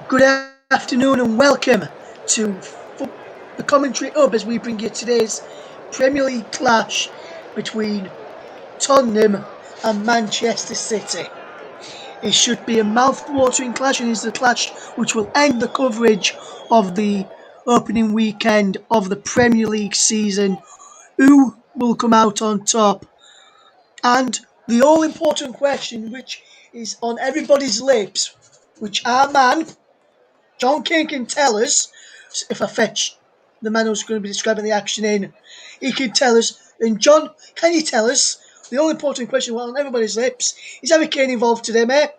Good afternoon and welcome to the Commentary Hub as we bring you today's Premier League clash between Tottenham and Manchester City. It should be a mouth-watering clash and is the clash which will end the coverage of the opening weekend of the Premier League season. Who will come out on top? And the all-important question which is on everybody's lips, which our man John King can tell us, if I fetch the man who's going to be describing the action in, he can tell us. And John, can you tell us, the all important question on everybody's lips, is Harry Kane involved today, mate?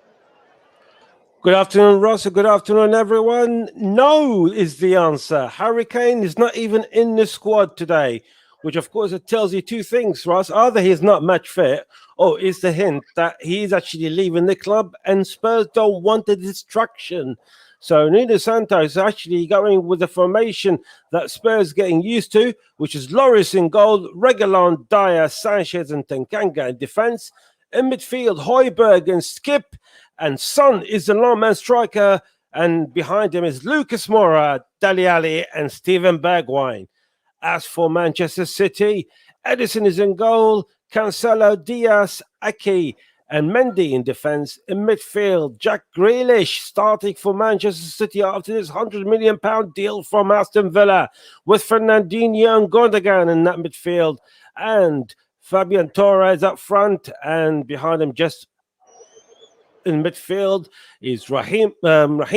Good afternoon, Ross. Good afternoon, everyone. No is the answer. Harry Kane is not even in the squad today, which of course it tells you two things, Ross. Either he's not match fit, or it's the hint that he's actually leaving the club and Spurs don't want the distraction. So Nuno Santos is actually going with the formation that Spurs getting used to, which is Loris in goal, Reguilon, Dyer, Sanchez and Tanganga in defence. In midfield, Højbjerg and Skip, and Son is the long man striker, and behind him is Lucas Moura, Dele Alli, and Steven Bergwijn. As for Manchester City, Edison is in goal, Cancelo, Diaz, Ake, and Mendy in defence. In midfield, Jack Grealish starting for Manchester City after this £100 million deal from Aston Villa, with Fernandinho and Gundogan in that midfield, and Fabian Torres up front, and behind him just in midfield is Raheem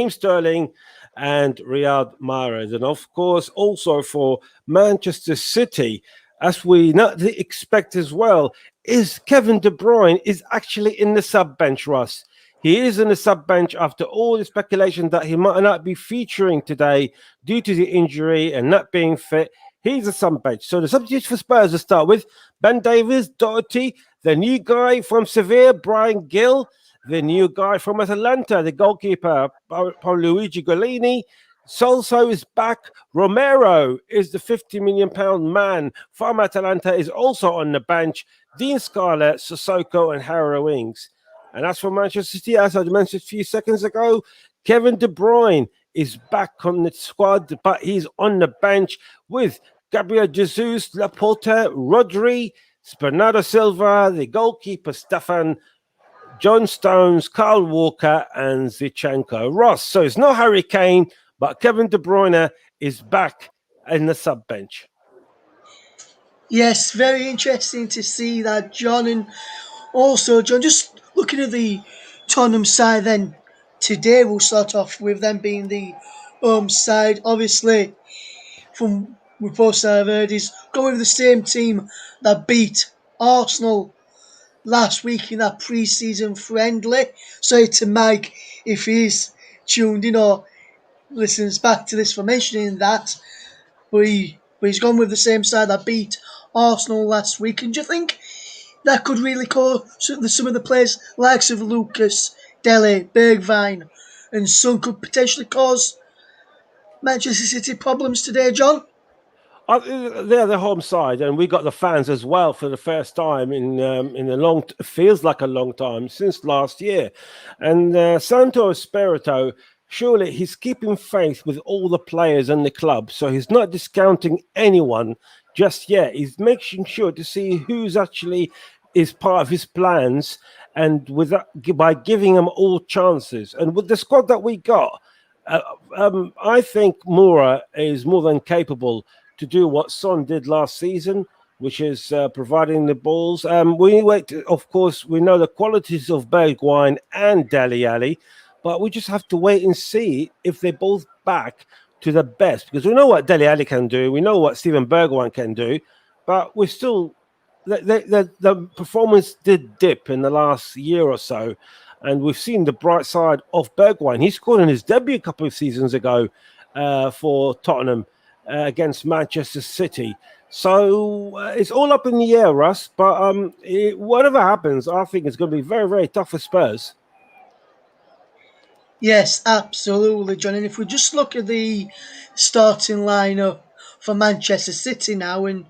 Sterling and Riyad Mahrez. And of course, also for Manchester City, as we not expect as well, is Kevin De Bruyne is actually in the sub bench, Russ. He is in the sub bench after all the speculation that he might not be featuring today due to the injury and not being fit. He's a sub bench. So the substitutes for Spurs to start with: Ben Davies, Doherty, the new guy from Sevilla, Brian Gill, the new guy from Atalanta, the goalkeeper, Luigi Golini. Solso is back. Romero is the £50 million man from Atalanta, is also on the bench. Dean Scarlett, Sissoko, and Harrow Ings. And as for Manchester City, as I mentioned a few seconds ago, Kevin De Bruyne is back on the squad, but he's on the bench with Gabriel Jesus, Laporte, Rodri, Bernardo Silva, the goalkeeper Stefan, John Stones, Kyle Walker, and Zinchenko. Ross, so it's not Harry Kane, but Kevin De Bruyne is back in the sub bench. Yes, very interesting to see that, John. And also, John, just looking at the Tottenham side then, today we'll start off with them being the home side. Obviously, from reports that I've heard, is going with the same team that beat Arsenal last week in that pre-season friendly. Sorry to Mike if he's tuned in or listens back to this for mentioning that. But he's gone with the same side that beat Arsenal last week. And do you think that could really cause some of the players, likes of Lucas, Dele, Bergwijn, and Son, could potentially cause Manchester City problems today, John? They're the home side, and we got the fans as well for the first time in a long. Feels like a long time since last year, and Santo Espirito. Surely he's keeping faith with all the players and the club, so he's not discounting anyone just yet. He's making sure to see who's actually is part of his plans, and with that, by giving them all chances, and with the squad that we got. I think Moura is more than capable to do what Son did last season, which is providing the balls. Of course, we know the qualities of Bergwijn and Dele Alli, but we just have to wait and see if they're both back to the best, because we know what Dele Alli can do, we know what Steven Bergwijn can do, but we're still the performance did dip in the last year or so. And we've seen the bright side of Bergwijn. He scored in his debut a couple of seasons ago for Tottenham against Manchester City. So it's all up in the air, Russ. But whatever happens, I think it's going to be very, very tough for Spurs. Yes, absolutely, John. And if we just look at the starting lineup for Manchester City now, and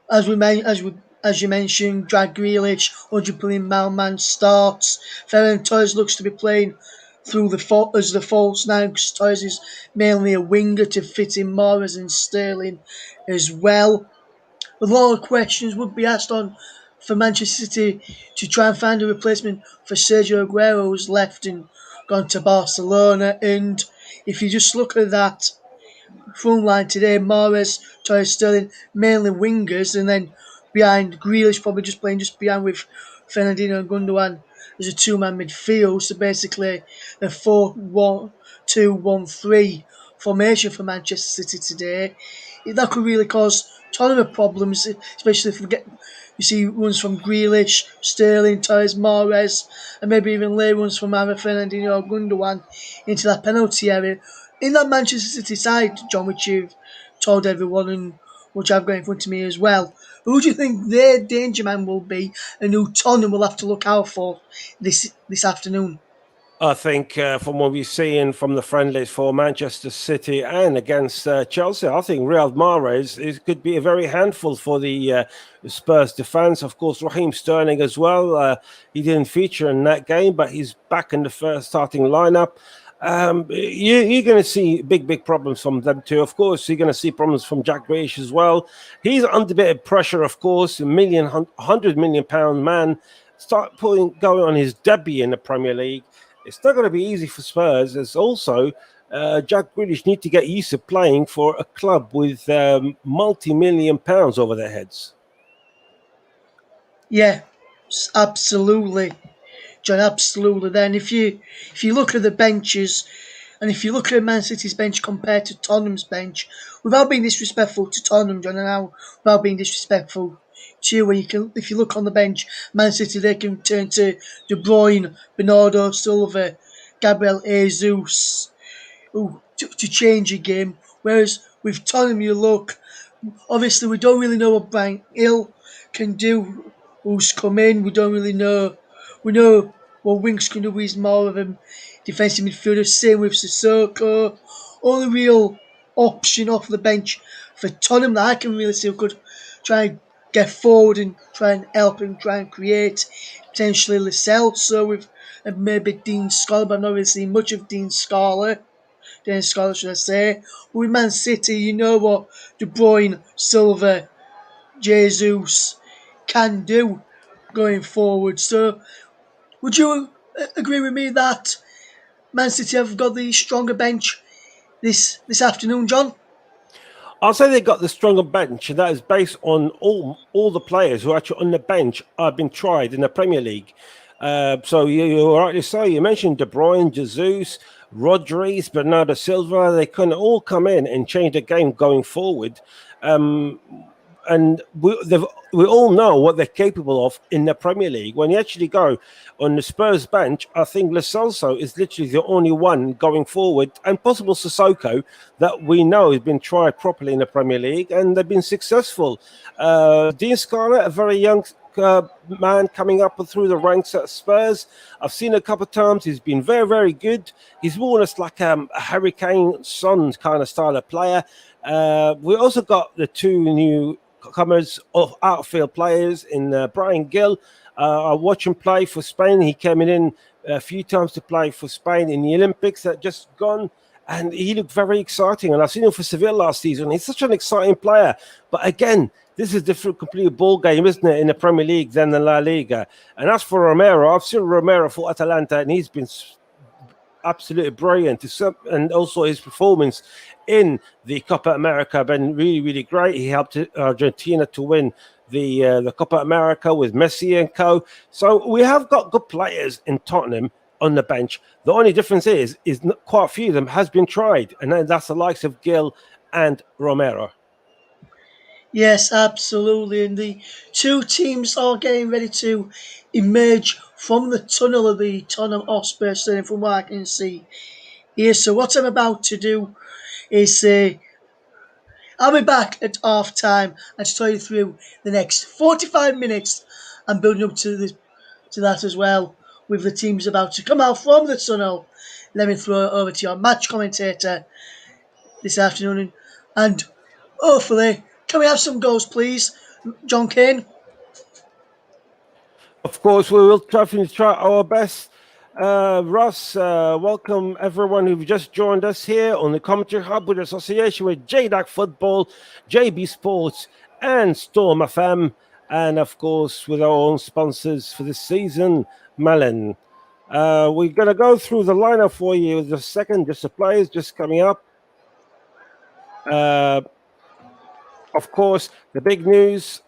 as you mentioned, Jack Grealish, £100 million man starts. Ferran Torres looks to be playing through as the false nine, because Toys is mainly a winger to fit in Morris and Sterling as well. A lot of questions would be asked on for Manchester City to try and find a replacement for Sergio Aguero, who's left and gone to Barcelona. And if you just look at that front line today, Mahrez, Torres, Sterling, mainly wingers, and then behind Grealish, probably just playing just behind with Fernandinho and Gundogan as a two-man midfield. So basically, a 4-1-2-1-3 formation for Manchester City today. That could really cause Tottenham problems, especially if we get you see runs from Grealish, Sterling, Torres, Mahrez, and maybe even late runs from either Fernandinho or Gundogan into that penalty area. In that Manchester City side, John, which you've told everyone and which I've got in front of me as well, who do you think their danger man will be and who Tottenham will have to look out for this afternoon? I think from what we've seen from the friendlies for Manchester City and against Chelsea, I think Riyad Mahrez could be a very handful for the Spurs defence. Of course, Raheem Sterling as well. He didn't feature in that game, but he's back in the first starting lineup. You're going to see big problems from them too. Of course, you're going to see problems from Jack Grealish as well. He's under a bit of pressure, of course. £100 million man going on his debut in the Premier League. It's not going to be easy for Spurs. As also, Jack Grealish need to get used to playing for a club with multi-million pounds over their heads. Yeah, absolutely, John, absolutely. Then if you look at the benches, and if you look at Man City's bench compared to Tottenham's bench, without being disrespectful to Tottenham, John, and now without being disrespectful to you, when if you look on the bench, Man City they can turn to De Bruyne, Bernardo Silva, Gabriel Jesus, to change a game. Whereas with Tottenham, you look, obviously we don't really know what Brian Hill can do, who's come in. We don't really know. We know what Winks can do. He's more of a defensive midfielder. Same with Sissoko. Only real option off the bench for Tottenham that I can really see who could try and get forward and try and help him try and create potentially Lascelles. So with maybe Dean Scholar, but I've not really seen much of Dean Scholar. Dean Scholar, should I say? With Man City, you know what De Bruyne, Silva, Jesus can do going forward. So, would you agree with me that Man City have got the stronger bench this afternoon, John? I'll say they got the stronger bench, and that is based on all the players who are actually on the bench have been tried in the Premier League. So you rightly so. You mentioned De Bruyne, Jesus, Rodriguez, Bernardo Silva. They can all come in and change the game going forward. Um, and we all know what they're capable of in the Premier League. When you actually go on the Spurs bench, I think Lo Celso is literally the only one going forward, and possible Sissoko, that we know has been tried properly in the Premier League, and they've been successful. Dean Scarlett, a very young man coming up through the ranks at Spurs. I've seen a couple of times. He's been very good. He's more or less like a Harry Kane, Son kind of style of player. We also got the two new comers of outfield players in Brian Gill. I watch him play for Spain. He came in a few times to play for Spain in the Olympics that just gone, and he looked very exciting. And I've seen him for Seville last season. He's such an exciting player. But again, this is a different, complete ball game, isn't it, in the Premier League than the La Liga? And as for Romero, I've seen Romero for Atalanta, and he's been absolutely brilliant. And also his performance in the Copa America been really great. He helped Argentina to win the Copa America with Messi and co. So we have got good players in Tottenham on the bench. The only difference is quite a few of them has been tried, and that's the likes of Gill and Romero. Yes, absolutely. And the two teams are getting ready to emerge from the tunnel of the Tottenham Hotspur Stadium, from what I can see here. So what I'm about to do is I'll be back at half time and to tell you through the next 45 minutes. I'm building up to that as well, with the teams about to come out from the tunnel. Let me throw it over to your match commentator this afternoon, and hopefully, can we have some goals, please, John Kane? Of course, we will definitely try our best. Russ, welcome everyone who've just joined us here on the Commentary Hub with association with JDAC Football, JB Sports, and Storm FM, and of course with our own sponsors for this season, Mellon. We're going to go through the lineup for you in a second, just the players just coming up. Of course, the big news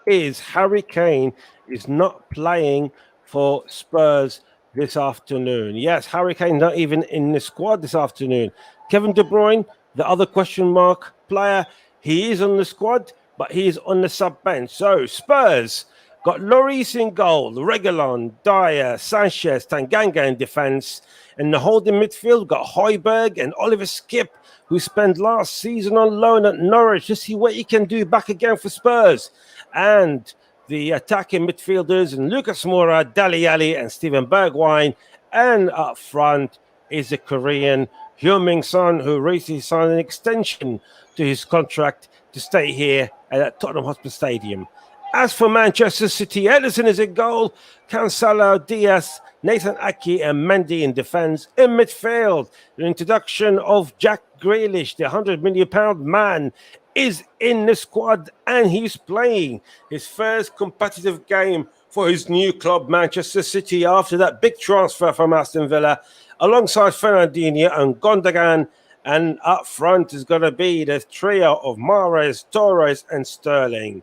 is Harry Kane is not playing for Spurs this afternoon. Yes, Harry Kane not even in the squad this afternoon. Kevin De Bruyne, the other question mark player, he is on the squad, but he is on the sub bench. So Spurs got Lloris in goal, Reguilon, Dyer, Sanchez, Tanganga in defence. In the holding midfield, got Højbjerg and Oliver Skip, who spent last season on loan at Norwich to see what he can do back again for Spurs. And the attacking midfielders, and Lucas Moura, Dele Alli, and Steven Bergwijn. And up front is the Korean Heung-min Son, who recently signed an extension to his contract to stay here at Tottenham Hotspur Stadium. As for Manchester City, Ederson is in goal, Cancelo, Diaz, Nathan Ake and Mendy in defence. In midfield, the introduction of Jack Grealish, the £100 million man, is in the squad and he's playing his first competitive game for his new club, Manchester City, after that big transfer from Aston Villa, alongside Fernandinho and Gundogan. And up front is going to be the trio of Mahrez, Torres and Sterling.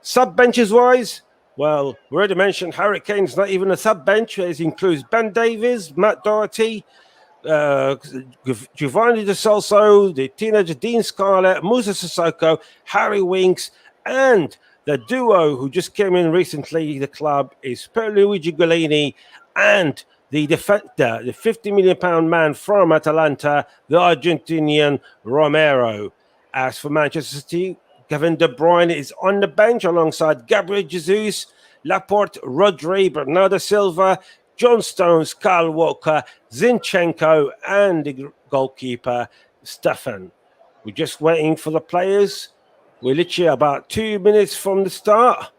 Sub-benches wise, well, we already mentioned Harry Kane's not even a sub-bench. It includes Ben Davies, Matt Doherty, Giovanni De Salso, the teenager Dean Scarlett, Musa Sissoko, Harry Winks, and the duo who just came in recently, the club, is Pierluigi Golini and the defender, the £50 million man from Atalanta, the Argentinian Romero. As for Manchester City, Kevin De Bruyne is on the bench alongside Gabriel Jesus, Laporte, Rodri, Bernardo Silva, John Stones, Kyle Walker, Zinchenko, and the goalkeeper, Stefan. We're just waiting for the players. We're literally about 2 minutes from the start.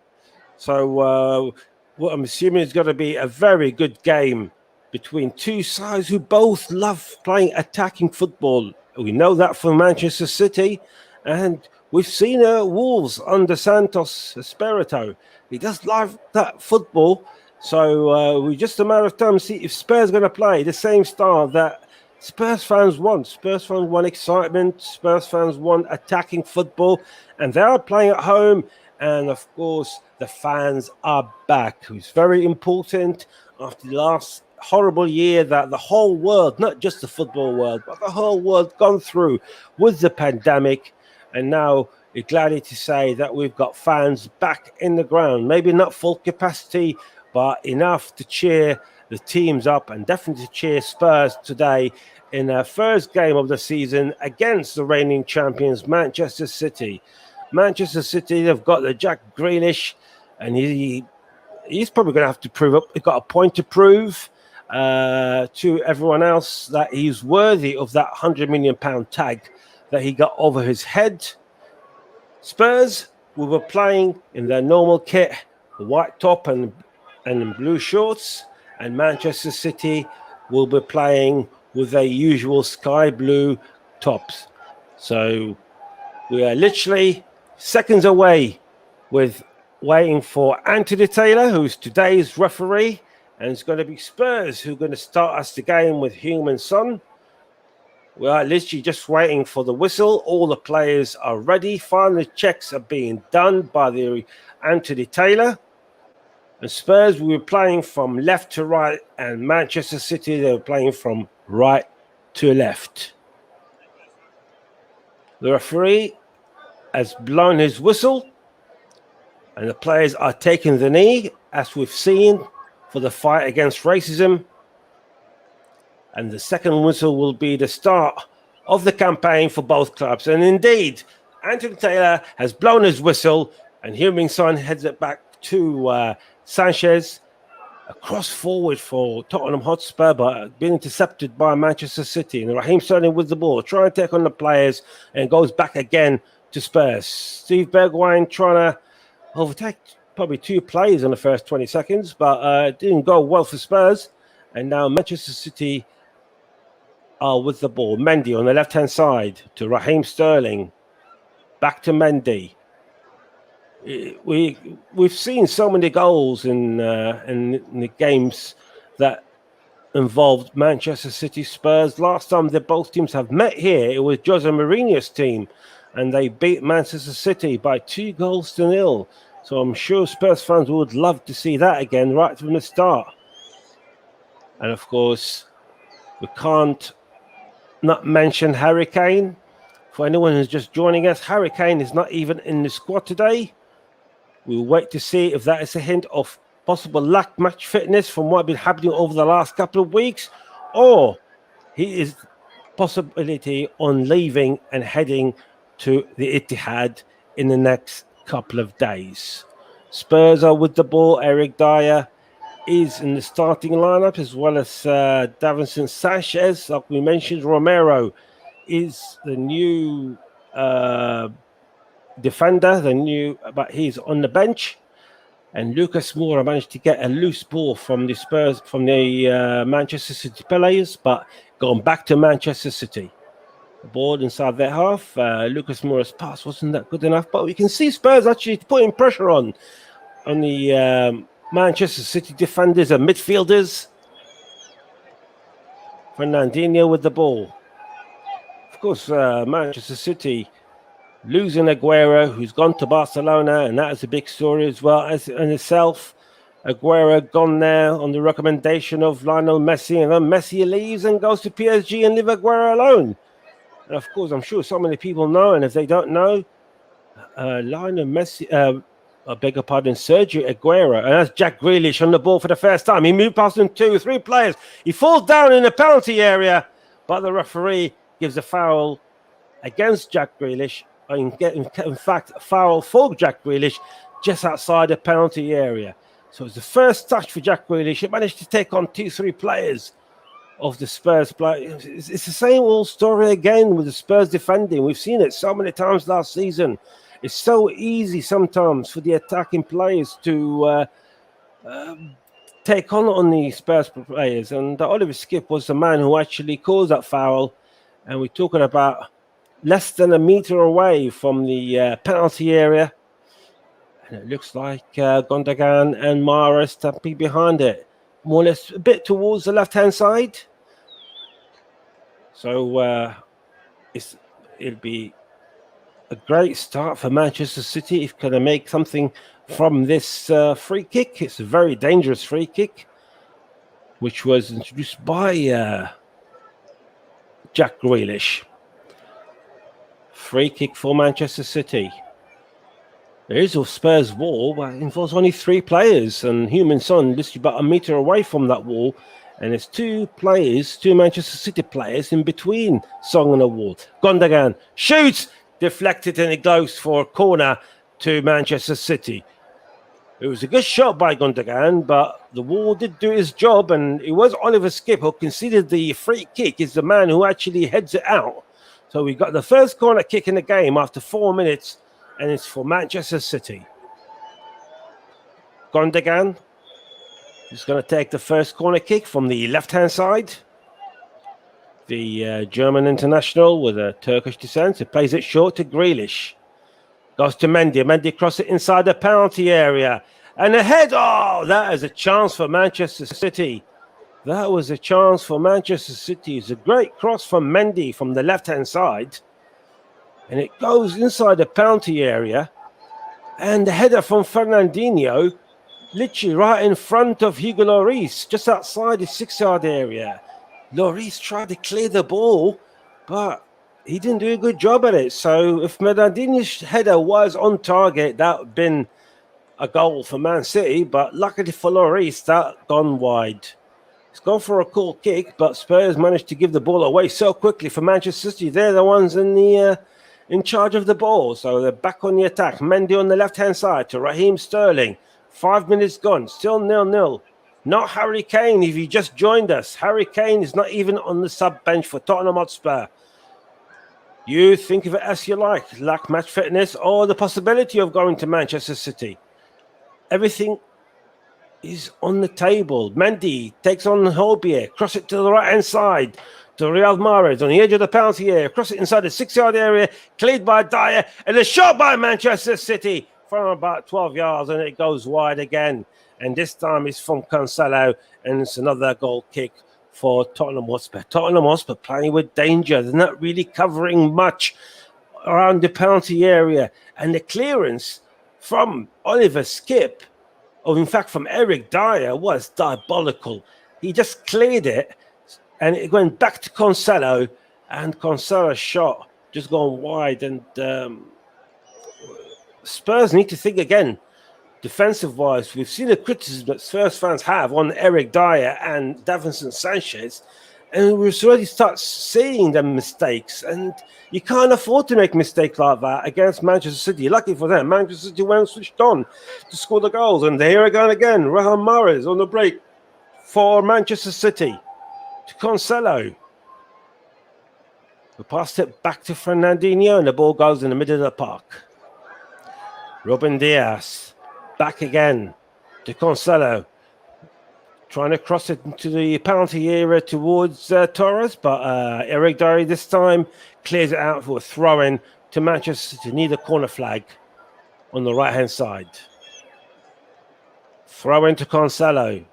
So what I'm assuming is going to be a very good game between two sides who both love playing attacking football. We know that from Manchester City. And we've seen Wolves under Santos Espirito. He does love that football. So we're just a matter of time to see if Spurs going to play the same style that Spurs fans want. Spurs fans want excitement. Spurs fans want attacking football. And they are playing at home. And, of course, the fans are back. It's very important after the last horrible year that the whole world, not just the football world, but the whole world gone through with the pandemic. And now we're glad to say that we've got fans back in the ground. Maybe not full capacity, but enough to cheer the teams up and definitely to cheer Spurs today in their first game of the season against the reigning champions, Manchester City. Manchester City, they've got the Jack Grealish, and he's probably going to have to prove up. He's got a point to prove to everyone else that he's worthy of that £100 million tag that he got over his head. Spurs, we were playing in their normal kit, the white top and blue shorts, and Manchester City will be playing with their usual sky blue tops. So we are literally seconds away with waiting for Anthony Taylor, who's today's referee, and it's going to be Spurs who are going to start us the game with Heung-min Son. We are literally just waiting for the whistle. All the players are ready. Final checks are being done by the Anthony Taylor. And Spurs, we were playing from left to right, and Manchester City, they were playing from right to left. The referee has blown his whistle, and the players are taking the knee, as we've seen, for the fight against racism. And the second whistle will be the start of the campaign for both clubs. And indeed, Anthony Taylor has blown his whistle, and Heung-min Son heads it back to Sanchez, a cross forward for Tottenham Hotspur, but being intercepted by Manchester City. And Raheem Sterling with the ball, trying to take on the players, and goes back again to Spurs. Steve Bergwijn trying to overtake probably two players in the first 20 seconds, but it didn't go well for Spurs. And now Manchester City are with the ball. Mendy on the left-hand side to Raheem Sterling. Back to Mendy. We've seen so many goals in the games that involved Manchester City Spurs. Last time both teams have met here, it was Jose Mourinho's team, and they beat Manchester City by 2-0. So I'm sure Spurs fans would love to see that again right from the start. And of course, we can't not mention Harry Kane. For anyone who's just joining us, Harry Kane is not even in the squad today. We'll wait to see if that is a hint of possible lack match fitness from what has been happening over the last couple of weeks, or he is possibility on leaving and heading to the Etihad in the next couple of days. Spurs are with the ball. Eric Dyer is in the starting lineup, as well as Davinson Sanchez. Like we mentioned, Romero is the new defender, but he's on the bench. And Lucas Moura managed to get a loose ball from the Spurs, from the Manchester City players, but gone back to Manchester City. The ball inside their half. Lucas Moura's pass wasn't that good enough, but we can see Spurs actually putting pressure on the Manchester City defenders and midfielders. Fernandinho with the ball. Of course, Manchester City losing Aguero, who's gone to Barcelona, and that is a big story as well as in itself. Aguero gone there on the recommendation of Lionel Messi, and then Messi leaves and goes to PSG and leave Aguero alone. And of course, I'm sure so many people know, and if they don't know, Lionel Messi, I beg your pardon, Sergio Aguero, and that's Jack Grealish on the ball for the first time. He moved past 3 players. He falls down in the penalty area, but the referee gives a foul against Jack Grealish. In fact, a foul for Jack Grealish just outside the penalty area. So it's the first touch for Jack Grealish. He managed to take on 2-3 players of the Spurs play. It's the same old story again with the Spurs defending. We've seen it so many times last season. It's so easy sometimes for the attacking players to take on the Spurs players. And Oliver Skip was the man who actually caused that foul. And we're talking about less than a meter away from the penalty area. And it looks like Gundogan and Mara stamping behind it, more or less a bit towards the left-hand side. So it'll be a great start for Manchester City if can make something from this free kick. It's a very dangerous free kick, which was introduced by Jack Grealish. Free kick for Manchester City. There is a Spurs wall, but it involves only 3 players, and Heung-min Son literally about a meter away from that wall, and there's 2 Manchester City players in between Son and the wall. Gundogan shoots, deflected, and it goes for a corner to Manchester City. It was a good shot by Gundogan, but the wall did do its job, and it was Oliver Skip who conceded the free kick. Is the man who actually heads it out. So we got the first corner kick in the game after 4 minutes, and it's for Manchester City. Gundogan is going to take the first corner kick from the left-hand side. The German international with a Turkish descent, who plays it short to Grealish. Goes to Mendy. Mendy crosses it inside the penalty area. And ahead, that is a chance for Manchester City. That was a chance for Manchester City. It's a great cross from Mendy from the left-hand side. And it goes inside the penalty area. And the header from Fernandinho, literally right in front of Hugo Lloris, just outside the 6-yard area. Lloris tried to clear the ball, but he didn't do a good job at it. So if Fernandinho's header was on target, that would have been a goal for Man City. But luckily for Lloris, that gone wide. It's gone for a cool kick, but Spurs managed to give the ball away so quickly for Manchester City. They're the ones in charge of the ball. So they're back on the attack. Mendy on the left-hand side to Raheem Sterling. 5 minutes gone, still 0-0. Not Harry Kane, if you just joined us. Harry Kane is not even on the sub-bench for Tottenham Hotspur. You think of it as you like. Lack match fitness or the possibility of going to Manchester City. Everything is on the table. Mendy takes on Holbier, cross it to the right-hand side to Riyad Mahrez on the edge of the penalty area, cross it inside the 6-yard area, cleared by Dyer, and a shot by Manchester City from about 12 yards, and it goes wide again. And this time it's from Cancelo, and it's another goal kick for Tottenham Hotspur. Tottenham Hotspur playing with danger. They're not really covering much around the penalty area, and the clearance from Oliver Skip, or in fact from Eric Dyer, was diabolical. He just cleared it, and it went back to Cancelo, and Cancelo's shot just gone wide. And Spurs need to think again, defensive-wise. We've seen the criticism that Spurs fans have on Eric Dyer and Davinson Sanchez, and we've already start seeing them mistakes. And you can't afford to make mistakes like that against Manchester City. Lucky for them, Manchester City went switched on to score the goals. And here again, Riyad Mahrez on the break for Manchester City to Cancelo, who passed it back to Fernandinho, and the ball goes in the middle of the park. Ruben Dias back again to Cancelo, trying to cross it into the penalty area towards Torres, but Eric Dyer this time clears it out for a throw-in to Manchester City. Need a corner flag on the right-hand side. Throw-in to Cancelo.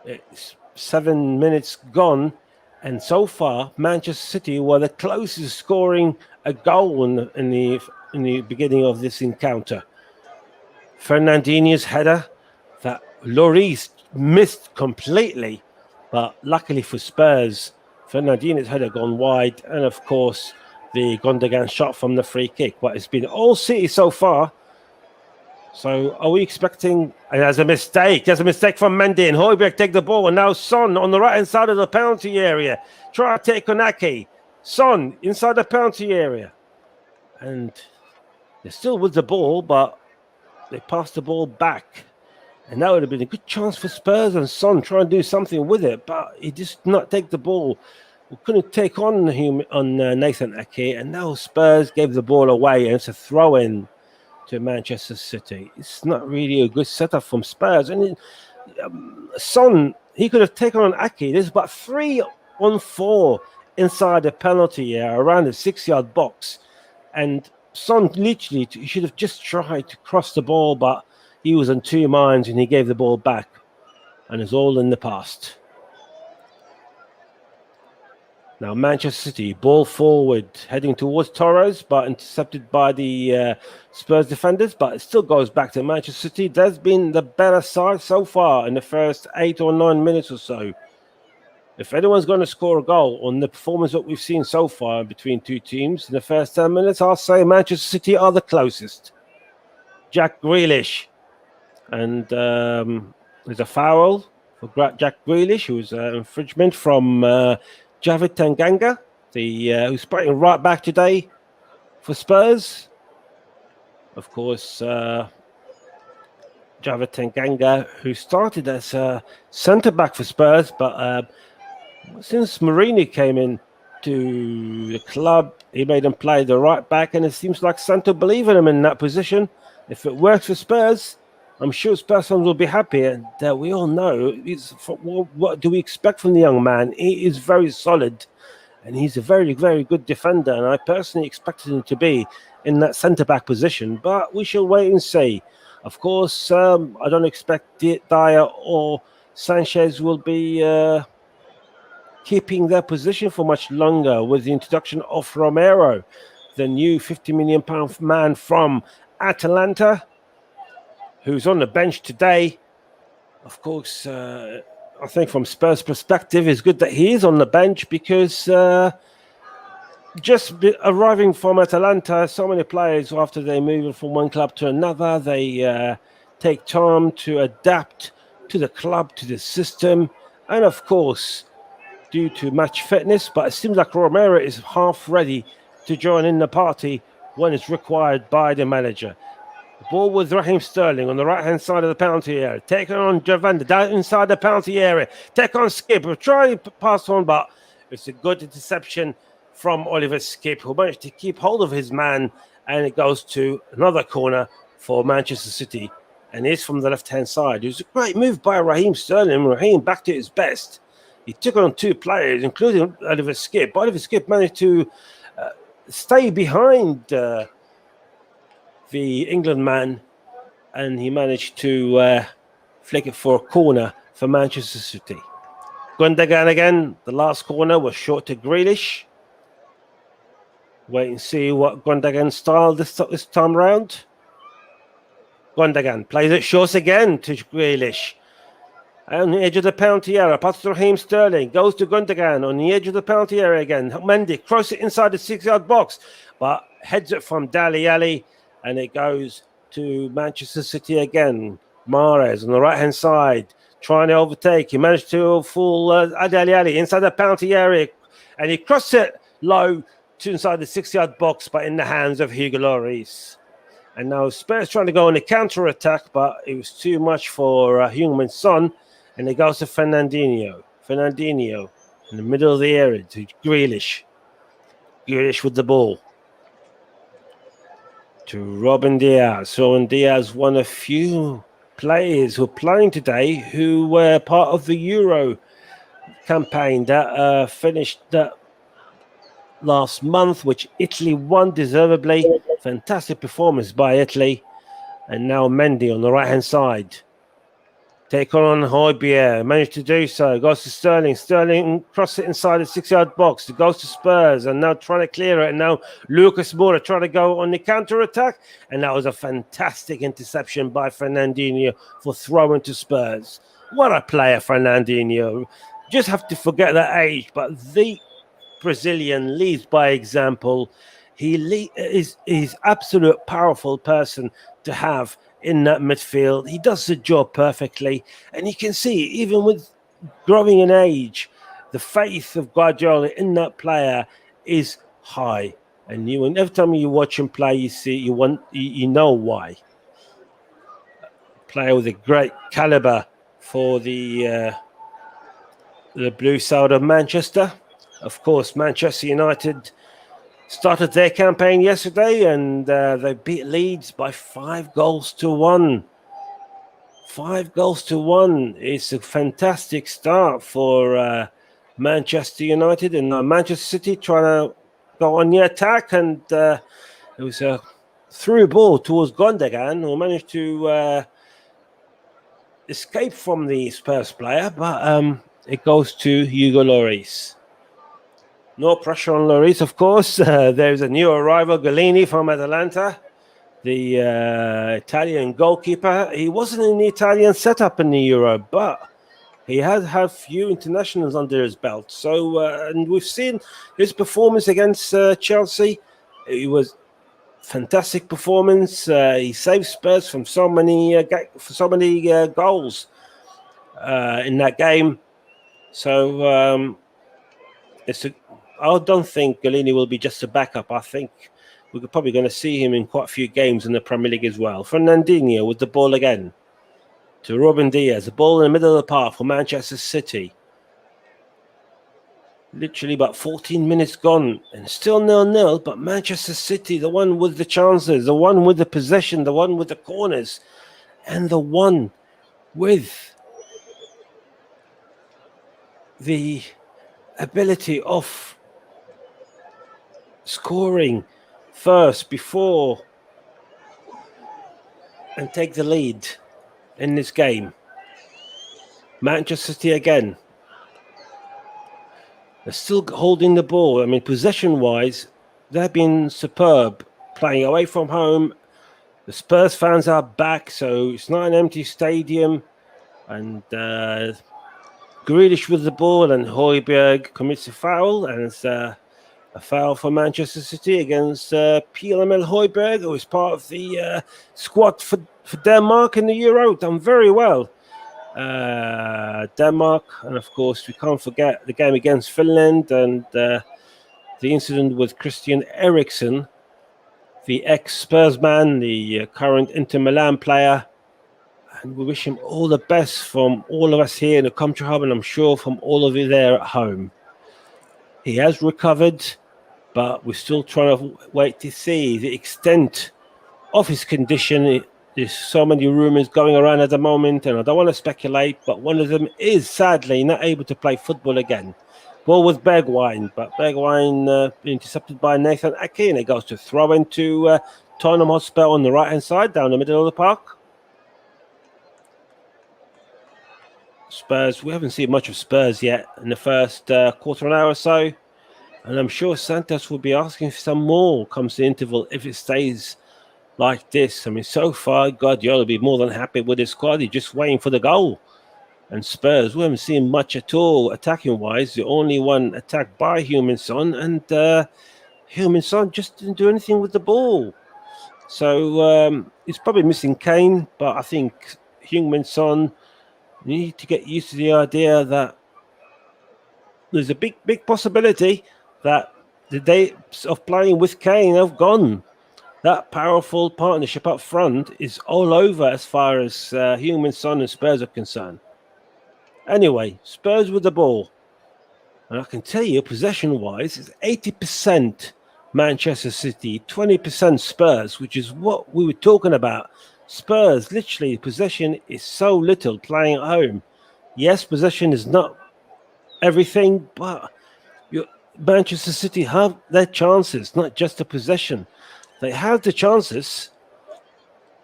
It's 7 minutes gone, and so far Manchester City were the closest scoring a goal in the beginning of this encounter. Fernandinho's header that Lloris missed completely, but luckily for Spurs, Fernandinho's header gone wide, and of course the Gundogan shot from the free kick. But it's been all City so far. So are we expecting? And there's a mistake. There's a mistake from Mendy, and Højbjerg take the ball, and now Son on the right hand side of the penalty area. Try to take on Ake. Son inside the penalty area, and they're still with the ball, but they passed the ball back. And that would have been a good chance for Spurs, and Son trying to do something with it, but he just not take the ball. We couldn't take on him on Nathan Ake, and now Spurs gave the ball away, and it's a throw-in to Manchester City. It's not really a good setup from Spurs. And Son, he could have taken on Ake. There's about 3-on-4 inside the penalty area, around the 6-yard box, and Son literally, he should have just tried to cross the ball, but he was on two minds and he gave the ball back, and it's all in the past. Now Manchester City, ball forward, heading towards Torres, but intercepted by the Spurs defenders, but it still goes back to Manchester City. There's been the better side so far in the first 8 or 9 minutes or so. If anyone's going to score a goal on the performance that we've seen so far between two teams in the first 10 minutes, I'll say Manchester City are the closest. Jack Grealish. And there's a foul for Jack Grealish, who's an infringement from Javid Tanganga, who's playing right back today for Spurs. Of course, Javid Tanganga, who started as a centre-back for Spurs, but since Mourinho came in to the club, he made him play the right back, and it seems like Santo believes in him in that position. If it works for Spurs, I'm sure Spurs fans will be happy. And we all know what do we expect from the young man. He is very solid, and he's a very, very good defender, and I personally expected him to be in that centre-back position, but we shall wait and see. Of course, I don't expect Dyer or Sanchez will be keeping their position for much longer with the introduction of Romero, the new £50 million man from Atalanta, who's on the bench today. Of course, I think from Spurs' perspective, it's good that he is on the bench because arriving from Atalanta, so many players, after they move from one club to another, they take time to adapt to the club, to the system, and of course, due to match fitness. But it seems like Romero is half ready to join in the party when it's required by the manager. The ball with Raheem Sterling on the right-hand side of the penalty area. Taking on Javanda down inside the penalty area. Take on Skip. We'll try to pass on, but it's a good interception from Oliver Skip, who managed to keep hold of his man, and it goes to another corner for Manchester City. and is from the left-hand side. It was a great move by Raheem Sterling. Raheem back to his best. He took on 2 players, including Oliver Skip. Oliver Skip managed to stay behind the England man, and he managed to flick it for a corner for Manchester City. Gundogan again. The last corner was short to Grealish. Wait and see what Gundogan's style this time round. Gundogan plays it short again to Grealish. On the edge of the penalty area, passes to Raheem Sterling, goes to Gundogan on the edge of the penalty area again. Mendy crosses it inside the 6-yard box, but heads it from Dele Alli, and it goes to Manchester City again. Mahrez on the right-hand side, trying to overtake. He managed to fool Dele Alli inside the penalty area, and he crossed it low to inside the 6-yard box, but in the hands of Hugo Lloris. And now Spurs trying to go on a counter-attack, but it was too much for Heung-min Son, and it goes to Fernandinho. Fernandinho in the middle of the area to Grealish. Grealish with the ball to Ruben Dias. Ruben Dias, one of few players who are playing today who were part of the Euro campaign that finished last month, which Italy won deservedly. Fantastic performance by Italy. And now Mendy on the right-hand side. Take on Højbjerg, managed to do so. Goes to Sterling. Sterling crosses it inside the 6-yard box. It goes to Spurs, and now trying to clear it. And now Lucas Moura trying to go on the counter-attack. And that was a fantastic interception by Fernandinho for throwing to Spurs. What a player, Fernandinho. Just have to forget that age, but the Brazilian leads by example. He is absolute powerful person to have in that midfield. He does the job perfectly, and you can see even with growing in age, the faith of Guardiola in that player is high. And every time you watch him play, you know why. Player with a great caliber for the blue side of Manchester. Of course, Manchester United started their campaign yesterday, and they beat Leeds by 5-1. 5-1. It's a fantastic start for Manchester United, and Manchester City trying to go on the attack, and it was a through ball towards Gundogan, who managed to escape from the Spurs player, but it goes to Hugo Lloris. No pressure on Lloris, of course. There's a new arrival, Galini from Atalanta, the Italian goalkeeper. He wasn't in the Italian setup in the Euro, but he has had few internationals under his belt. So, and we've seen his performance against Chelsea. It was fantastic performance. He saved Spurs from so many goals in that game. So I don't think Galini will be just a backup. I think we're probably going to see him in quite a few games in the Premier League as well. Fernandinho with the ball again to Ruben Dias. The ball in the middle of the park for Manchester City. Literally about 14 minutes gone and still 0-0, but Manchester City, the one with the chances, the one with the possession, the one with the corners, and the one with the ability of scoring first before and take the lead in this game. Manchester City again. They're still holding the ball. I mean, possession-wise, they've been superb. Playing away from home. The Spurs fans are back, so it's not an empty stadium. And Grealish with the ball, and Højbjerg commits a foul, and it's a foul for Manchester City against Pierre-Emile Højbjerg, who is part of the squad for Denmark in the Euro. Done very well. Denmark, and of course we can't forget the game against Finland and the incident with Christian Eriksen, the ex-Spurs man, the current Inter Milan player. And we wish him all the best from all of us here in the Commentary Hub, and I'm sure from all of you there at home. He has recovered, but we're still trying to wait to see the extent of his condition There's so many rumours going around at the moment, and I don't want to speculate, but one of them is sadly not able to play football again. Ball was Bergwijn, but Bergwijn intercepted by Nathan Ake, and it goes to throw into Tottenham Hotspur on the right-hand side, down the middle of the park. Spurs, we haven't seen much of Spurs yet in the first quarter of an hour or so, and I'm sure Santos will be asking for some more comes the interval if it stays like this. I mean, so far, Guardiola will be more than happy with his squad. He's just waiting for the goal. And Spurs, we haven't seen much at all attacking-wise. The only one attacked by Heung-min Son, and Heung-min Son just didn't do anything with the ball. So he's probably missing Kane, but I think Heung-min Son need to get used to the idea that there's a big possibility that the days of playing with Kane have gone. That powerful partnership up front is all over as far as Heung-min Son and Spurs are concerned. Anyway, Spurs with the ball. And I can tell you, possession-wise, it's 80% Manchester City, 20% Spurs, which is what we were talking about. Spurs, literally, possession is so little playing at home. Yes, possession is not everything, but Manchester City have their chances, not just the possession. They have the chances,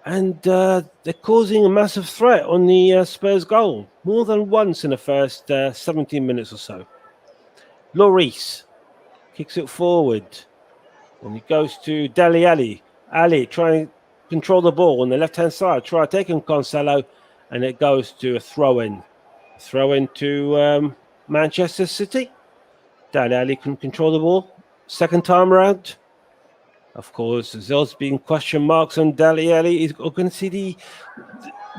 and they're causing a massive threat on the Spurs goal, more than once in the first 17 minutes or so. Lloris kicks it forward, and it goes to Dele Alli. Ali trying to control the ball on the left-hand side, try taking Cancelo, and it goes to a throw-in. Throw-in to Manchester City. Dele Alli can control the ball. Second time around. Of course, there's also been question marks on Dele Alli. He's going to see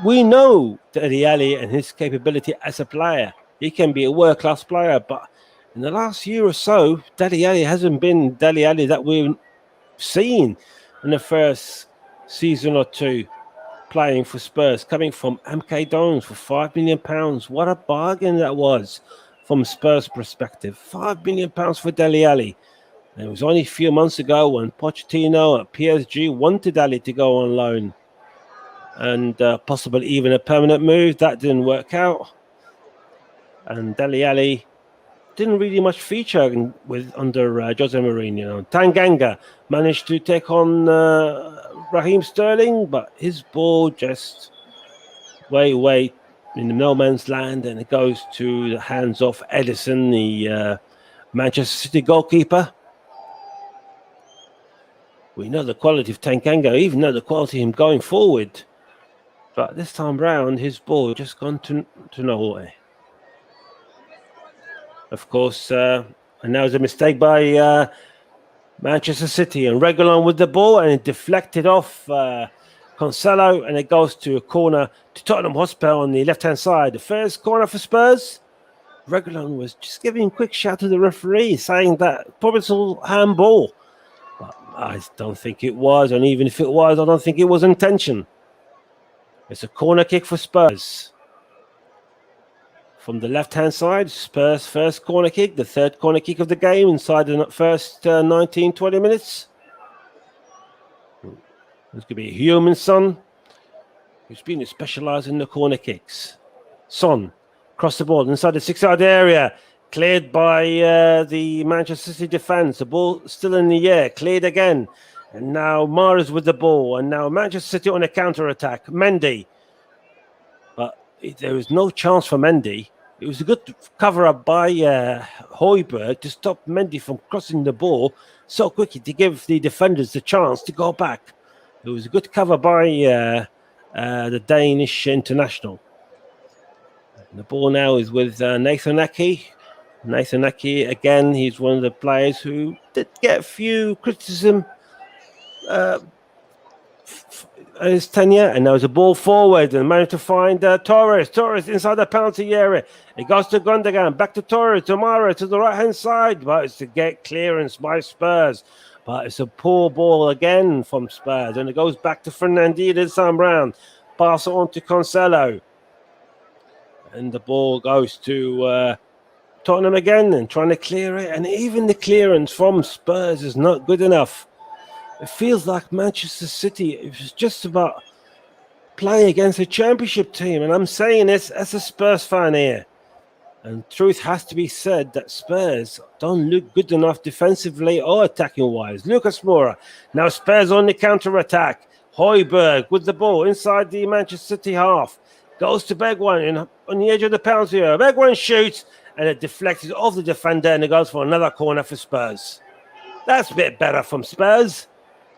we know Dele Alli and his capability as a player. He can be a world-class player, but in the last year or so, Dele Alli hasn't been Dele Alli that we've seen in the first season or two playing for Spurs, coming from MK Dons for £5 million. What a bargain that was from Spurs' perspective. £5 million for Dele Alli. And it was only a few months ago when Pochettino at PSG wanted Ali to go on loan and possibly even a permanent move. That didn't work out. And Dele Alli didn't really much feature under Jose Mourinho. Tanganga managed to take on Raheem Sterling, but his ball just way in the no man's land, and it goes to the hands of Edison, the Manchester City goalkeeper. We know the quality of Tanganga, even know the quality of him going forward. But this time round, his ball just gone to nowhere. Of course, and that was a mistake by Manchester City. And Reguilon with the ball, and it deflected off Cancelo, and it goes to a corner to Tottenham Hotspur on the left-hand side. The first corner for Spurs. Reguilon was just giving a quick shout to the referee, saying that probably it's all handball. But I don't think it was, and even if it was, I don't think it was intention. It's a corner kick for Spurs. From the left-hand side, Spurs' first corner kick, the third corner kick of the game inside the first 19, 20 minutes. This could be Heung-min Son, who's been specialised in the corner kicks. Son, across the ball, inside the 6-yard area. Cleared by the Manchester City defence. The ball still in the air. Cleared again. And now Mahrez with the ball. And now Manchester City on a counter-attack. Mendy. But there was no chance for Mendy. It was a good cover-up by Højbjerg to stop Mendy from crossing the ball so quickly to give the defenders the chance to go back. It was a good cover by the Danish international. And the ball now is with Nathan Ake. Nathan Ake, again, he's one of the players who did get a few criticism his tenure, and there was a ball forward and managed to find Torres. Torres inside the penalty area. It goes to Gundogan, back to Torres, to Mara, to the right-hand side, but it's to get clearance by Spurs. But it's a poor ball again from Spurs, and it goes back to Fernandinho this time round. Pass it on to Cancelo. And the ball goes to Tottenham again and trying to clear it. And even the clearance from Spurs is not good enough. It feels like Manchester City, it was just about playing against a championship team. And I'm saying this as a Spurs fan here. And truth has to be said that Spurs don't look good enough defensively or attacking-wise. Lucas Moura. Now Spurs on the counter-attack. Højbjerg with the ball inside the Manchester City half. Goes to Bergwijn on the edge of the penalty area. Bergwijn shoots and it deflected off the defender and it goes for another corner for Spurs. That's a bit better from Spurs.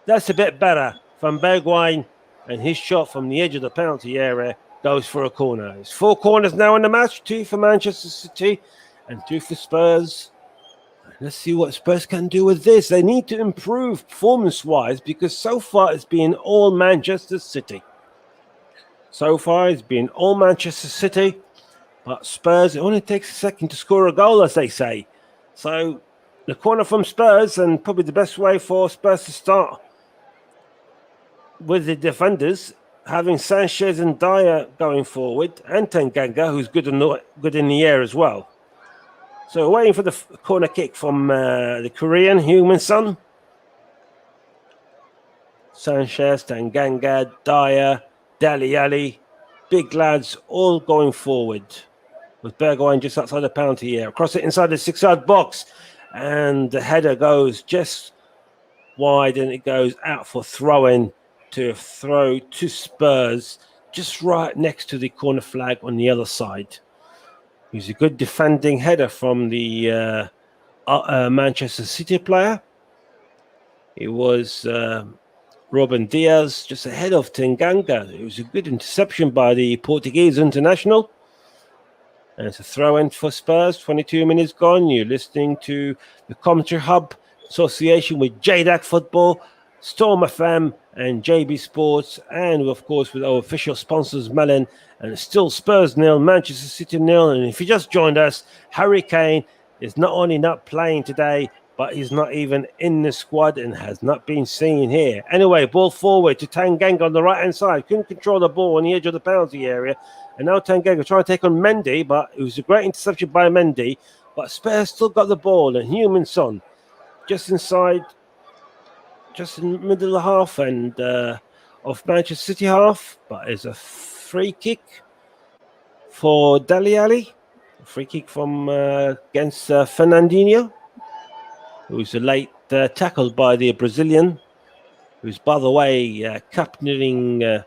That's a bit better from Bergwijn, and his shot from the edge of the penalty area goes for a corner. It's 4 corners now in the match, 2 for Manchester City and 2 for Spurs. Let's see what Spurs can do with this. They need to improve performance-wise because so far it's been all Manchester City. So far it's been all Manchester City, but Spurs, it only takes a second to score a goal, as they say. So the corner from Spurs, and probably the best way for Spurs to start with the defenders, having Sanchez and Dyer going forward, and Tanganga, who's good in the air as well. So waiting for the corner kick from the Korean, Heung-min Son. Sanchez, Tanganga, Dyer, Dele Alli, big lads all going forward. With Bergwijn just outside the penalty area. Across it inside the 6-yard box. And the header goes just wide and it goes out for throw-in to throw to Spurs just right next to the corner flag on the other side. It was a good defending header from the Manchester City player. It was Ruben Dias just ahead of Tanganga. It was a good interception by the Portuguese international. And it's a throw-in for Spurs. 22 minutes gone. You're listening to the Commentary Hub association with JDAC Football, Storm FM, and JB Sports, and of course with our official sponsors Mellon. And it's still Spurs 0, Manchester City 0. And if you just joined us, Harry Kane is not only not playing today, but he's not even in the squad and has not been seen here. Anyway, ball forward to Tanganga on the right-hand side. Couldn't control the ball on the edge of the penalty area. And now Tanganga trying to take on Mendy, but it was a great interception by Mendy. But Spurs still got the ball, and Heung-min Son just inside, just in the middle of the half and of Manchester City half. But it's a free kick for Dele Alli. A free kick from against Fernandinho, who's a late tackle by the Brazilian, who's, by the way, captaining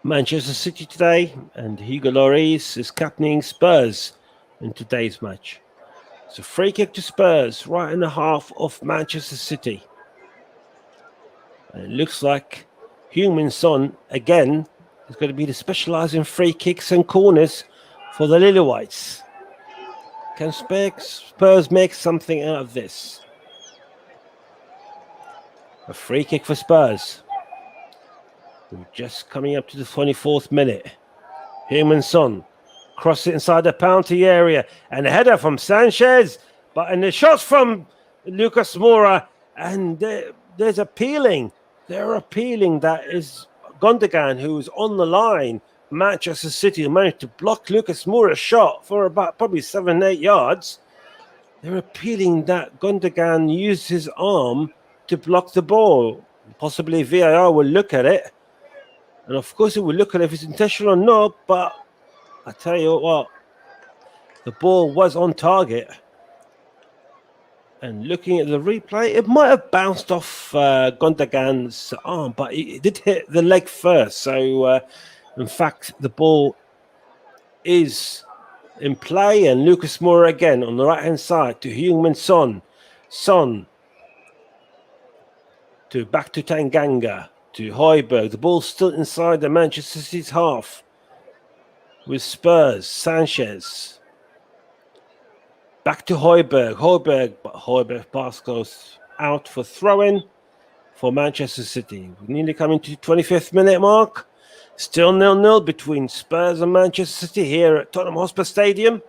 Manchester City today, and Hugo Lloris is captaining Spurs in today's match. It's a free kick to Spurs, right in the half of Manchester City. And it looks like Heung-min Son, again, is going to be the specialising free kicks and corners for the Lily Whites. Can Spurs make something out of this? A free kick for Spurs. We're just coming up to the 24th minute. Heung-min Son cross it inside the penalty area. And a header from Sanchez. But and the shots from Lucas Moura. And there's appealing. They're appealing that is Gundogan, who's on the line. Manchester City managed to block Lucas Moura's shot for about probably 7-8 yards. They're appealing that Gundogan used his arm to block the ball. Possibly VAR will look at it. And of course it will look at if it's intentional or not. But I tell you what, the ball was on target. And looking at the replay, it might have bounced off Gundogan's arm, but it did hit the leg first. So, in fact, the ball is in play. And Lucas Moura again on the right-hand side to Heung-min Son. Son to back to Tanganga, to Højbjerg. The ball's still inside the Manchester City's half. With Spurs, Sanchez. Back to Højbjerg, but Højbjerg pass goes out for throw-in for Manchester City. We're nearly coming to the 25th minute mark. Still 0-0 between Spurs and Manchester City here at Tottenham Hotspur Stadium.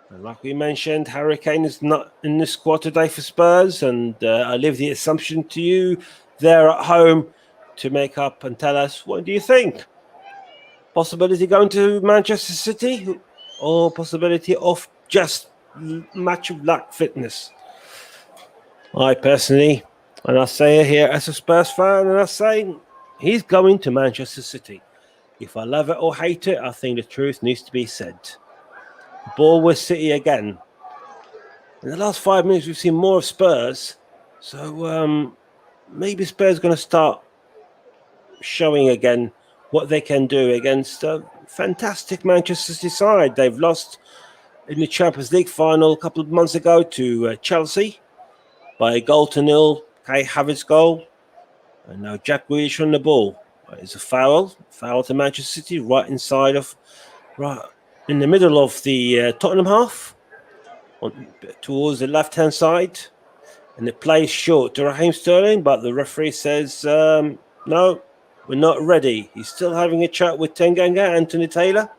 And like we mentioned, Harry Kane is not in the squad today for Spurs, and I leave the assumption to you there at home to make up and tell us, what do you think? Possibility going to Manchester City, or possibility of just match of luck fitness? I personally, and I say it here as a Spurs fan, and I say He's going to Manchester City. If I love it or hate it, I think the truth needs to be said. Ball with City again. In the last 5 minutes, we've seen more of Spurs. So maybe Spurs are going to start showing again what they can do against a fantastic Manchester City side. They've lost in the Champions League final a couple of months ago to Chelsea by a 0-0. Kai Havertz goal. And now Jack Grealish on the ball. It's a foul to Manchester City, right in the middle of the Tottenham half, towards the left-hand side. And the play is short to Raheem Sterling, but the referee says, no, we're not ready. He's still having a chat with Tanganga, Anthony Taylor.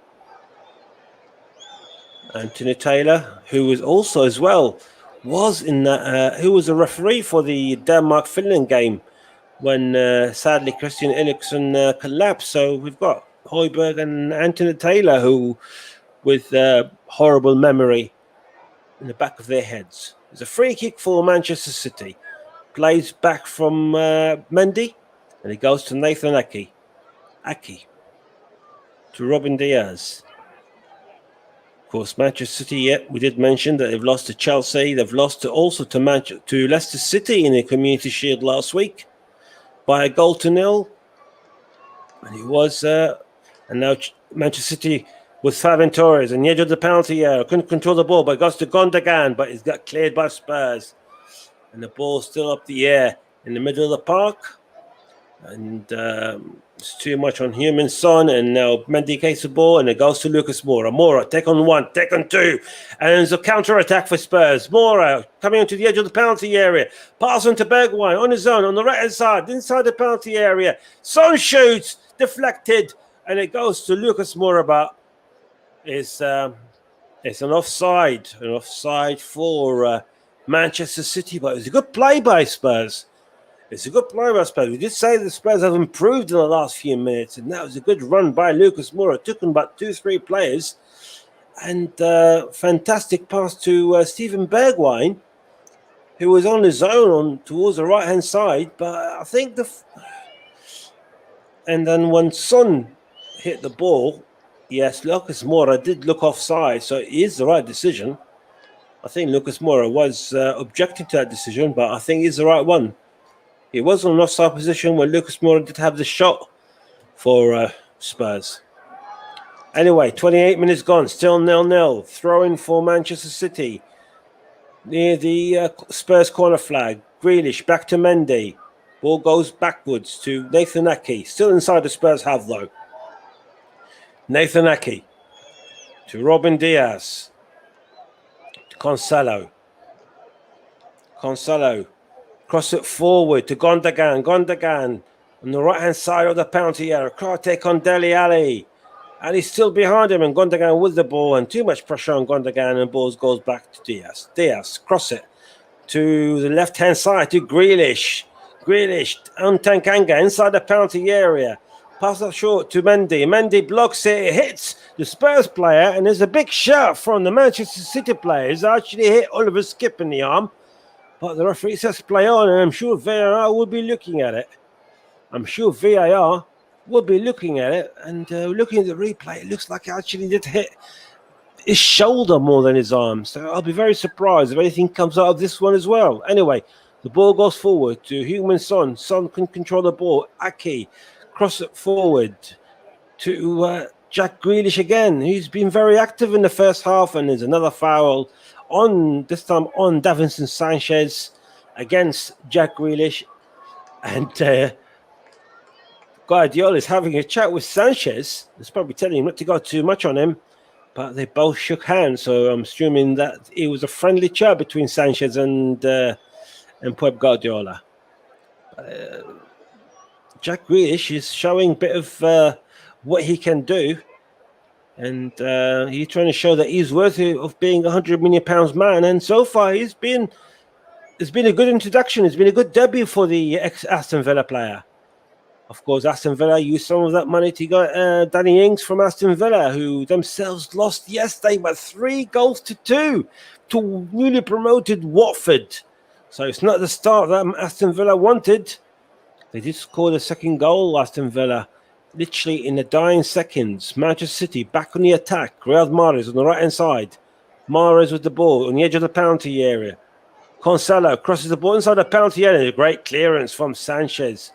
Anthony Taylor, who was also as well, who was a referee for the Denmark-Finland game when sadly Christian Eriksen collapsed. So we've got Højbjerg and Anthony Taylor, who with horrible memory in the back of their heads. There's a free kick for Manchester City. Plays back from Mendy, and it goes to Nathan Ake. Ake to Ruben Diaz. Of course, Manchester City, we did mention that they've lost to Chelsea. They've lost to Leicester City in the Community Shield last week by a 0-0. And it was, and now Manchester City with Ferran Torres and the edge of the penalty area. Couldn't control the ball, but it goes to Gundogan, but it's got cleared by Spurs. And the ball's still up the air in the middle of the park. And it's too much on Heung-min Son, and now Mendy takes the ball, and it goes to Lucas Moura. Moura, take on one, take on two, and there's a counter-attack for Spurs. Moura coming onto the edge of the penalty area, pass on to Bergwijn on his own, on the right-hand side, inside the penalty area. Son shoots, deflected, and it goes to Lucas Moura, but it's an offside for Manchester City, but it was a good play by Spurs. It's a good play by Spurs. We did say the Spurs have improved in the last few minutes, and that was a good run by Lucas Moura. It took him about 2-3 players, and fantastic pass to Steven Bergwijn, who was on his own towards the right-hand side. But I think and then when Son hit the ball, yes, Lucas Moura did look offside, so it is the right decision. I think Lucas Moura was objecting to that decision, but I think it's the right one. He was on an offside position when Lucas Moura did have the shot for Spurs. Anyway, 28 minutes gone, still 0-0. Throw-in for Manchester City. Near the Spurs corner flag. Grealish back to Mendy. Ball goes backwards to Nathan Ake. Still inside the Spurs half, though. Nathan Ake to Ruben Diaz. To Cancelo. Cross it forward to Gundogan. Gundogan on the right-hand side of the penalty area. Take on Dele Alli. And he's still behind him. And Gundogan with the ball. And too much pressure on Gundogan. And ball goes back to Diaz. Diaz, cross it to the left-hand side to Grealish. Grealish on Tanganga inside the penalty area. Pass it short to Mendy. Mendy blocks it. It hits the Spurs player. And there's a big shout from the Manchester City players. Actually hit Oliver Skip in the arm. But the referee says play on, and I'm sure VAR will be looking at it. And looking at the replay, it looks like it actually did hit his shoulder more than his arm. So I'll be very surprised if anything comes out of this one as well. Anyway, the ball goes forward to Heung-min Son. Son can control the ball. Ake, cross it forward to Jack Grealish again. He's been very active in the first half, and there's another foul this time on Davinson Sanchez against Jack Grealish. And Guardiola is having a chat with Sanchez. It's probably telling him not to go too much on him, but they both shook hands. So I'm assuming that it was a friendly chat between Sanchez and Pep Guardiola. Jack Grealish is showing a bit of what he can do. And he's trying to show that he's worthy of being £100 million man. And so far, it's been a good introduction. It's been a good debut for the ex-Aston Villa player. Of course, Aston Villa used some of that money to get Danny Ings from Aston Villa, who themselves lost yesterday by 3-2 to newly promoted Watford. So it's not the start that Aston Villa wanted. They did score the second goal, Aston Villa, literally in the dying seconds. Manchester City back on the attack. Riyad Mahrez on the right-hand side. Mahrez with the ball on the edge of the penalty area. Cancelo crosses the ball inside the penalty area. A great clearance from Sanchez.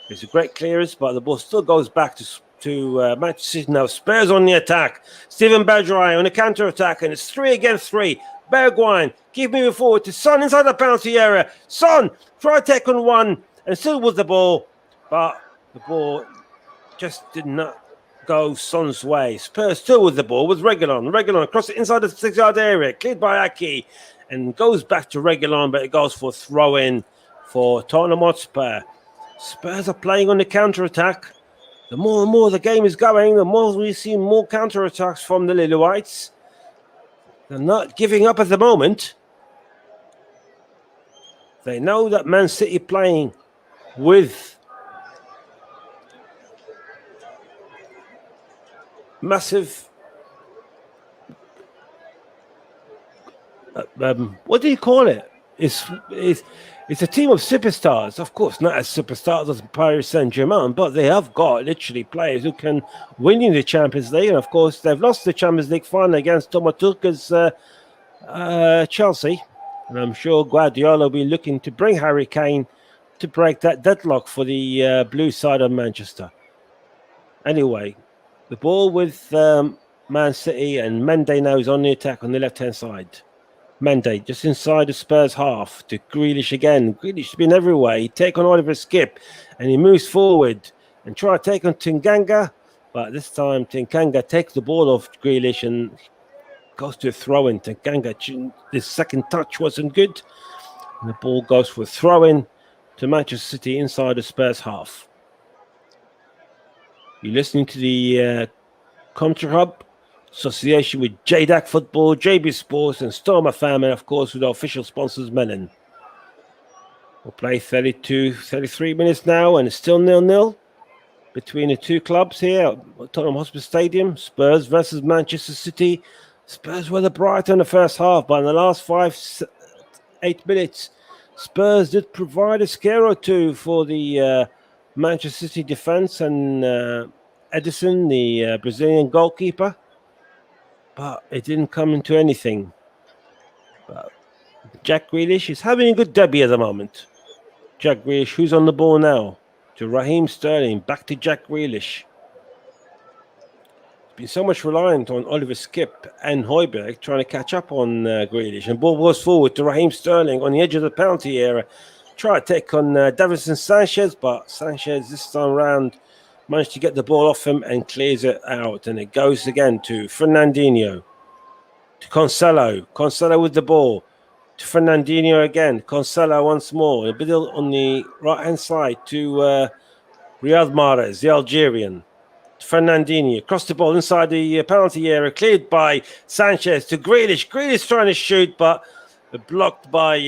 It's a great clearance, but the ball still goes back to Manchester City now. Spurs on the attack. Steven Bergwijn on the counter-attack, and it's 3 against 3. Bergwijn keep moving forward to Son inside the penalty area. Son try to take on one and still with the ball, but the ball just did not go Son's way. Spurs still with the ball with Reguilon. Reguilon across it inside the 6-yard area, cleared by Aki, and goes back to Reguilon, but it goes for a throw-in for Tottenham Hotspur. Spurs are playing on the counter-attack. The more and more the game is going, the more we see more counter-attacks from the Lily Whites. They're not giving up at the moment. They know that Man City playing with massive what do you call it? It's a team of superstars. Of course, not as superstars as Paris Saint-Germain, but they have got literally players who can win in the Champions League. And of course, they've lost the Champions League final against Thomas Tuchel's Chelsea. And I'm sure Guardiola will be looking to bring Harry Kane to break that deadlock for the blue side of Manchester. Anyway, the ball with Man City, and Mendy now is on the attack on the left-hand side. Mendy just inside the Spurs half to Grealish again. Grealish has been everywhere. He take on Oliver Skip and he moves forward and try to take on Tanganga. But this time Tanganga takes the ball off Grealish and goes to a throw-in. Tanganga, his second touch wasn't good. And the ball goes for a throw-in to Manchester City inside the Spurs half. You're listening to the Commentary Hub, association with JDAC Football, JB Sports, and Storm FM, and of course with our official sponsors, Melon. We'll play 33 minutes now, and it's still 0-0 between the two clubs here at Tottenham Hotspur Stadium. Spurs versus Manchester City. Spurs were the brighter in the first half, but in the last 8 minutes, Spurs did provide a scare or two for the Manchester City defense and Edison, the Brazilian goalkeeper. But it didn't come into anything. But Jack Grealish is having a good debut at the moment. Jack Grealish, who's on the ball now? To Raheem Sterling, back to Jack Grealish. There's been so much reliant on Oliver Skip and Højbjerg trying to catch up on Grealish. And ball goes forward to Raheem Sterling on the edge of the penalty area. Try to take on Davinson Sanchez, but Sanchez this time around managed to get the ball off him and clears it out. And it goes again to Fernandinho. To Cancelo. Cancelo with the ball. To Fernandinho again. Cancelo once more. A bit on the right-hand side to Riyad Mahrez, the Algerian. To Fernandinho. Across the ball inside the penalty area. Cleared by Sanchez to Grealish. Grealish trying to shoot, but blocked by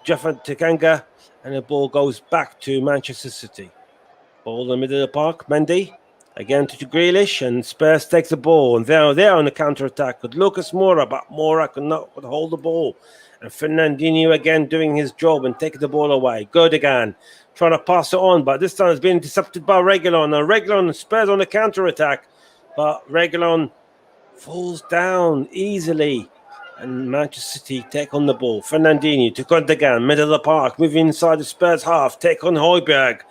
Jeffan Tanganga. And the ball goes back to Manchester City. Ball in the middle of the park. Mendy again to Grealish, and Spurs takes the ball, and they're on the counter-attack with Lucas Moura, but Moura could not hold the ball. And Fernandinho again doing his job and taking the ball away. Good again, trying to pass it on, but this time it's been intercepted by Reguilon. Now Reguilon and Spurs on the counter-attack, but Reguilon falls down easily. And Manchester City take on the ball. Fernandinho to Gundogan, middle of the park, moving inside the Spurs half, take on Højbjerg.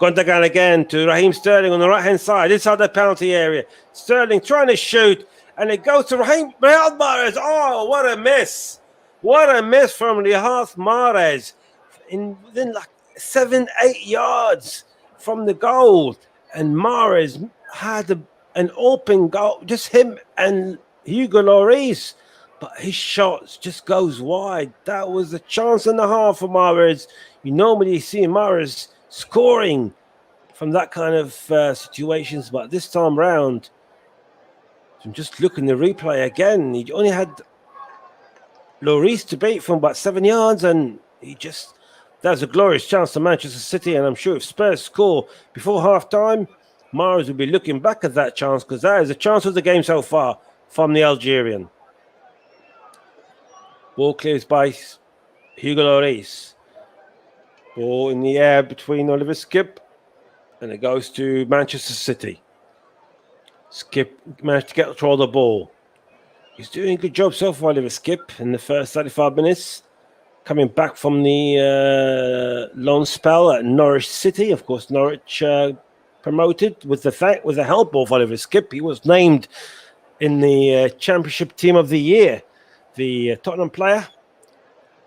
Gundogan again to Raheem Sterling on the right-hand side, inside the penalty area. Sterling trying to shoot, and it goes to Raheem Mahrez. Oh, what a miss. What a miss from Riyad Mahrez. Within like 7-8 yards from the goal. And Mahrez had an open goal, just him and Hugo Lloris. But his shots just goes wide. That was a chance and a half for Mahrez. You normally see Mahrez scoring from that kind of situations, but this time round, I'm just looking at the replay again. He only had Lloris to beat from about 7 yards, and that's a glorious chance to Manchester City. And I'm sure if Spurs score before half time, Mahrez will be looking back at that chance, because that is a chance of the game so far from the Algerian. Ball clears by Hugo Lloris. Ball in the air between Oliver Skipp, and it goes to Manchester City. Skipp managed to get control of the ball. He's doing a good job so far, Oliver Skipp, in the first 35 minutes. Coming back from the loan spell at Norwich City. Of course, Norwich promoted with the help of Oliver Skipp. He was named in the Championship Team of the Year, the Tottenham player,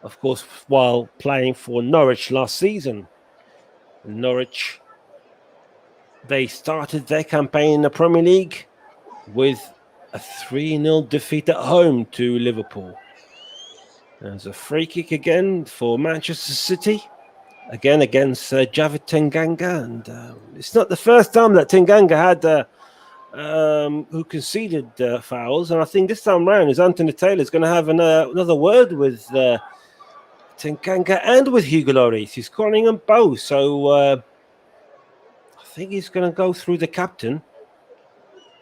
of course, while playing for Norwich last season. Norwich, they started their campaign in the Premier League with a 3-0 defeat at home to Liverpool. There's a free kick again for Manchester City, again against Javid Tanganga. And it's not the first time that Tanganga had who conceded fouls. And I think this time round is Anthony Taylor is going to have another word with Tanganga and with Hugo Lloris. He's calling them both. So I think he's going to go through the captain.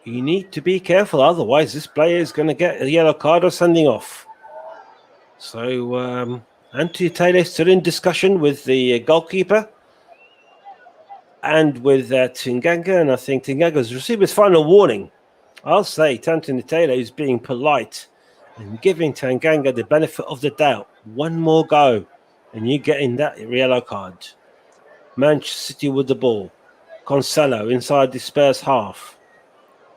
You need to be careful, otherwise this player is going to get a yellow card or sending off. So Anthony Taylor still in discussion with the goalkeeper and with Tanganga, and I think Tanganga's received his final warning. I'll say Anthony Taylor is being polite and giving Tanganga the benefit of the doubt. One more go, and you're getting that yellow card. Manchester City with the ball. Cancelo inside the Spurs half.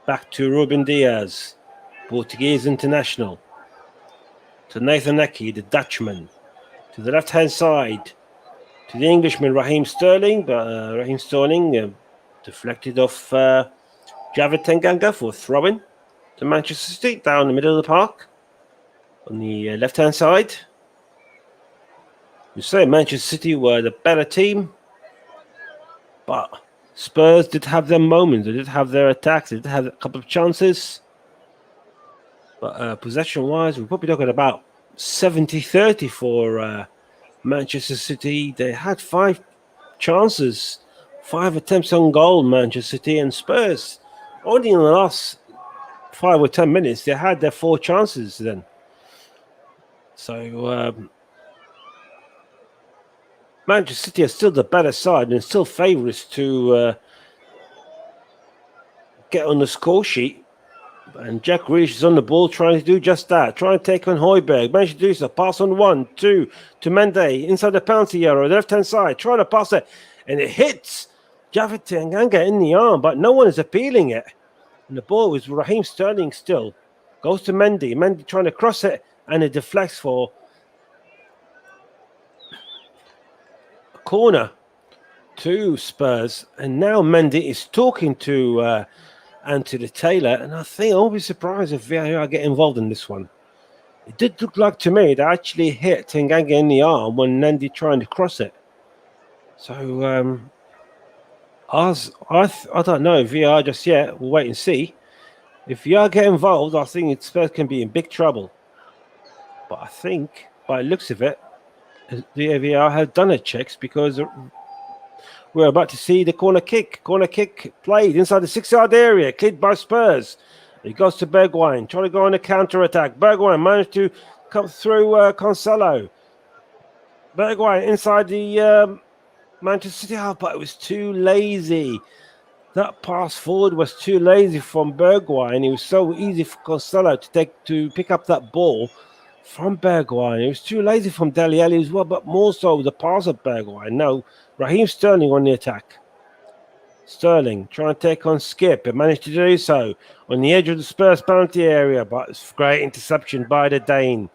Back to Ruben Diaz, Portuguese international. To Nathan Ake, the Dutchman. To the left-hand side. To the Englishman, Raheem Sterling. But Raheem Sterling deflected off Javid Tanganga for throwing to Manchester City down the middle of the park. On the left-hand side. You say Manchester City were the better team. But Spurs did have their moments. They did have their attacks. They did have a couple of chances. But possession-wise, we're probably talking about 70-30 for Manchester City. They had 5 chances, 5 attempts on goal, Manchester City, and Spurs. Only in the last 5 or 10 minutes, they had their 4 chances then. So Manchester City are still the better side and still favourites to get on the score sheet. And Jack Grealish is on the ball trying to do just that. Trying to take on Højbjerg. Managed to do so. Pass on 1, 2 to Mendy inside the penalty area, the left-hand side. Trying to pass it. And it hits Javid Tanganga in the arm, but no one is appealing it. And the ball was Raheem Sterling still. Goes to Mendy. Mendy trying to cross it, and it deflects for a corner to Spurs. And now Mendy is talking to Anthony Taylor, and I think I'll be surprised if VAR get involved in this one. It did look like to me they actually hit Tanganga in the arm when Mendy trying to cross it. So I don't know VAR just yet. We'll wait and see. If VAR get involved, I think Spurs can be in big trouble. But I think, by the looks of it, the VAR has done its checks because we're about to see the corner kick. Corner kick played inside the 6-yard area, cleared by Spurs. It goes to Bergwijn, trying to go on a counter-attack. Bergwijn managed to come through Cancelo. Bergwijn inside the Manchester City half, but it was too lazy. That pass forward was too lazy from Bergwijn. It was so easy for Cancelo to pick up that ball from Bergwijn. It was too lazy from Dele Alli as well, but more so the pass of Bergwijn. No, Raheem Sterling on the attack. Sterling trying to take on Skipp and managed to do so on the edge of the Spurs penalty area, but it's great interception by the Dane,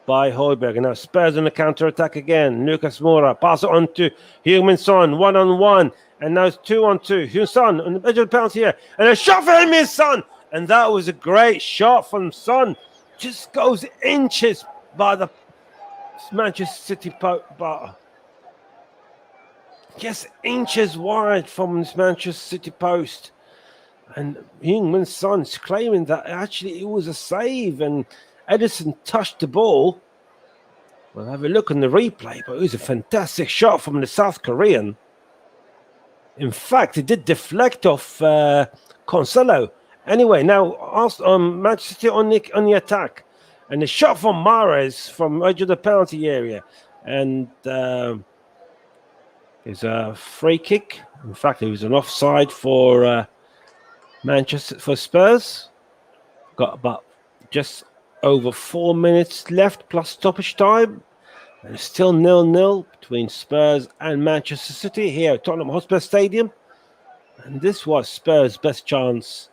by Højbjerg. And now Spurs on the counter-attack again. Lucas Moura pass it on to Heung-min Son, 1-on-1, and now it's 2-on-2. Heung-min Son on the edge of the penalty area, and a shot for Heung-min Son, and that was a great shot from Son. Just goes inches by the Manchester City bar. Just inches wide from this Manchester City post. And Heung-min Son's claiming that actually it was a save and Edison touched the ball. We'll have a look on the replay, but it was a fantastic shot from the South Korean. In fact, it did deflect off Cancelo. Anyway, now Manchester City on the attack. And the shot from Mahrez from edge of the penalty area. And It's a free kick. In fact, it was an offside for Manchester for Spurs. Got about just over 4 minutes left plus stoppage time. And it's still 0-0 between Spurs and Manchester City here at Tottenham Hotspur Stadium. And this was Spurs' best chance.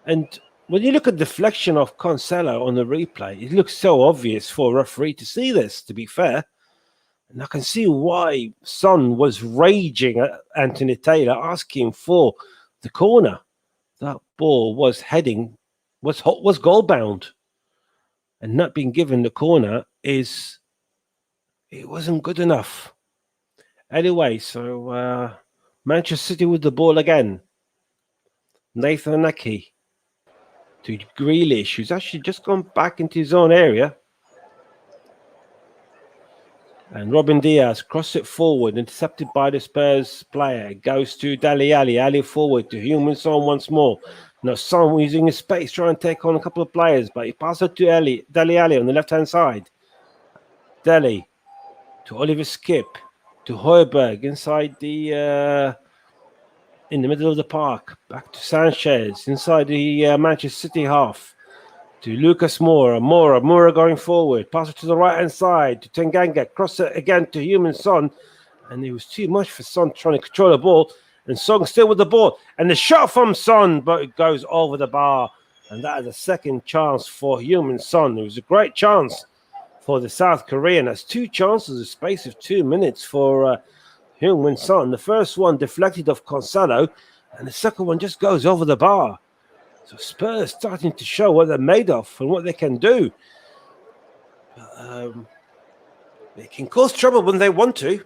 And when you look at the deflection of Cancelo on the replay, it looks so obvious for a referee to see this, to be fair. And I can see why Son was raging at Anthony Taylor, asking for the corner. That ball was heading, was goal bound. And not being given the corner it wasn't good enough. Anyway, so Manchester City with the ball again. Nathan Ake to Grealish, who's actually just gone back into his own area. And Robin Diaz crossed it forward, intercepted by the Spurs player. It goes to Dele Alli. Ali forward to Heung-min Son once more. Now Son using his space, trying to take on a couple of players, but he passes it to Dele Alli on the left-hand side. Dele to Oliver Skip, to Højbjerg inside in the middle of the park. Back to Sanchez inside the Manchester City half. To Lucas Moura. Moura going forward. Pass it to the right-hand side to Tanganga. Cross it again to Heung-min Son. And it was too much for Son trying to control the ball. And Son still with the ball. And the shot from Son, but it goes over the bar. And that is a second chance for Heung-min Son. It was a great chance for the South Korean. That's two chances in the space of 2 minutes for Heung-min Son. The first one deflected off Cancelo. And the second one just goes over the bar. So Spurs starting to show what they're made of and what they can do. They can cause trouble when they want to.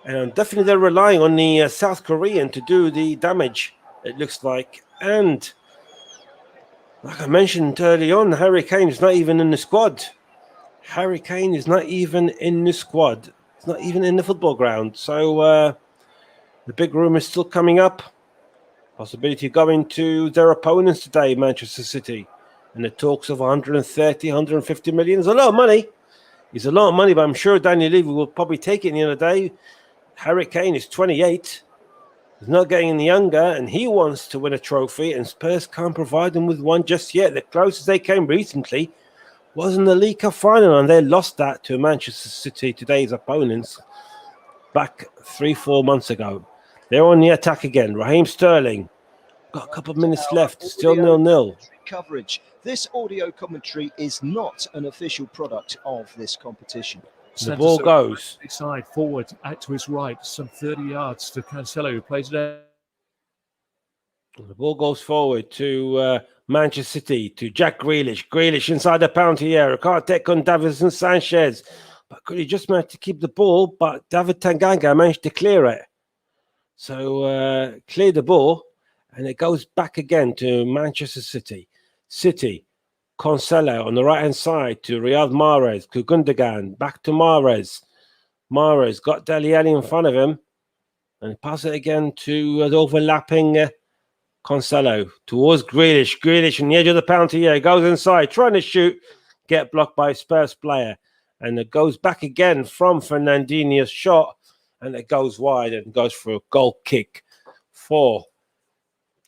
And definitely they're relying on the South Korean to do the damage, it looks like. And like I mentioned early on, Harry Kane is not even in the squad. Harry Kane is not even in the squad. He's not even in the football ground. So the big room is still coming up. Possibility going to their opponents today, Manchester City. And the talks of 130, 150 million is a lot of money. It's a lot of money, but I'm sure Daniel Levy will probably take it in the other day. Harry Kane is 28. He's not getting any younger, and he wants to win a trophy, and Spurs can't provide them with one just yet. The closest they came recently was in the League Cup final, and they lost that to Manchester City, today's opponents, back 3-4 months ago. They're on the attack again. Raheem Sterling. Got a couple of minutes left. Still 0-0. Coverage. This audio commentary is not an official product of this competition. The ball goes. Side forward, out to his right, some 30 yards to Cancelo, who plays it out. The ball goes forward to Manchester City, to Jack Grealish. Grealish inside the penalty area. Can't take on Davinson Sanchez. But could he just manage to keep the ball? But David Tanganga managed to clear it. So clear the ball, and it goes back again to Manchester City. City, Cancelo on the right-hand side to Riyad Mahrez, to Gundogan, back to Mahrez. Mahrez got Dele Alli in front of him, and pass it again to the overlapping Cancelo towards Grealish. Grealish on the edge of the penalty area, goes inside, trying to shoot, get blocked by a Spurs player, and it goes back again from Fernandinho's shot. And it goes wide and goes for a goal kick for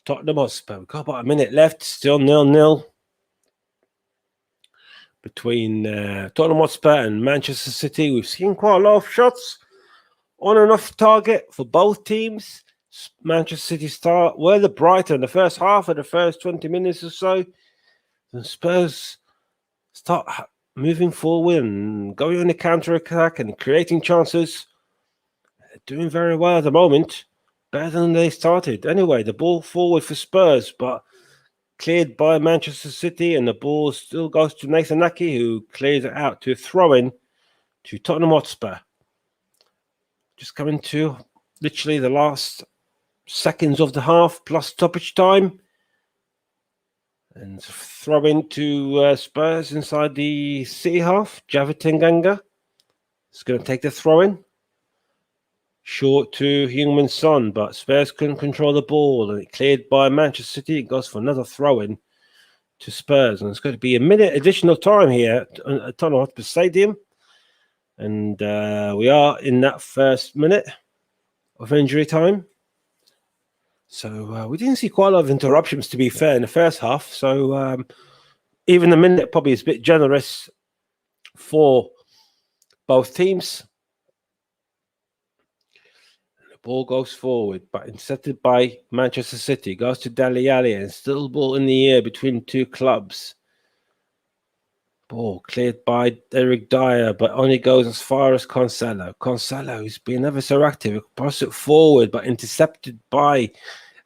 Tottenham Hotspur. We've got about a minute left. Still 0-0 between Tottenham Hotspur and Manchester City. We've seen quite a lot of shots on and off target for both teams. Manchester City were the brighter in the first half of the first 20 minutes or so. The Spurs start moving forward and going on the counter-attack and creating chances. Doing very well at the moment, better than they started. Anyway, the ball forward for Spurs, but cleared by Manchester City, and the ball still goes to Nathan Ake, who clears it out to throw in to Tottenham Hotspur. Just coming to literally the last seconds of the half plus stoppage time. And throw in to Spurs inside the City half. Javid Tanganga is going to take the throw in. Short to Heung-min Son, but Spurs couldn't control the ball, and it cleared by Manchester City. It goes for another throw-in to Spurs, and it's going to be a minute additional time here at Tottenham Hotspur Stadium, and we are in that first minute of injury time. So we didn't see quite a lot of interruptions, to be fair, in the first half. So even the minute probably is a bit generous for both teams. The ball goes forward, but intercepted by Manchester City. Goes to Dele Alli and still ball in the air between two clubs. Ball cleared by Eric Dyer, but only goes as far as Cancelo. Cancelo, who's been ever so active, pass it forward, but intercepted by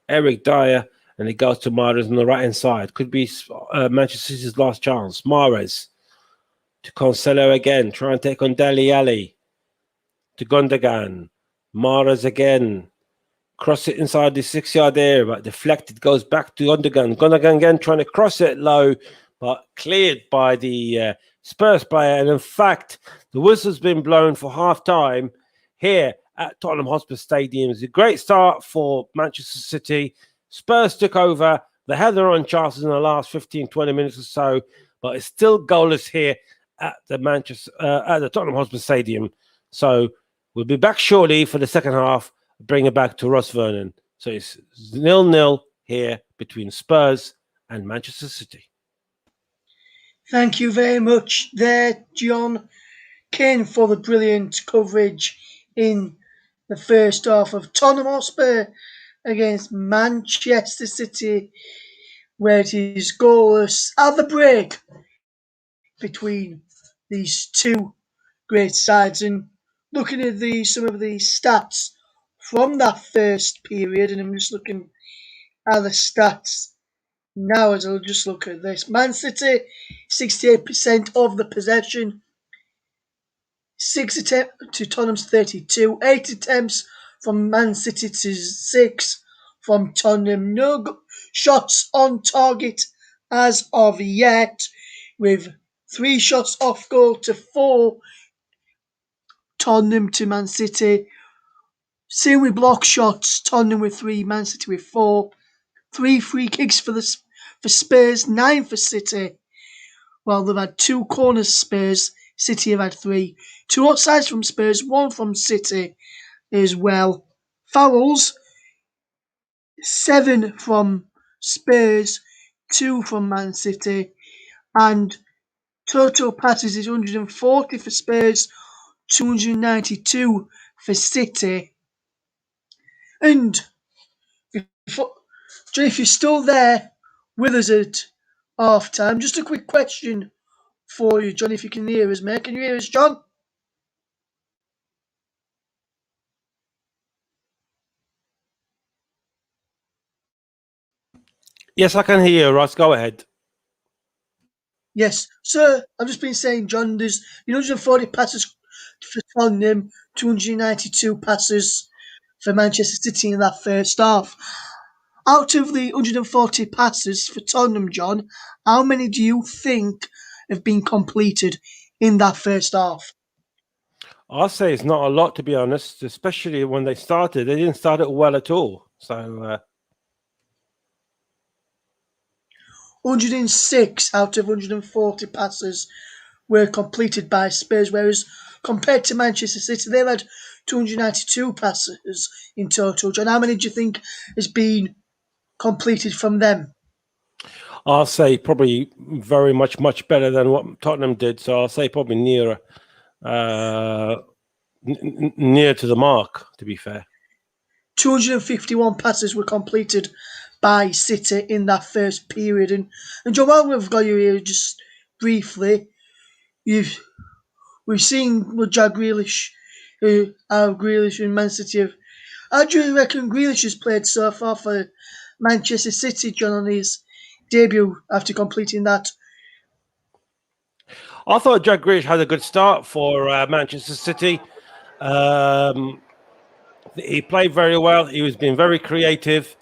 Eric Dyer, and it goes to Mahrez on the right-hand side. Could be Manchester City's last chance. Mahrez to Cancelo again, try and take on Dele Alli. To Gundogan. Mahrez again. Cross it inside the 6-yard area, but deflected, goes back to Gundogan. Gundogan again trying to cross it low, but cleared by the Spurs player. And in fact, the whistle's been blown for half-time here at Tottenham Hotspur Stadium. It's a great start for Manchester City. Spurs took over. They had their own chances in the last 15, 20 minutes or so, but it's still goalless here at the Tottenham Hotspur Stadium. So we'll be back shortly for the second half. Bring it back to Ross Vernon. So it's 0-0 here between Spurs and Manchester City. Thank you very much there, John Kane, for the brilliant coverage in the first half of Tottenham Hotspur against Manchester City, where it is goalless at the break between these two great sides. And looking at some of the stats from that first period, and I'm just looking at the stats now as I'll just look at this. Man City, 68% of the possession, 6 attempts to Tottenham's 32, 8 attempts from Man City to 6 from Tottenham. No shots on target as of yet, with 3 shots off goal to 4 Tottenham to Man City. Same with block shots, Tottenham with 3, Man City with 4. 3 free kicks for Spurs, 9 for City. Well, they've had 2 corners, Spurs. City have had 3. 2 outsides from Spurs, 1 from City as well. Fouls, 7 from Spurs, 2 from Man City. And total passes is 140 for Spurs, 292 for City. And if you're still there with us at half time, just a quick question for you, John, if you can hear us, mate. Can you hear us, John? Yes, I can hear you, Ross. Go ahead. Yes. So, I've just been saying, John, there's 140 passes for Tottenham, 292 passes for Manchester City in that first half. Out of the 140 passes for Tottenham, John, how many do you think have been completed in that first half? I'll say it's not a lot, to be honest, especially when they started. They didn't start it well at all. So 106 out of 140 passes were completed by Spurs, whereas compared to Manchester City, they've had 292 passes in total. John, how many do you think has been completed from them? I'll say probably very much better than what Tottenham did. So I'll say probably near to the mark, to be fair. 251 passes were completed by City in that first period. And John, while we've got you here, just briefly, we've seen what Jack Grealish, how Grealish and Man City have. How do you reckon Grealish has played so far for Manchester City, John, on his debut after completing that? I thought Jack Grealish had a good start for Manchester City. He played very well. He was being very creative.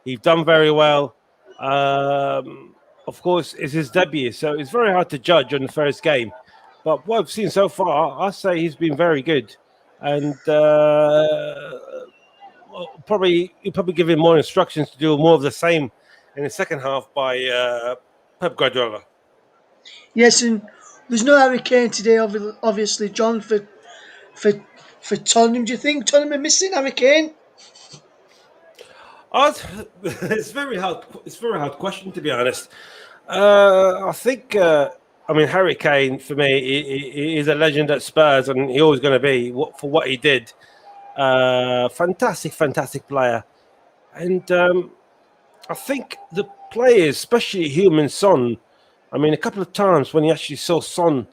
He's done very well. Of course, it's his debut, so it's very hard to judge on the first game. But what I've seen so far, I say he's been very good, and he'll probably give him more instructions to do more of the same in the second half by Pep Guardiola. Yes, and there's no Harry Kane today, obviously, John, for Tottenham. Do you think Tottenham are missing Harry Kane? It's very hard. It's a very hard question, to be honest. I think. I mean, Harry Kane for me, he's a legend at Spurs, and he's always going to be for what he did. Fantastic, fantastic player, and I think the players, especially Human Son. I mean, a couple of times when you actually saw Son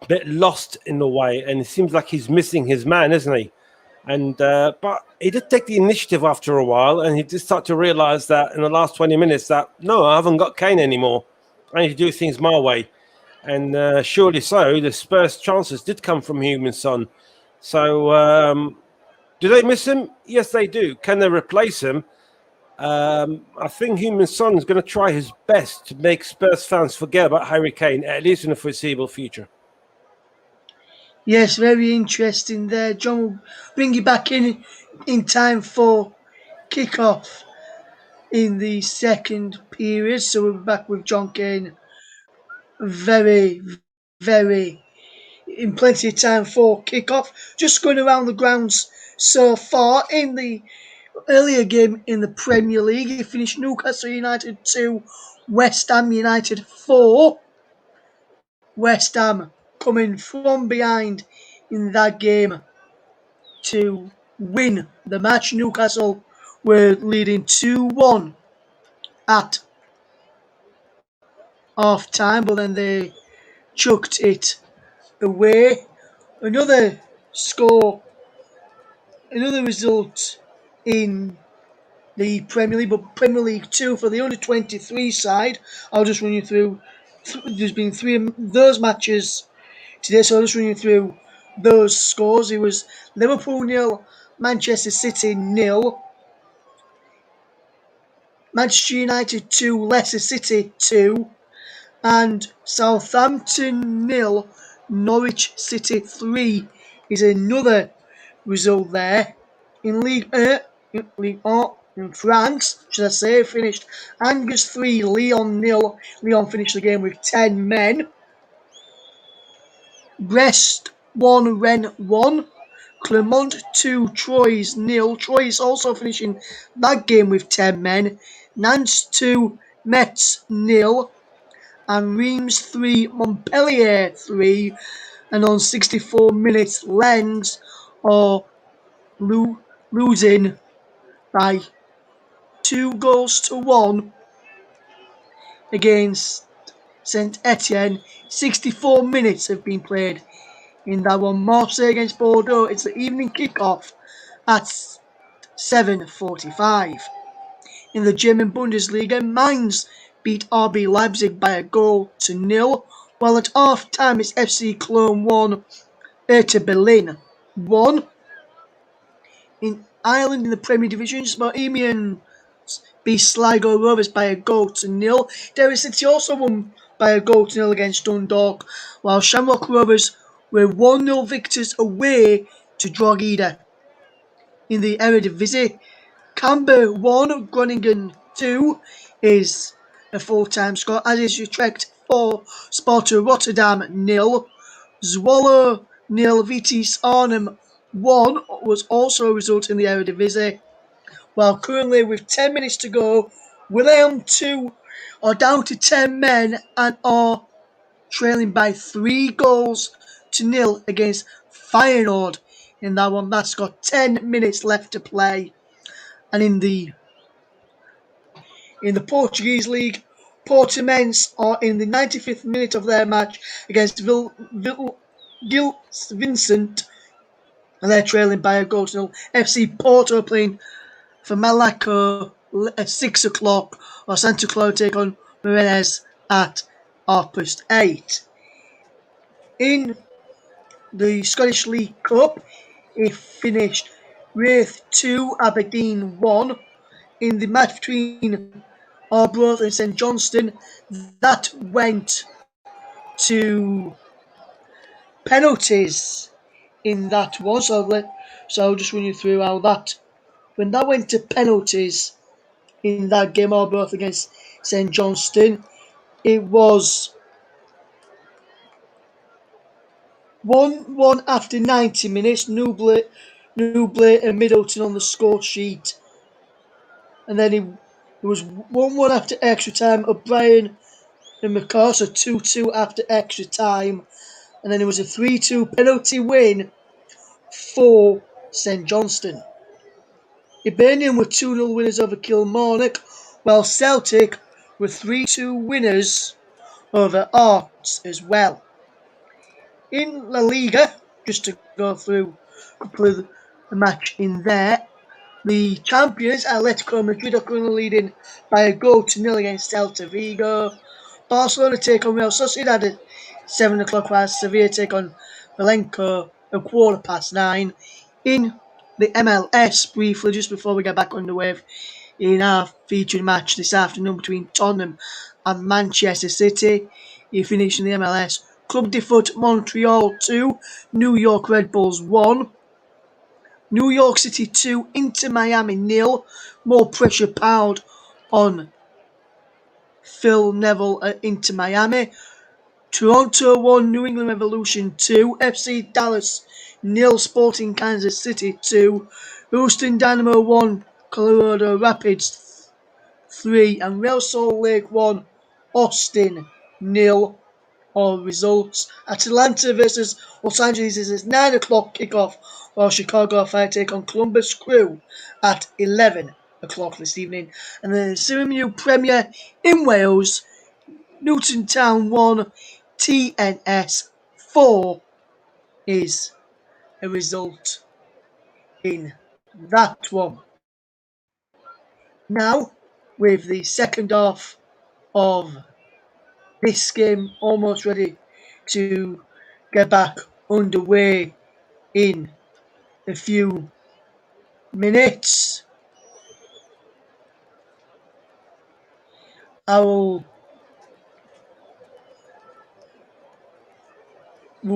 a bit lost in the way, and it seems like he's missing his man, isn't he? And but he did take the initiative after a while, and he did start to realise that in the last 20 minutes that no, I haven't got Kane anymore. I need to do things my way. And surely so, the Spurs' chances did come from Human Son. So do they miss him? Yes, they do. Can they replace him? I think Human Son is going to try his best to make Spurs fans forget about Harry Kane, at least in the foreseeable future. Yes, very interesting there. John will bring you back in time for kick-off in the second period. So we're back with John Kane very, very in plenty of time for kick-off. Just going around the grounds so far in the earlier game in the Premier League. It finished Newcastle United 2, West Ham United 4. West Ham coming from behind in that game to win the match. Newcastle were leading 2-1 at half time, but then they chucked it away. Another score, another result in the Premier League, but Premier League 2 for the under 23 side. I'll just run you through. There's been three of those matches today, so I'll just run you through those scores. It was Liverpool 0, Manchester City 0, Manchester United 2, Leicester City 2, and Southampton 0, Norwich City 3 is another result there. In Ligue 1 in France, should I say, finished Angers 3, Lyon 0. Lyon finished the game with 10 men. Brest 1, Rennes 1. Clermont 2, Troyes 0. Troyes also finishing that game with 10 men. Nantes 2, Metz 0. And Reims 3, Montpellier 3. And on 64 minutes, Lens are losing by 2-1 against Saint Etienne. 64 minutes have been played in that one. Marseille against Bordeaux. It's the evening kickoff at 7:45. In the German Bundesliga, Mainz beat RB Leipzig by 1-0, while at half time it's FC Cologne 1, Hertha Berlin 1. In Ireland, in the Premier Division, Bohemians beat Sligo Rovers by 1-0. Derry City also won by 1-0 against Dundalk, while Shamrock Rovers were 1-0 victors away to Drogheda. In the Eredivisie, Camber 1, Groningen 2 is a full-time score, as is Utrecht 4, Sparta Rotterdam 0, Zwolle 0, Vitesse Arnhem 1 was also a result in the Eredivisie. Well, currently with 10 minutes to go, William 2 are down to 10 men and are trailing by 3-0 against Feyenoord in that one. That's got 10 minutes left to play. And in the Portuguese league, Portimonense are in the 95th minute of their match against Gil Vincent, and they're trailing by 1-0. FC Porto playing for Malaco at 6 o'clock, while Santa Clara take on Morenes at 8:30. In the Scottish League Cup, it finished Raith 2, Aberdeen 1. In the match between Arbroath and St Johnstone, that went to penalties in that one. So I'll just run you through how that, when that went to penalties in that game, Arbroath against St Johnstone, it was 1-1 after 90 minutes. Newblade and Middleton on the score sheet and then it was 1-1 after extra time. O'Brien and McCaw, so 2-2 after extra time, and then it was a 3-2 penalty win for St Johnstone. Hibernian were 2-0 winners over Kilmarnock, while Celtic were 3-2 winners over Arts as well. In La Liga, just to go through a couple of the match in there, the champions Atletico Madrid are currently leading by a goal to nil against Celta Vigo. Barcelona take on Real Sociedad at 7 o'clock, while Sevilla take on Valencia at 9:15. In the MLS, briefly, just before we get back underway, in our featured match this afternoon between Tottenham and Manchester City, you finish in the MLS. Club de Foot Montreal 2, New York Red Bulls 1. New York City 2, Inter Miami 0. More pressure piled on Phil Neville at Inter Miami. Toronto 1, New England Revolution 2. FC Dallas 0, Sporting Kansas City 2. Houston Dynamo 1, Colorado Rapids 3. And Real Salt Lake 1, Austin 0. All results. Atlanta versus Los Angeles is 9 o'clock kickoff, while Chicago Fire take on Columbus Crew at 11 o'clock this evening. And then the CMU Premier in Wales, Newton Town 1, TNS 4 is a result in that one. Now, with the second half of this game almost ready to get back underway in a few minutes, we'll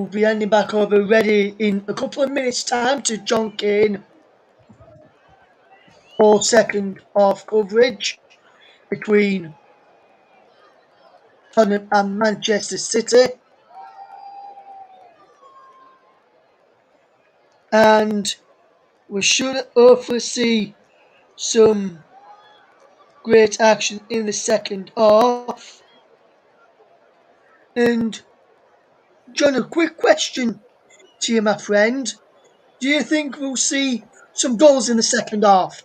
be handing back over ready in a couple of minutes' time to John Kane for second half coverage between Tottenham and Manchester City. And we should hopefully see some great action in the second half. And John, a quick question to you, my friend. Do you think we'll see some goals in the second half?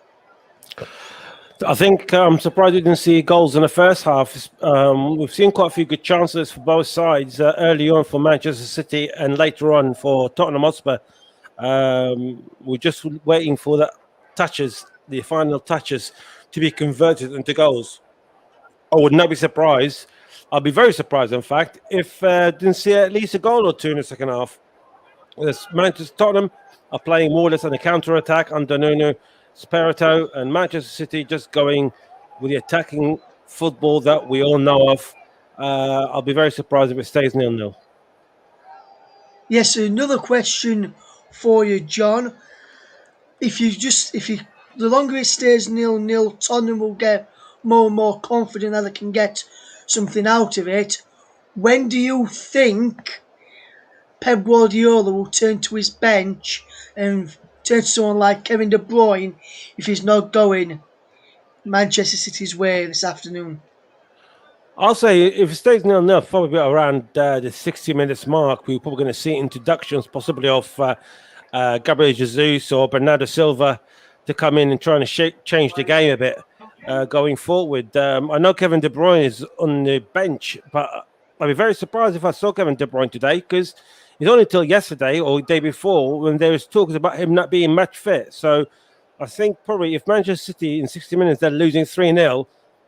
I think I'm surprised we didn't see goals in the first half. We've seen quite a few good chances for both sides early on for Manchester City and later on for Tottenham Hotspur. We're just waiting for the final touches, to be converted into goals. I would not be surprised. I'll be very surprised, in fact, if didn't see at least a goal or two in the second half. Manchester Tottenham are playing more or less on a counter-attack under Nuno Espirito, and Manchester City just going with the attacking football that we all know of. I'll be very surprised if it stays 0-0. Yes, another question for you, John. The longer it stays 0-0, Tottenham will get more and more confident that they can get something out of it. When do you think Pep Guardiola will turn to his bench and turn to someone like Kevin De Bruyne if he's not going Manchester City's way this afternoon? I'll say if it stays 0-0, probably around the 60 minutes mark, we're probably going to see introductions possibly of Gabriel Jesus or Bernardo Silva to come in and try to change the game a bit going forward. I know Kevin De Bruyne is on the bench, but I'd be very surprised if I saw Kevin De Bruyne today, because it's only until yesterday or the day before when there was talks about him not being match fit. So I think probably if Manchester City in 60 minutes they're losing 3-0,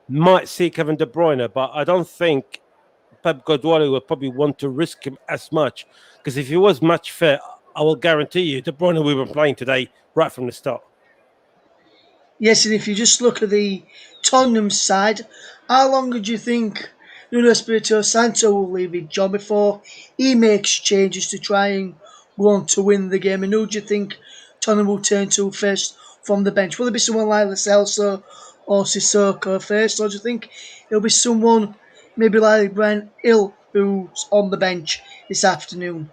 might see Kevin De Bruyne, but I don't think Pep Guardiola would probably want to risk him as much, because if he was match fit, I will guarantee you De Bruyne will be playing today right from the start. Yes, and if you just look at the Tottenham side, how long do you think Nuno Espirito Santo will leave it, John, before he makes changes to try and go on to win the game? And who do you think Tottenham will turn to first from the bench? Will it be someone like Lo Celso or Sissoko first, or do you think it'll be someone maybe like Brent Hill who's on the bench this afternoon?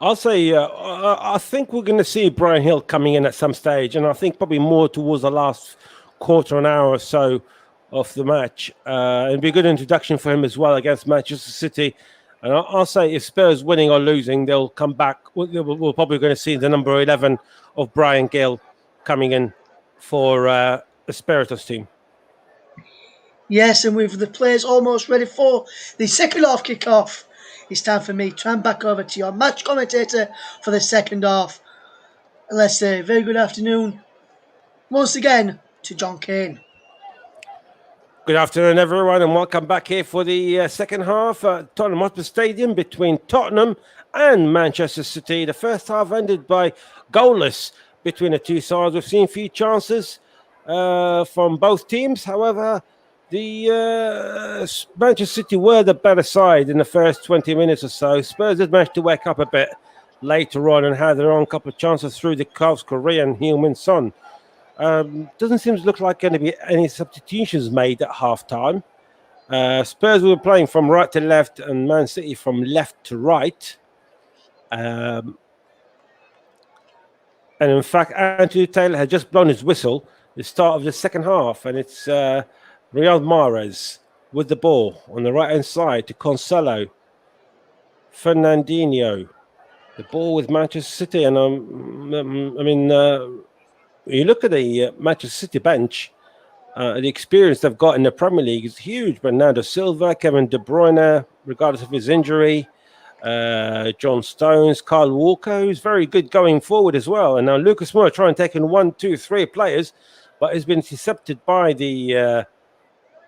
I'll say I think we're going to see Brian Hill coming in at some stage, and I think probably more towards the last quarter an hour or so of the match. It'd be a good introduction for him as well against Manchester City. And I'll say if Spurs winning or losing, they'll come back. We're probably going to see the number 11 of Brian Gill coming in for the Spiritus team. Yes, and with the players almost ready for the second half kick-off, it's time for me to hand back over to your match commentator for the second half. And let's say very good afternoon once again to John Kane. Good afternoon, everyone, and welcome back here for the second half at Tottenham Hotspur Stadium between Tottenham and Manchester City. The first half ended by goalless between the two sides. We've seen a few chances from both teams. However, the Manchester City were the better side in the first 20 minutes or so. Spurs did manage to wake up a bit later on and had their own couple of chances through the South Korean Heung-min Son. Doesn't seem to look like going to be any substitutions made at half-time. Spurs were playing from right to left and Man City from left to right. And in fact, Anthony Taylor had just blown his whistle the start of the second half, and it's Riyad Mahrez with the ball on the right-hand side to Cancelo. Fernandinho, the ball with Manchester City, and you look at the Manchester City bench, the experience they've got in the Premier League is huge. Bernardo Silva, Kevin De Bruyne, regardless of his injury, John Stones, Kyle Walker, who's very good going forward as well. And now Lucas Moura trying to take in 1, 2, 3 players, but has been intercepted by the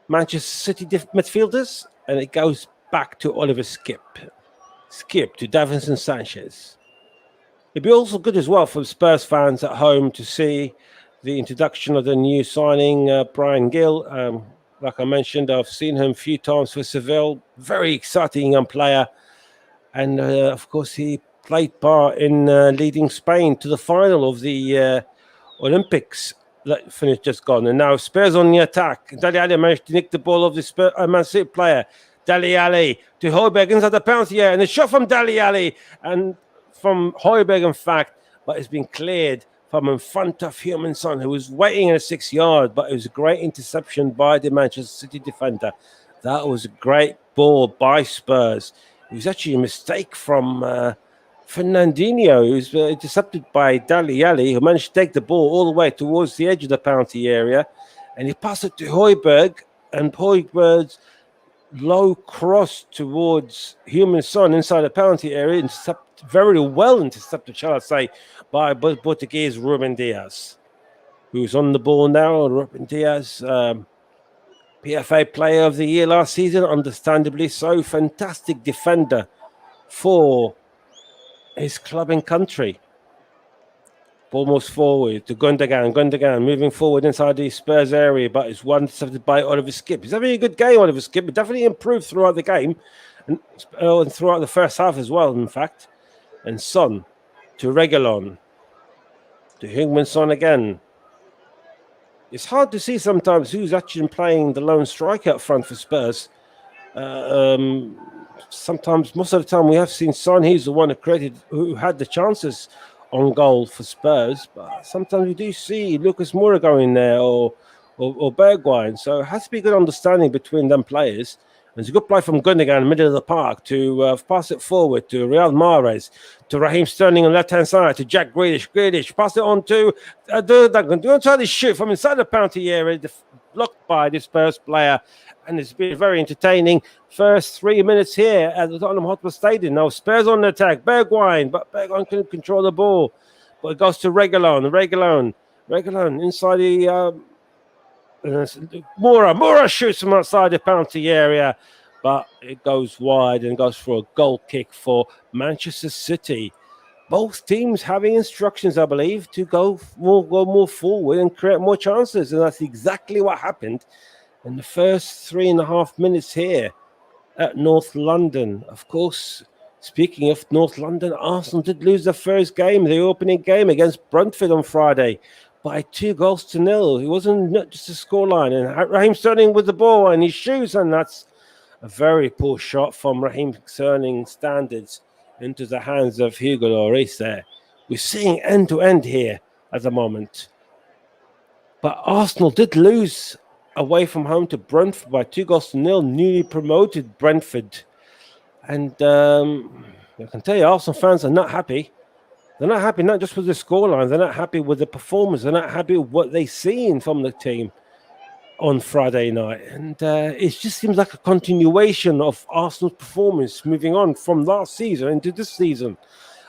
Manchester City midfielders, and it goes back to Oliver Skip to Davinson Sanchez. It'd be also good as well for Spurs fans at home to see the introduction of the new signing, Brian Gill. Like I mentioned, I've seen him a few times for Seville. Very exciting young player. And, of course, he played part in leading Spain to the final of the Olympics that finished just gone. And now Spurs on the attack. Dele Alli managed to nick the ball of the Man City player. Dele Alli to Højbjerg inside the penalty area. And a shot from Dele Alli. And from Højbjerg, in fact, but it's been cleared from in front of Heung-min Son, who was waiting in a 6-yard, but it was a great interception by the Manchester City defender. That was a great ball by Spurs. It was actually a mistake from Fernandinho, who was intercepted by Dele Alli, who managed to take the ball all the way towards the edge of the penalty area, and he passed it to Højbjerg, and Højbjerg's low cross towards Heung-min Son inside the penalty area, very well intercepted, shall I say, by Portuguese Ruben Dias, who's on the ball now. Ruben Dias, PFA Player of the Year last season, understandably so. Fantastic defender for his club and country. Ball moves forward to Gundogan moving forward inside the Spurs area, but it's one intercepted by Oliver Skip. He's having a good game, Oliver Skip. But definitely improved throughout the game and throughout the first half as well, in fact. And Son to Reguilon, to Heung-min Son again. It's hard to see sometimes who's actually playing the lone striker up front for Spurs. Sometimes, most of the time, we have seen Son. He's the one who had the chances on goal for Spurs. But sometimes we do see Lucas Moura going there or Bergwijn. So it has to be a good understanding between them players. There's a good play from Gundogan in the middle of the park to pass it forward to Riyad Mahrez, to Raheem Sterling on the left-hand side, to Jack Grealish. Grealish pass it on to Duncan. Don't try to shoot from inside the penalty area, blocked by this Spurs player. And it's been very entertaining first 3 minutes here at the Tottenham Hotspur Stadium. Now Spurs on the attack. Bergwijn, but Bergwijn couldn't control the ball. But it goes to Reguilon. Reguilon inside the... Moura shoots from outside the penalty area, but it goes wide and goes for a goal kick for Manchester City. Both teams having instructions, I believe, to go more forward and create more chances, and that's exactly what happened in the first 3.5 minutes here at North London. Of course, speaking of North London, Arsenal did lose the first game, the opening game against Brentford on Friday, by 2-0. It wasn't just a scoreline. And Raheem Sterling with the ball and his shoes, and that's a very poor shot from Raheem Sterling standards into the hands of Hugo Lloris there. We're seeing end-to-end here at the moment. But Arsenal did lose away from home to Brentford by 2-0, newly promoted Brentford. And I can tell you, Arsenal fans are not happy. They're not happy not just with the scoreline. They're not happy with the performance. They're not happy with what they've seen from the team on Friday night. And it just seems like a continuation of Arsenal's performance moving on from last season into this season.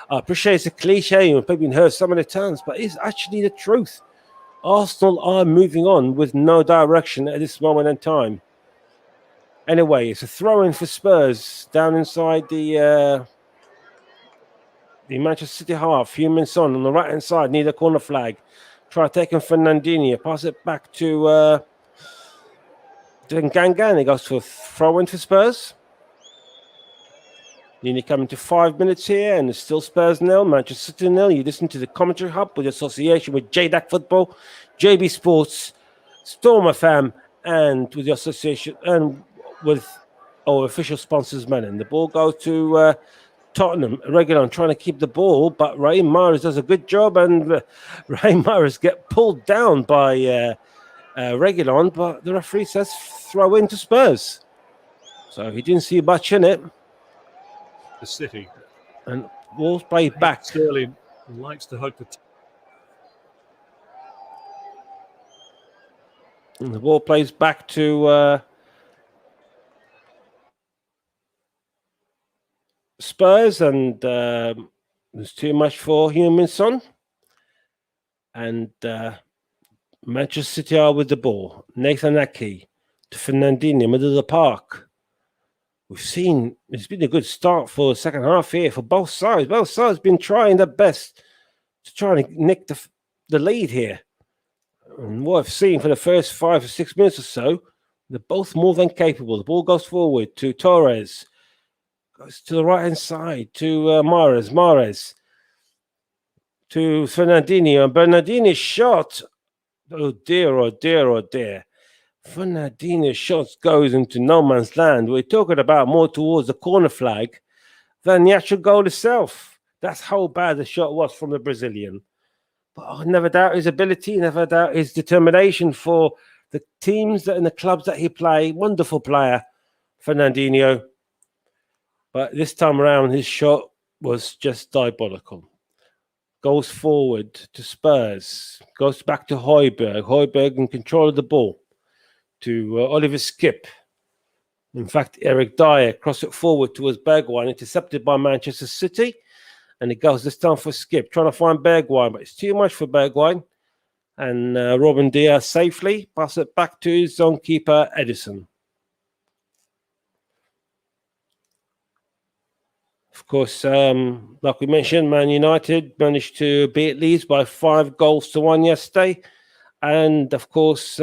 I appreciate it's a cliche and probably been heard so many times, but it's actually the truth. Arsenal are moving on with no direction at this moment in time. Anyway, it's a throw-in for Spurs down inside the Manchester City half. Heung-min Son on the right-hand side near the corner flag. Try taking Fernandinho. Pass it back to Nganga, and he goes for a throw-in for Spurs. Nearly coming to 5 minutes here, and it's still Spurs 0, Manchester City 0. You listen to the commentary hub with association with JDAC Football, JB Sports, Storm FM, and with the association and with our official sponsors, Menon. The ball goes to Tottenham, Reguilon trying to keep the ball, but Raheem Mahrez does a good job, and Raheem Mahrez get pulled down by Reguilon, but the referee says throw into Spurs. So he didn't see much in it. The City. And ball's played back. Sterling likes to hug the... And the ball plays back to Spurs, and there's too much for Heung-min Son. And Manchester City are with the ball. Nathan Ake to Fernandinho, middle of the park. We've seen it's been a good start for the second half here for both sides. Both sides have been trying their best to try and nick the lead here. And what I've seen for the first 5 or 6 minutes or so, they're both more than capable. The ball goes forward to Torres. Goes to the right-hand side to Mahrez to Fernandinho. And Bernardino's shot. Oh dear, oh dear, oh dear. Fernandinho's shot goes into no man's land. We're talking about more towards the corner flag than the actual goal itself. That's how bad the shot was from the Brazilian. But I never doubt his ability, never doubt his determination for the teams and the clubs that he played. Wonderful player, Fernandinho. But this time around, his shot was just diabolical. Goes forward to Spurs. Goes back to Højbjerg. Højbjerg in control of the ball to Oliver Skip. In fact, Eric Dyer crossed it forward towards Bergwijn, intercepted by Manchester City. And it goes this time for Skip, trying to find Bergwijn, but it's too much for Bergwijn. And Robin Diaz safely pass it back to his zone keeper, Edison. Of course, like we mentioned, Man United managed to beat Leeds by 5-1 yesterday. And, of course,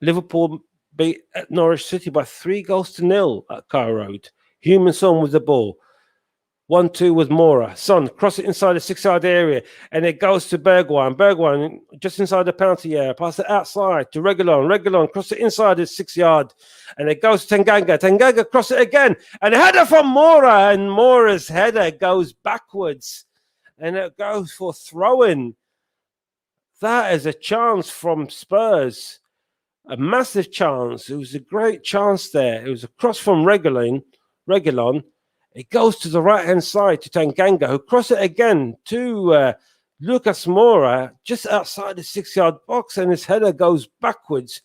Liverpool beat Norwich City by 3-0 at Carrow Road. Heung-min Son with the ball. 1-2 with Mora. Son, cross it inside the 6-yard area, and it goes to Bergwijn. Bergwijn just inside the penalty area. Pass it outside to Reguilon. Reguilon cross it inside the 6-yard, and it goes to Tanganga. Tanganga cross it again, and a header from Mora, and Mora's header goes backwards, and it goes for throw-in. That is a chance from Spurs. A massive chance. It was a great chance there. It was a cross from Reguilon. It goes to the right-hand side to Tanganga, who cross it again to Lucas Moura, just outside the 6-yard box, and his header goes backwards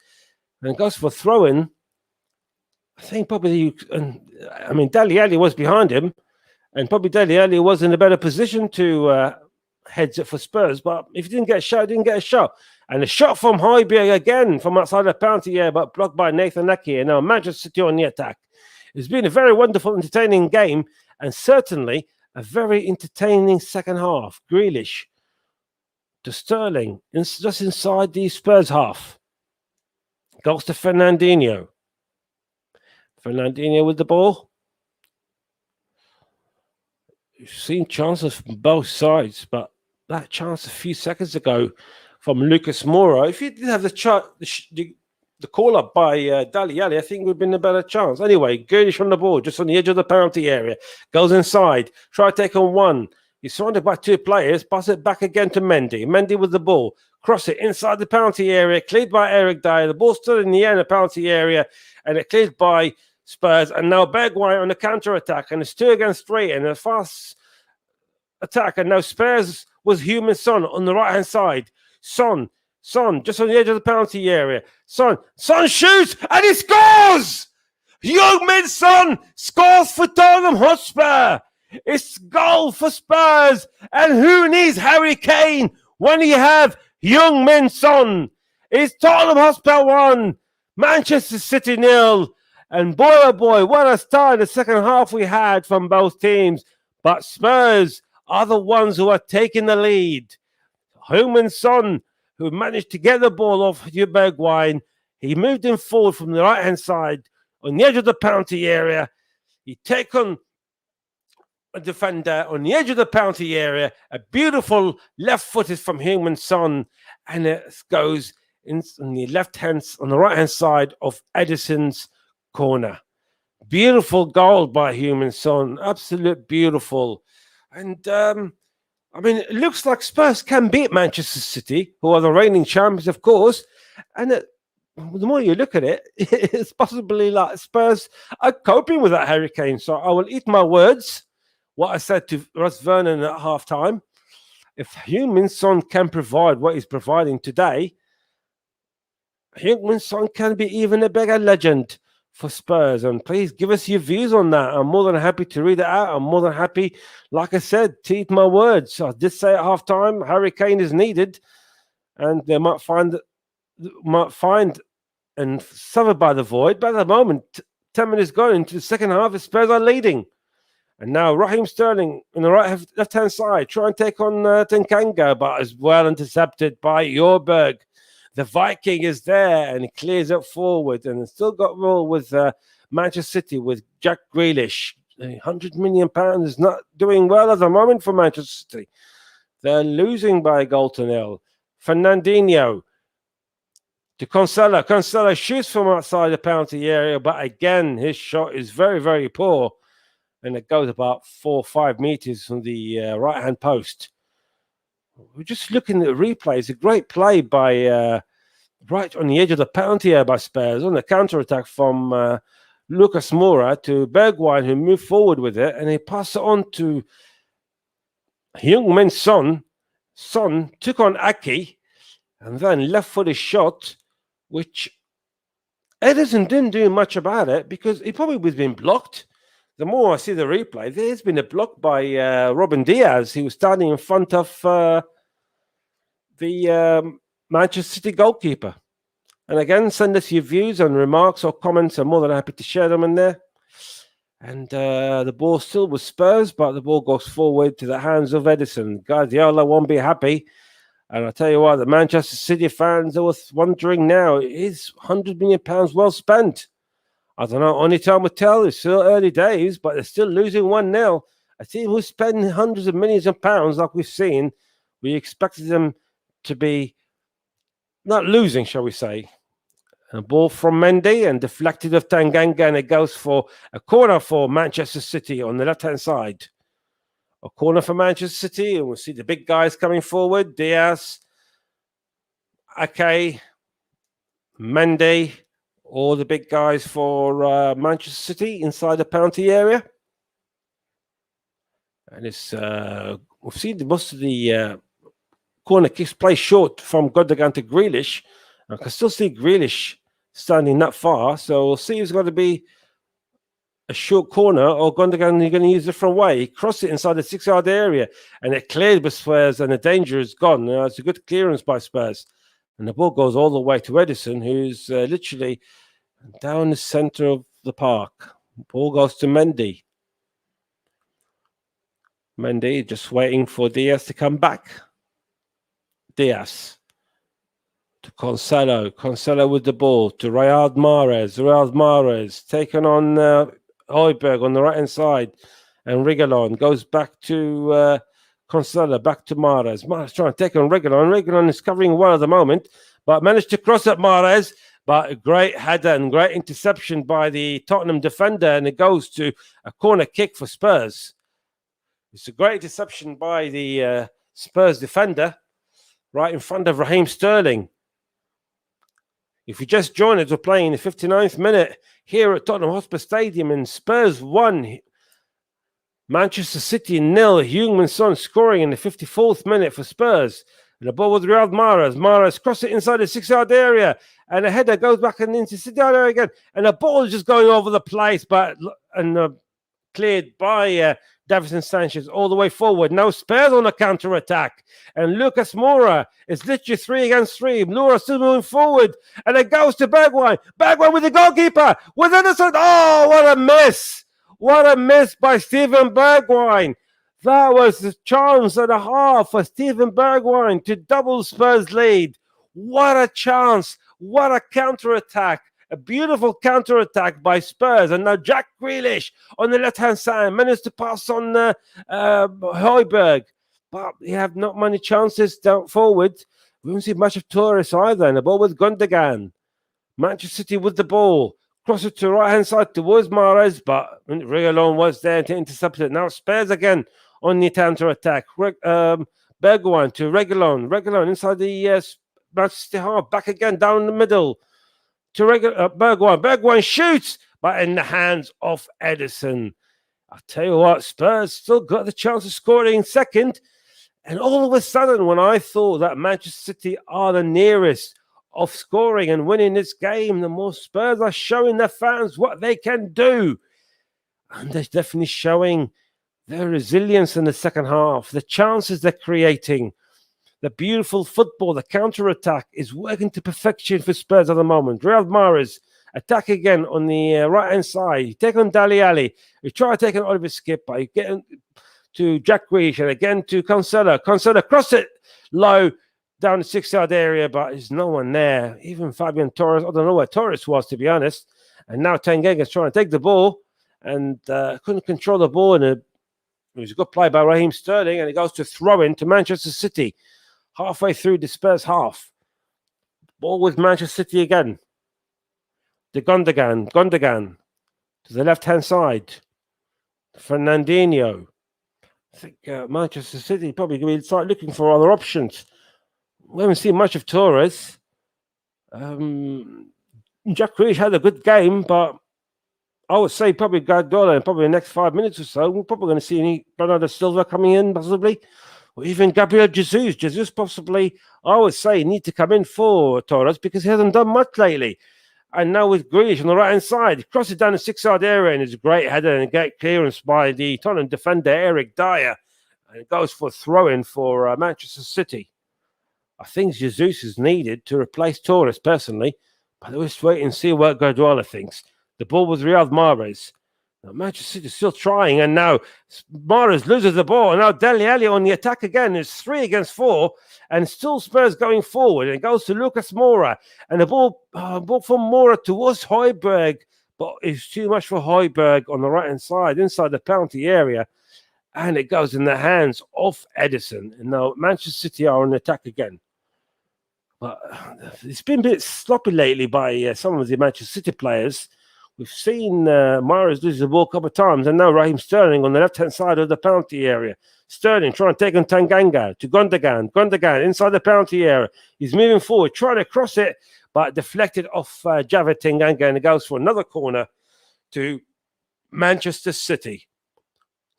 and goes for throw-in. I think probably, Dele Alli was behind him, and probably Dele Alli was in a better position to heads it for Spurs, but if he didn't get a shot, he didn't get a shot. And a shot from Højbjerg again from outside the penalty area, but blocked by Nathan Ake. And now Manchester City on the attack. It's been a very wonderful, entertaining game, and certainly a very entertaining second half. Grealish to Sterling, just inside the Spurs half. Goes to Fernandinho. Fernandinho with the ball. You've seen chances from both sides, but that chance a few seconds ago from Lucas Moura, if he didn't have the call up by Dele Alli, I think we'd been a better chance. Anyway, Grealish on the ball, just on the edge of the penalty area. Goes inside, try to take on one. He's surrounded by two players, pass it back again to Mendy. Mendy with the ball, cross it inside the penalty area, cleared by Eric Dyer. The ball still in the air in the penalty area, and it cleared by Spurs. And now Bergwijn on the counter attack, and it's 2 against 3, and a fast attack. And now Spurs was Human Son on the right hand side. Son just on the edge of the penalty area. Son shoots and he scores. Heung-min Son scores for Tottenham Hotspur. It's goal for Spurs, and who needs Harry Kane when you have Heung-min Son? It's Tottenham Hotspur 1, Manchester City 0. And boy, oh boy, what a start in the second half we had from both teams. But Spurs are the ones who are taking the lead. Heung-min Son, who managed to get the ball off Bergwijn, he moved him forward from the right-hand side on the edge of the penalty area. He take on a defender on the edge of the penalty area. A beautiful left foot is from Heung-min Son, and it goes in on the on the right-hand side of Edison's corner. Beautiful goal by Heung-min Son, absolute beautiful. And I mean, it looks like Spurs can beat Manchester City, who are the reigning champions, of course. And the more you look at it, it's possibly like Spurs are coping with that Harry Kane. So I will eat my words, what I said to Russ Vernon at halftime. If Heung-min Son can provide what he's providing today, Heung-min Son can be even a bigger legend for Spurs. And please give us your views on that. I'm more than happy to read it out. I'm more than happy, like I said, to eat my words. I did say at halftime, Harry Kane is needed, and they might find and suffer by the void. But at the moment, 10 minutes gone into the second half, the Spurs are leading. And now Raheem Sterling on the left-hand side, try and take on Tenkanga, but is well intercepted by Jorberg. The Viking is there, and he clears it forward, and it's still got roll with Manchester City with Jack Grealish. £100 million is not doing well at the moment for Manchester City. They're losing by a goal to nil. Fernandinho to Cancelo. Cancelo shoots from outside the penalty area, but again, his shot is very, very poor, and it goes about 4 or 5 meters from the right-hand post. We're just looking at the replays. A great play by right on the edge of the penalty area by Spurs on the counter-attack from Lucas Moura to Bergwijn, who moved forward with it, and he passed it on to Heung-min Son. Son took on Aki, and then left-footed shot, which Edison didn't do much about it because he probably was being blocked. The more I see the replay, there's been a block by Robin Diaz. He was standing in front of the Manchester City goalkeeper. And again, send us your views and remarks or comments. I'm more than happy to share them in there. And the ball still was Spurs, but the ball goes forward to the hands of Edison. Guardiola won't be happy. And I'll tell you what, the Manchester City fans are wondering now, is £100 million well spent? I don't know, only time will tell. It's still early days, but they're still losing 1-0. A team who's spending hundreds of millions of pounds, like we've seen, we expected them to be not losing, shall we say. A ball from Mendy and deflected of Tanganga, and it goes for a corner for Manchester City on the left-hand side. A corner for Manchester City, and we'll see the big guys coming forward. Diaz, Ake, Mendy, all the big guys for Manchester City inside the penalty area. And it's we've seen most of the corner kicks play short from Gundogan to Grealish. I can still see Grealish standing that far, so we'll see if it's going to be a short corner or Gundogan you're going to use a different way. He crossed it inside the 6-yard area, and it cleared by Spurs, and the danger is gone. It's a good clearance by Spurs. And the ball goes all the way to Edison, who's literally down the centre of the park. Ball goes to Mendy. Mendy just waiting for Diaz to come back. Diaz to Cancelo. Cancelo with the ball to Riyad Mahrez. Riyad Mahrez taken on Højbjerg on the right-hand side. And Reguilon goes back to Cancelo, back to Mahrez. Mahrez trying to take on Reguilon. Reguilon is covering well at the moment, but managed to cross at Mahrez. But a great header and great interception by the Tottenham defender, and it goes to a corner kick for Spurs. It's a great interception by the Spurs defender. right in front of Raheem Sterling. If you just joined us, we're playing the 59th minute here at Tottenham Hotspur Stadium, and Spurs 1, Manchester City 0. Heung-min Son scoring in the 54th minute for Spurs. And the ball was Riyad Mahrez. Mahrez crossed it inside the 6-yard area, and the header goes back and into the 6-yard area again. And the ball is just going over the place, but cleared by Davison Sanchez all the way forward. Now Spurs on a counter-attack. And Lucas Moura is literally 3 against 3. Moura still moving forward. And it goes to Bergwijn. Bergwijn with the goalkeeper. With Ederson. Oh, what a miss. What a miss by Steven Bergwijn. That was the chance and a half for Steven Bergwijn to double Spurs' lead. What a chance. What a counter-attack. A beautiful counter-attack by Spurs. And now Jack Grealish on the left-hand side managed to pass on Højbjerg. But he have not many chances down forward. We don't see much of Torres either. And the ball with Gundogan. Manchester City with the ball. Cross it to the right-hand side towards Mahrez. But Reguilón was there to intercept it. Now Spurs again on the counter-attack. Bergwijn to Reguilón. Reguilón inside the Manchester City half. Back again down the middle. To Bergwijn. Bergwijn shoots, but in the hands of Ederson. I'll tell you what, Spurs still got the chance of scoring in second. And all of a sudden, when I thought that Manchester City are the nearest of scoring and winning this game, the more Spurs are showing their fans what they can do. And they're definitely showing their resilience in the second half, the chances they're creating. The beautiful football, the counter-attack is working to perfection for Spurs at the moment. Riyad Mahrez attack again on the right-hand side. You take on Dele Alli. You try to take on Oliver Skip, but you get to Jack Grealish and again to Cancelo. Cancelo cross it low down the 6-yard area, but there's no one there. Even Fabian Torres, I don't know where Torres was, to be honest. And now Tanganga is trying to take the ball and couldn't control the ball. And it was a good play by Raheem Sterling, and it goes to throw in to Manchester City. Halfway through the Spurs half. Ball with Manchester City again. To Gundogan. Gundogan to the left-hand side. Fernandinho. I think Manchester City probably going to start looking for other options. We haven't seen much of Torres. Jack Grealish had a good game, but I would say probably Guardiola in probably the next 5 minutes or so. We're probably going to see Bernardo Silva coming in, possibly. Or even Gabriel Jesus. Jesus possibly, I would say, need to come in for Torres because he hasn't done much lately. And now with Grealish on the right-hand side, he crosses down the 6-yard area and it's a great header and great clearance by the Tottenham defender, Eric Dyer. And it goes for a throw-in for Manchester City. I think Jesus is needed to replace Torres, personally. But let's wait and see what Guardiola thinks. The ball was Riyad Mahrez. Now, Manchester City is still trying, and now Mahrez loses the ball. And now Dele Alli on the attack again. It's 3 against 4, and still Spurs going forward. And it goes to Lucas Moura, and the ball from Moura towards Højbjerg, but it's too much for Højbjerg on the right-hand side, inside the penalty area. And it goes in the hands of Ederson. And now Manchester City are on attack again. But it's been a bit sloppy lately by some of the Manchester City players. We've seen Mahrez lose the ball a couple of times, and now Raheem Sterling on the left-hand side of the penalty area. Sterling trying to take on Tanganga to Gundogan. Gundogan inside the penalty area. He's moving forward, trying to cross it, but deflected off Javid Tanganga, and it goes for another corner to Manchester City.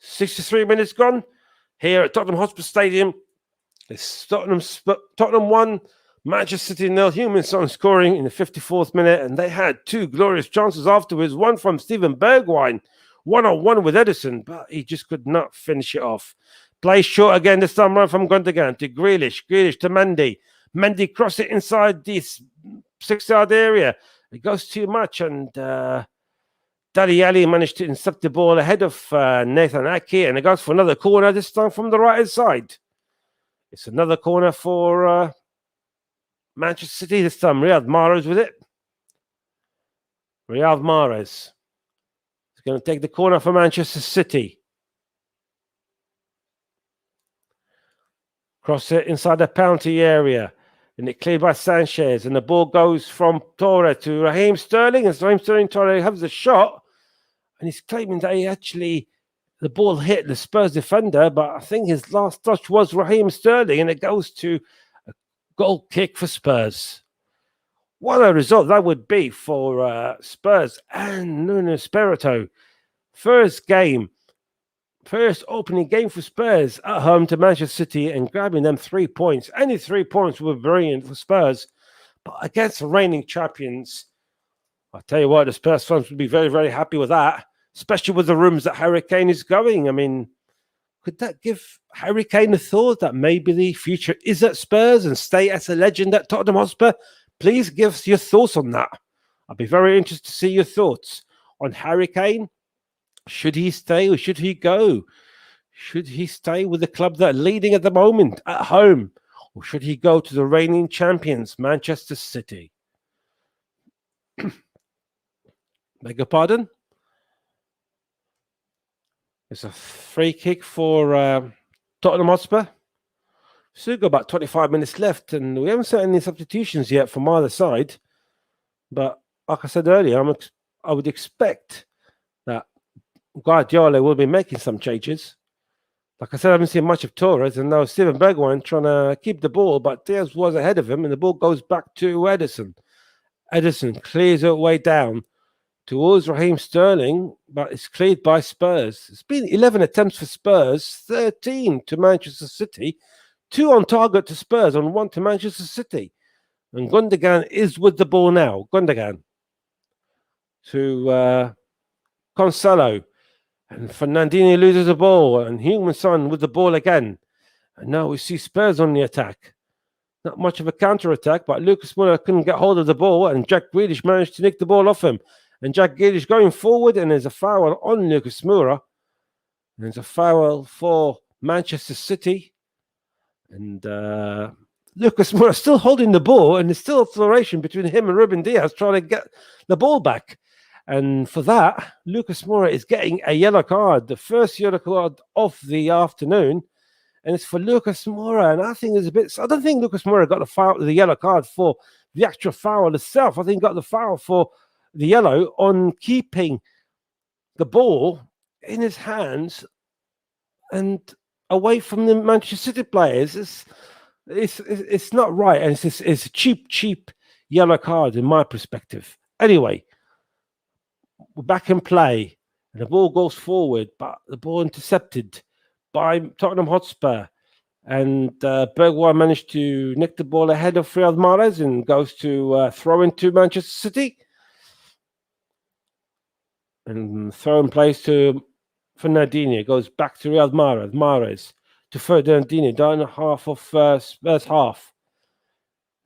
63 minutes gone here at Tottenham Hotspur Stadium. It's Tottenham 1. Manchester City 0. Heung-min Son scoring in the 54th minute, and they had 2 glorious chances afterwards. One from Steven Bergwijn, 1-on-1 with Ederson, but he just could not finish it off. Play short again, this time around from Gundogan to Grealish. Grealish to Mendy. Mendy cross it inside this 6-yard area. It goes too much, and Dele Alli managed to intercept the ball ahead of Nathan Ake, and it goes for another corner, this time from the right-hand side. It's another corner for Manchester City, this time Riyad Mahrez with it. Riyad Mahrez is going to take the corner for Manchester City. Cross it inside the penalty area. And it cleared by Sanchez. And the ball goes from Torres to Raheem Sterling. And Raheem Sterling has a shot. And he's claiming that the ball hit the Spurs defender. But I think his last touch was Raheem Sterling. And it goes to goal kick for Spurs. What a result that would be for Spurs and Nuno Espirito. First opening game for Spurs at home to Manchester City and grabbing them 3 points. Any 3 points were brilliant for Spurs, but against the reigning champions, I'll tell you what, the Spurs fans would be very, very happy with that, especially with the rooms that Harry Kane is going. I mean, could that give Harry Kane a thought that maybe the future is at Spurs and stay as a legend at Tottenham Hotspur? Please give us your thoughts on that. I'll be very interested to see your thoughts on Harry Kane. Should he stay or should he go? Should he stay with the club that are leading at the moment at home? Or should he go to the reigning champions, Manchester City? Beg your pardon? It's a free kick for Tottenham Hotspur. Still got about 25 minutes left, and we haven't seen any substitutions yet from either side. But like I said earlier, I would expect that Guardiola will be making some changes. Like I said, I haven't seen much of Torres, and now Steven Bergwijn trying to keep the ball, but Diaz was ahead of him, and the ball goes back to Ederson. Ederson clears it way down towards Raheem Sterling, but it's cleared by Spurs. It's been 11 attempts for Spurs, 13 to Manchester City, 2 on target to Spurs and 1 to Manchester City. And Gundogan is with the ball now. Gundogan to Cancelo. And Fernandinho loses the ball. And Heung-min-son with the ball again. And now we see Spurs on the attack. Not much of a counter-attack, but Lucas Moura couldn't get hold of the ball. And Jack Grealish managed to nick the ball off him. And Jack Grealish going forward. And there's a foul on Lucas Moura. And there's a foul for Manchester City. And Lucas Moura still holding the ball, and there's still a fluctuation between him and Ruben Diaz trying to get the ball back. And for that, Lucas Moura is getting a yellow card, the first yellow card of the afternoon, and it's for Lucas Moura. And I think I don't think Lucas Moura got the yellow card for the actual foul itself. I think he got the foul for the yellow on keeping the ball in his hands and away from the Manchester City players. It's not right, and it's a cheap yellow card in my perspective. Anyway, we're back in play, and the ball goes forward, but the ball intercepted by Tottenham Hotspur, and Bergwijn managed to nick the ball ahead of Riyad Mahrez and goes to throw into Manchester City, and throw in place to Fernandinho. Goes back to Riyad Mahrez to Fernandinho down the half of Spurs half.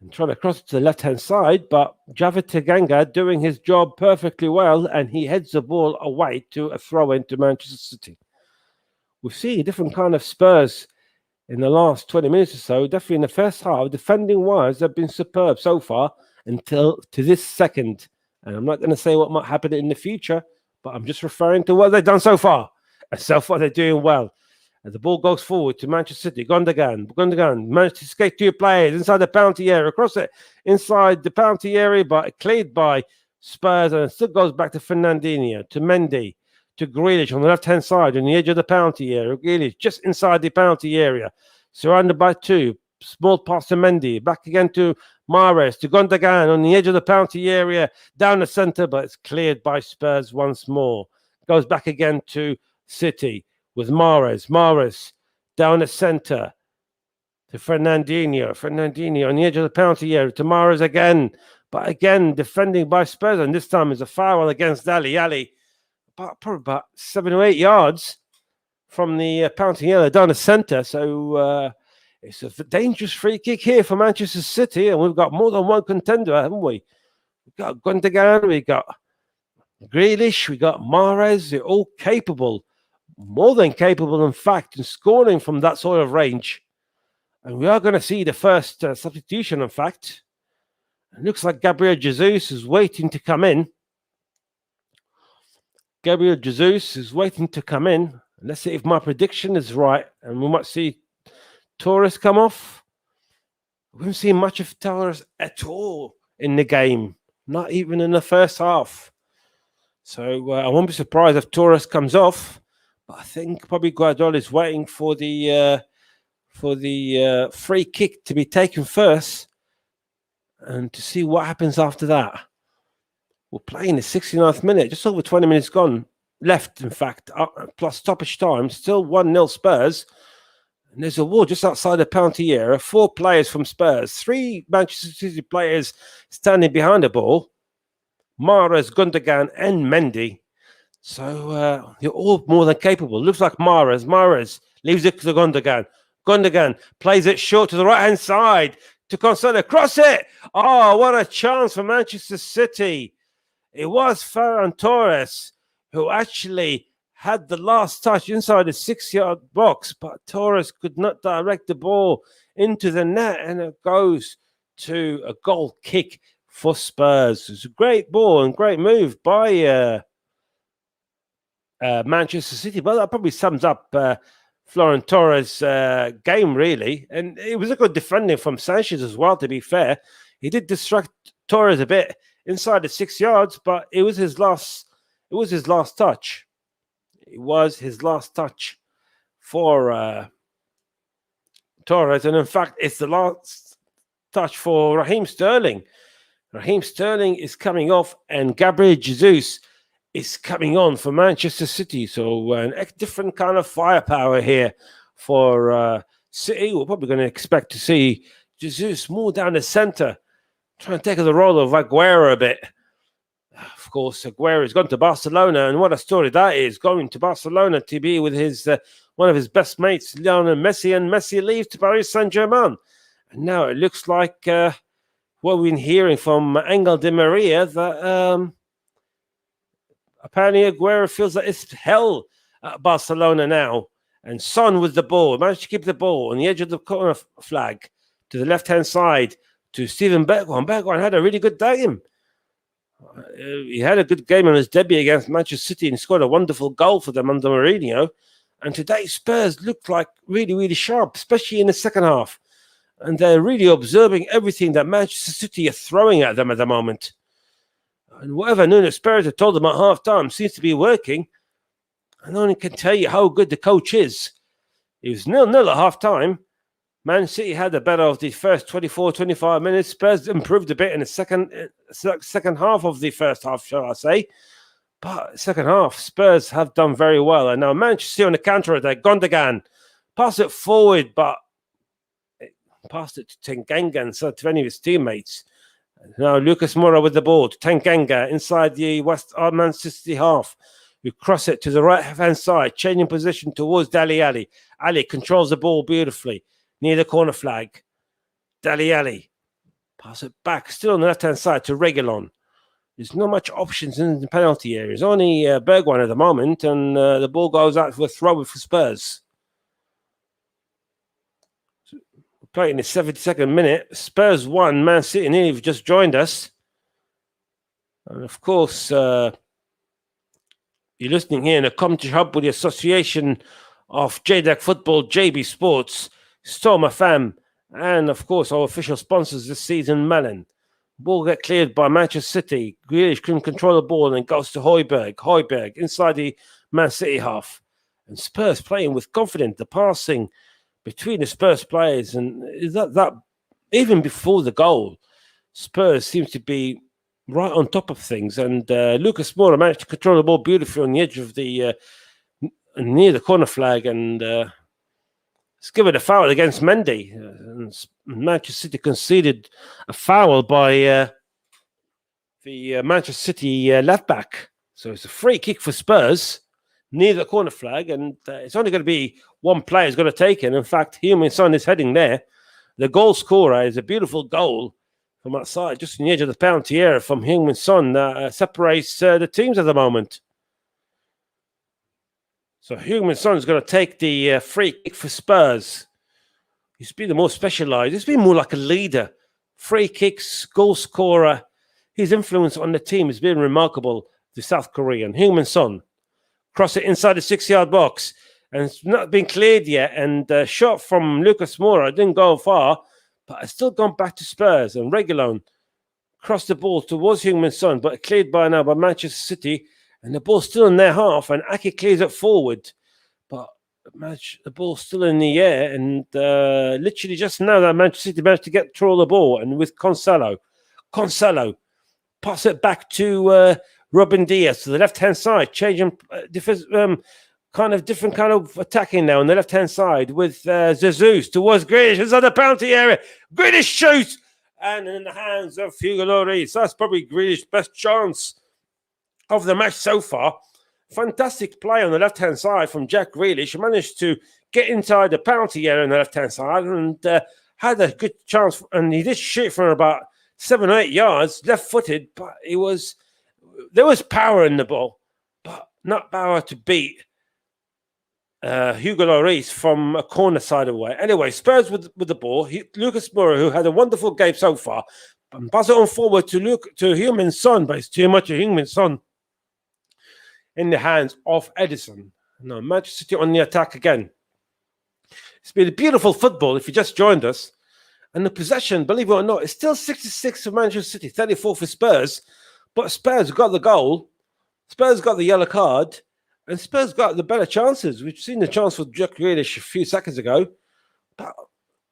And trying to cross it to the left-hand side, but Javid Tanganga doing his job perfectly well, and he heads the ball away to a throw-in to Manchester City. We've seen a different kind of Spurs in the last 20 minutes or so. Definitely in the first half, defending-wise, they've been superb so far until to this second. And I'm not going to say what might happen in the future, but I'm just referring to what they've done so far. And so far, they're doing well. And the ball goes forward to Manchester City. Gundogan managed to escape 2 players inside the penalty area, across it inside the penalty area, but cleared by Spurs, and it still goes back to Fernandinho, to Mendy, to Grealish on the left-hand side on the edge of the penalty area. Grealish just inside the penalty area, surrounded by 2. Small pass to Mendy, back again to Mahrez, to Gundogan on the edge of the penalty area, down the centre, but it's cleared by Spurs once more. Goes back again to City with Mahrez down the centre to Fernandinho on the edge of the penalty area to Mahrez again, but again defending by Spurs, and this time is a foul against Ali, probably about 7 or 8 yards from the penalty area down the centre. So it's a dangerous free kick here for Manchester City, and we've got more than one contender, haven't we? We've got Gundogan, we've got Grealish, we've got Mahrez. They're all capable, more than capable, in fact, in scoring from that sort of range. And we are going to see the first substitution, in fact. It looks like Gabriel Jesus is waiting to come in. Let's see if my prediction is right. And we might see Torres come off. We haven't seen much of Torres at all in the game. Not even in the first half. So I won't be surprised if Torres comes off. But I think probably Guardiola is waiting for the for the free kick to be taken first and to see what happens after that. We're playing the 69th minute, just over 20 minutes gone left, in fact, plus stoppage time. Still 1-0 Spurs. And there's a wall just outside the penalty area. 4 players from Spurs, 3 Manchester City players standing behind the ball. Mahrez, Gundogan, and Mendy. So you're all more than capable. Looks like Mahrez leaves it to Gundogan. Gundogan plays it short to the right-hand side to Cancelo. Cross it! Oh, what a chance for Manchester City. It was Ferran Torres who actually had the last touch inside the 6-yard box, but Torres could not direct the ball into the net, and it goes to a goal kick for Spurs. It's a great ball and great move by Manchester City. Well, that probably sums up Ferran Torres' game, really. And it was a good defending from Sanchez as well, to be fair. He did distract Torres a bit inside the 6 yards, but it was his last touch. It was his last touch for Torres. And in fact, it's the last touch for Raheem Sterling. Raheem Sterling is coming off, and Gabriel Jesus is coming on for Manchester City. So a different kind of firepower here for City. We're probably going to expect to see Jesus more down the centre, trying to take the role of Aguero a bit. Of course, Aguero has gone to Barcelona, and what a story that is, going to Barcelona to be with his one of his best mates, Lionel Messi, and Messi leaves to Paris Saint-Germain. And now it looks like what we've been hearing from Angel Di Maria, that apparently Aguero feels that it's hell at Barcelona now. And Son with the ball, managed to keep the ball on the edge of the corner flag to the left-hand side to Steven Bergwijn. Bergwijn had a really good game. He had a good game on his debut against Manchester City and scored a wonderful goal for them under Mourinho. And today Spurs looked like really, really sharp, especially in the second half. And they're really observing everything that Manchester City are throwing at them at the moment. And whatever Nuno Espirito told them at half-time seems to be working. And no one can tell you how good the coach is. It was 0-0 at half-time. Man City had the better of the first 24, 25 minutes. Spurs improved a bit in the second half of the first half, shall I say. But second half, Spurs have done very well. And now Manchester City on the counter-attack. Gundogan passed it forward, but passed it to Tanganga instead to any of his teammates. Now Lucas Moura with the ball to Tanganga inside the West Manchester City half. You cross it to the right-hand side, changing position towards Dele Alli. Ali controls the ball beautifully near the corner flag. Dele Alli pass it back, still on the left-hand side to Reguilon. There's not much options in the penalty area. There's only Bergwijn at the moment, and the ball goes out for a throw for Spurs. Playing the 72nd minute. Spurs 1, Man City nearly have just joined us. And of course, you're listening here in a commentary hub with the Association of JDAC Football, JB Sports, Storm FM, and of course our official sponsors this season, Mellon. Ball get cleared by Manchester City. Grealish couldn't control the ball and goes to Højbjerg. Højbjerg inside the Man City half. And Spurs playing with confidence. The passing between the Spurs players, and that even before the goal, Spurs seems to be right on top of things. And Lucas Moura managed to control the ball beautifully on the edge of the near the corner flag, and it's given a foul against Mendy. And Manchester City conceded a foul by the Manchester City left back. So it's a free kick for Spurs near the corner flag, and it's only going to be one player who's going to take it. In fact, Heung-min Son is heading there. The goal scorer is a beautiful goal from outside, just on the edge of the penalty area from Heung-min Son that separates the teams at the moment. So Heung-min Son is going to take the free kick for Spurs. He's been the more specialised. He's been more like a leader. Free kicks, goal scorer. His influence on the team has been remarkable, the South Korean. Heung-min Son. Cross it inside the 6-yard box. And it's not been cleared yet. And shot from Lucas Moura didn't go far, but it's still gone back to Spurs. And Reguilon crossed the ball towards Heung-min Son, but cleared by now by Manchester City. And the ball's still in their half, and Ake clears it forward. But The ball's still in the air, and literally just now that Manchester City managed to get control of the ball, and with Cancelo pass it back to Ruben Diaz to the left-hand side, changing different kind of attacking now on the left-hand side with Jesus towards Grealish inside the penalty area. Grealish shoots, and in the hands of Hugo Lloris. That's probably Grealish's best chance of the match so far. Fantastic play on the left-hand side from Jack Grealish. He managed to get inside the penalty area on the left-hand side and had a good chance. And he did shoot from about 7 or 8 yards, left-footed, but there was power in the ball, but not power to beat Hugo Lloris from a corner side away. Anyway, Spurs with the ball. Lucas Moura, who had a wonderful game so far, pass it on forward to Heung-min Son, but it's too much of Heung-min Son in the hands of Edison. Now, Manchester City on the attack again. It's been a beautiful football if you just joined us. And the possession, believe it or not, is still 66 for Manchester City, 34 for Spurs. But Spurs got the goal. Spurs got the yellow card. And Spurs got the better chances. We've seen the chance with Jack Grealish a few seconds ago. But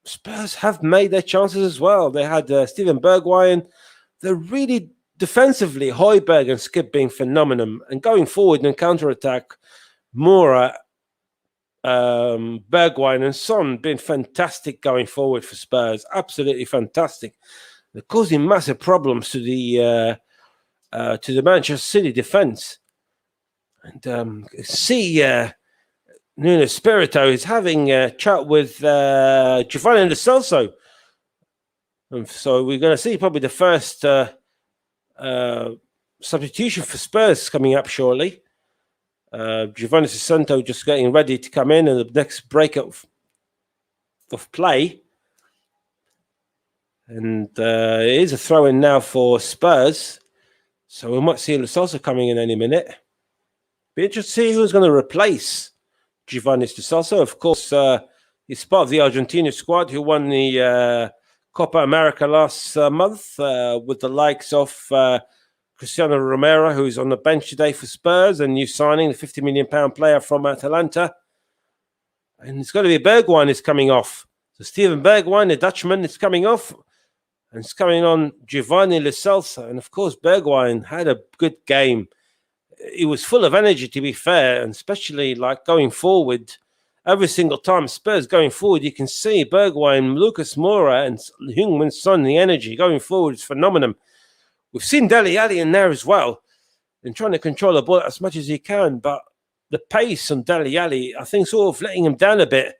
Spurs have made their chances as well. They had Steven Bergwijn. They're really defensively, Højbjerg and Skip being phenomenal. And going forward in counter-attack, Moura, Bergwijn and Son being fantastic going forward for Spurs. Absolutely fantastic. They're causing massive problems to the Manchester City defence. And Nuno Espirito is having a chat with Giovanni Lo Celso. And so we're going to see probably the first substitution for Spurs coming up shortly. Giovanni Santo just getting ready to come in the next break of play. And it is a throw-in now for Spurs. So we might see Lo Celso coming in any minute. Be interested to see who's going to replace Giovanni Lo Celso. Of course, he's part of the Argentina squad who won the Copa America last month with the likes of Cristiano Romero, who's on the bench today for Spurs, a new signing, the £50 million player from Atalanta. And it's got to be Bergwijn is coming off. So Steven Bergwijn, the Dutchman, is coming off. And it's coming on Giovanni Lo Celso. And of course, Bergwijn had a good game. He was full of energy, to be fair, and especially like going forward. Every single time Spurs going forward, you can see Bergwijn, Lucas Moura, and Heung-min Son, the energy going forward is phenomenal. We've seen Dele Alli in there as well, and trying to control the ball as much as he can, but the pace on Dele Alli, I think, sort of letting him down a bit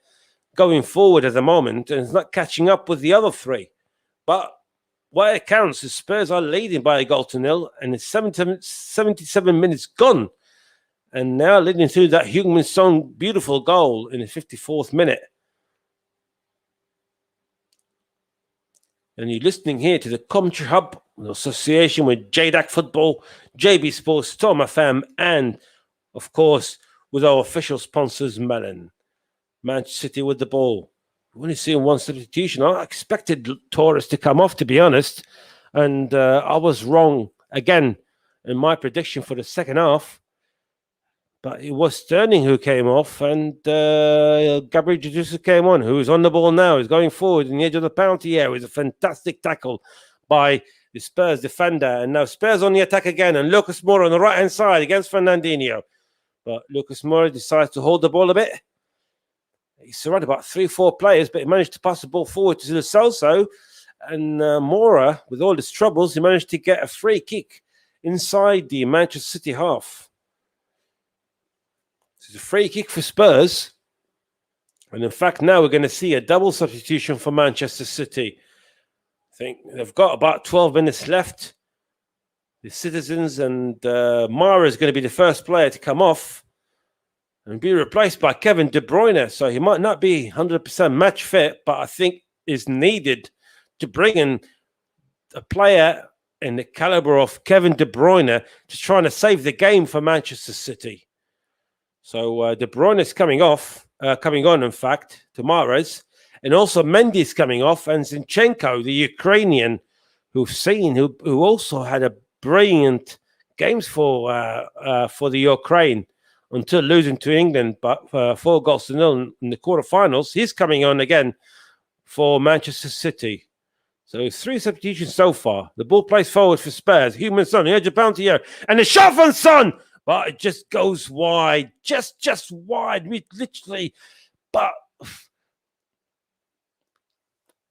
going forward at the moment, and it's not catching up with the other three. But what it counts is Spurs are leading by a 0-0, and it's 77 minutes gone. And now leading through that Heung-min Son beautiful goal in the 54th minute. And you're listening here to the Commentary Hub in association with JDAC Football, JB Sports, Tom FM, and, of course, with our official sponsors, Mellon. Manchester City with the ball. We've only seen one substitution. I expected Torres to come off, to be honest. And I was wrong again in my prediction for the second half. But it was Sterling who came off, and Gabriel Jesus came on, who is on the ball now. He's going forward in the edge of the penalty area. It's a fantastic tackle by the Spurs defender. And now Spurs on the attack again, and Lucas Moura on the right-hand side against Fernandinho. But Lucas Moura decides to hold the ball a bit. He surrounded about 3-4 players, but he managed to pass the ball forward to Lo Celso. And Moura, with all his troubles, he managed to get a free kick inside the Manchester City half. It's a free kick for Spurs. And in fact, now we're going to see a double substitution for Manchester City. I think they've got about 12 minutes left. The Citizens, and Mara is going to be the first player to come off and be replaced by Kevin De Bruyne. So he might not be 100% match fit, but I think is needed to bring in a player in the caliber of Kevin De Bruyne to try to save the game for Manchester City. So De Bruyne is coming on, in fact, to Mahrez. And also Mendy's coming off, and Zinchenko, the Ukrainian, who also had a brilliant games for the Ukraine. until losing to England, but 4-0 in the quarterfinals. He's coming on again for Manchester City. So 3 substitutions so far. The ball plays forward for Spurs. Heung-min Son, the edge of bounty here, and the shot from Son, but it just goes wide, just wide, literally, but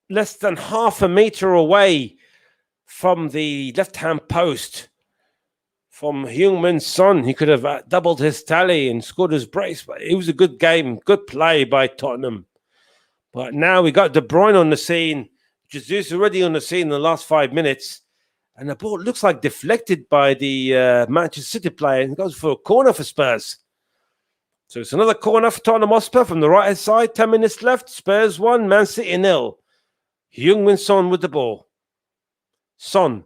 less than half a meter away from the left-hand post. From Heung-min Son, he could have doubled his tally and scored his brace, but it was a good game, good play by Tottenham. But now we got De Bruyne on the scene. Jesus already on the scene in the last 5 minutes, and the ball looks like deflected by the Manchester City player and goes for a corner for Spurs. So it's another corner for Tottenham Hotspur from the right-hand side. 10 minutes left. Spurs 1, Man City 0. Heung-min Son with the ball. Son.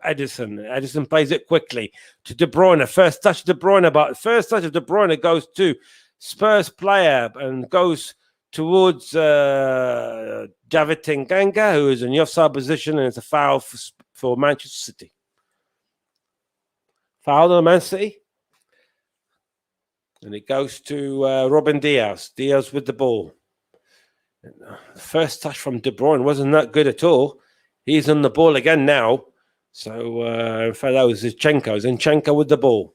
Edison plays it quickly to De Bruyne. First touch of De Bruyne, but first touch of De Bruyne goes to Spurs player and goes towards David Tanganga, who is in the offside position, and it's a foul for Manchester City. Foul on Man City. And it goes to Robin Diaz. Diaz with the ball. The first touch from De Bruyne wasn't that good at all. He's on the ball again now. So, in fact, that was Zinchenko. Zinchenko with the ball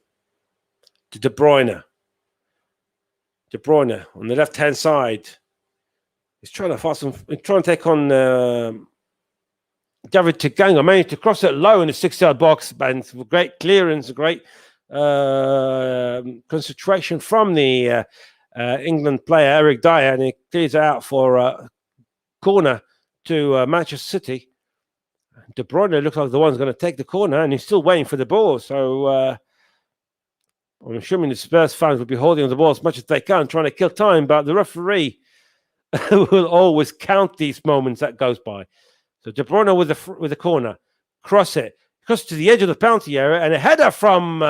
to De Bruyne. De Bruyne on the left-hand side. He's trying to take on David Tanganga. Managed to cross it low in the 6-yard box, and great clearance, great concentration from the England player, Eric Dyer, and he clears it out for a corner to Manchester City. De Bruyne looks like the one's going to take the corner, and he's still waiting for the ball. So I'm assuming the Spurs fans will be holding on the ball as much as they can, trying to kill time, but the referee will always count these moments that goes by. So De Bruyne with the corner, cross to the edge of the penalty area, and a header from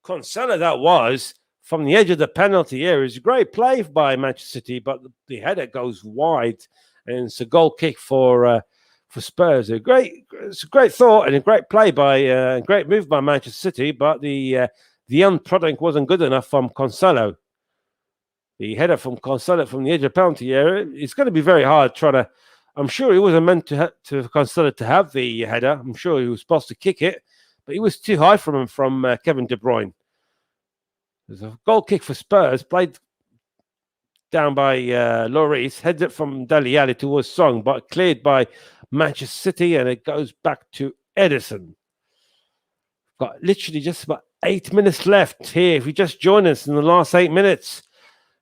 Cancelo, that was from the edge of the penalty area. It's a great play by Manchester City, but the header goes wide, and it's a goal kick for Spurs. It's a great thought and a great play by great move by Manchester City, but the end product wasn't good enough from Cancelo. The header from Cancelo from the edge of the penalty area. It's going to be very hard trying to. I'm sure he wasn't meant to Cancelo to have the header. I'm sure he was supposed to kick it, but he was too high from Kevin De Bruyne. There's a goal kick for Spurs, played down by Lloris, heads it from Dele Alli towards Song, but cleared by Manchester City, and it goes back to Edison. Got literally just about 8 minutes left here. If you just join us in the last 8 minutes,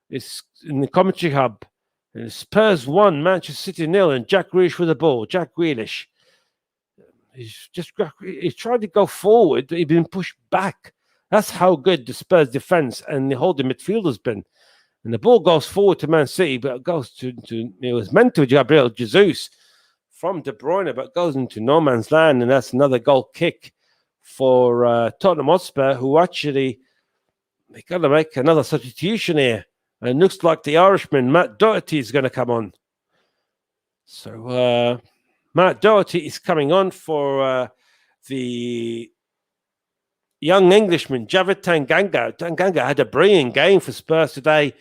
it's in the commentary hub. And Spurs 1, Manchester City 0, and Jack Grealish with the ball. Jack Grealish. He's tried to go forward, but he's been pushed back. That's how good the Spurs defense and the holding midfield has been. And the ball goes forward to Man City, but it goes to it was meant to Gabriel Jesus from De Bruyne, but goes into no man's land, and that's another goal kick for Tottenham Hotspur, who actually they got to make another substitution here. And it looks like the Irishman, Matt Doherty, is going to come on. So Matt Doherty is coming on for the young Englishman, David Tanganga. Tanganga had a brilliant game for Spurs today,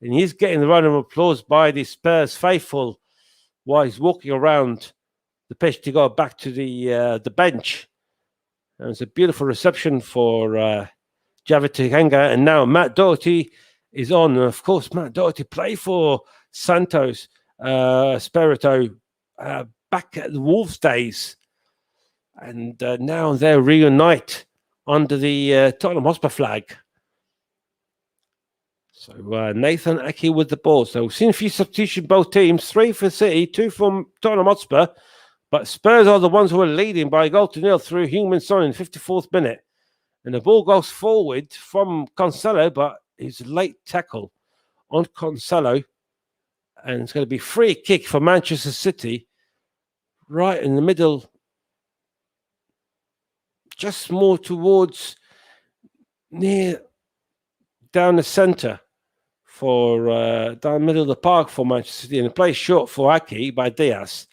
and he's getting the round of applause by the Spurs faithful while he's walking around the pitch to go back to the bench. And it's a beautiful reception for David Tanganga. And now Matt Doherty is on. And of course, Matt Doherty played for Santos Espirito back at the Wolves days. And now they reunite under the Tottenham Hotspur flag. So Nathan Ake with the ball. So we've seen a few substitutions both teams. 3 for City, 2 from Tottenham Hotspur. But Spurs are the ones who are leading by a goal to nil through Heung-min Son in the 54th minute. And the ball goes forward from Cancelo, but it's a late tackle on Cancelo. And it's going to be free kick for Manchester City. Right in the middle. Just more towards near down the centre for down the middle of the park for Manchester City, and the play short for Ake by Diaz.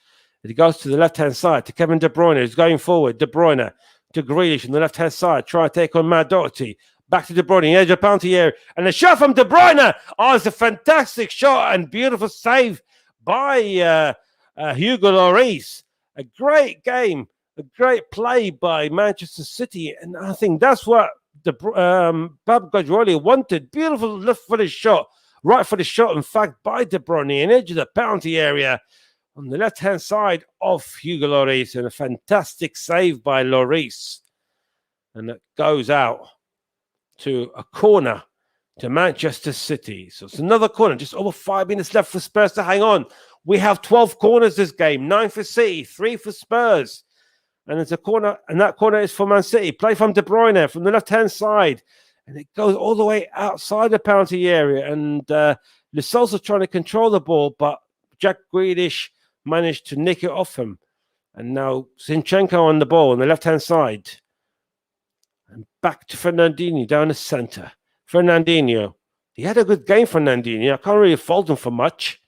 It goes to the left-hand side to Kevin De Bruyne, who's going forward. De Bruyne to Grealish on the left-hand side. Try to take on Matt Doherty. Back to De Bruyne, edge of penalty area. And a shot from De Bruyne. Oh, it's a fantastic shot and beautiful save by Hugo Lloris. A great game, a great play by Manchester City. And I think that's what Pep Guardiola wanted. Beautiful left-footed shot, right-footed shot, in fact, by De Bruyne in edge of the penalty area on the left-hand side of Hugo Lloris. And a fantastic save by Lloris. And it goes out to a corner to Manchester City. So it's another corner, just over 5 minutes left for Spurs to hang on. We have 12 corners this game, 9 for City, 3 for Spurs. And it's a corner, and that corner is for Man City. Play from De Bruyne from the left-hand side. And it goes all the way outside the penalty area. And Lo Celso trying to control the ball, but Jack Grealish managed to nick it off him. And now Zinchenko on the ball on the left-hand side. And back to Fernandinho down the centre. Fernandinho. He had a good game, Fernandinho. I can't really fault him for much.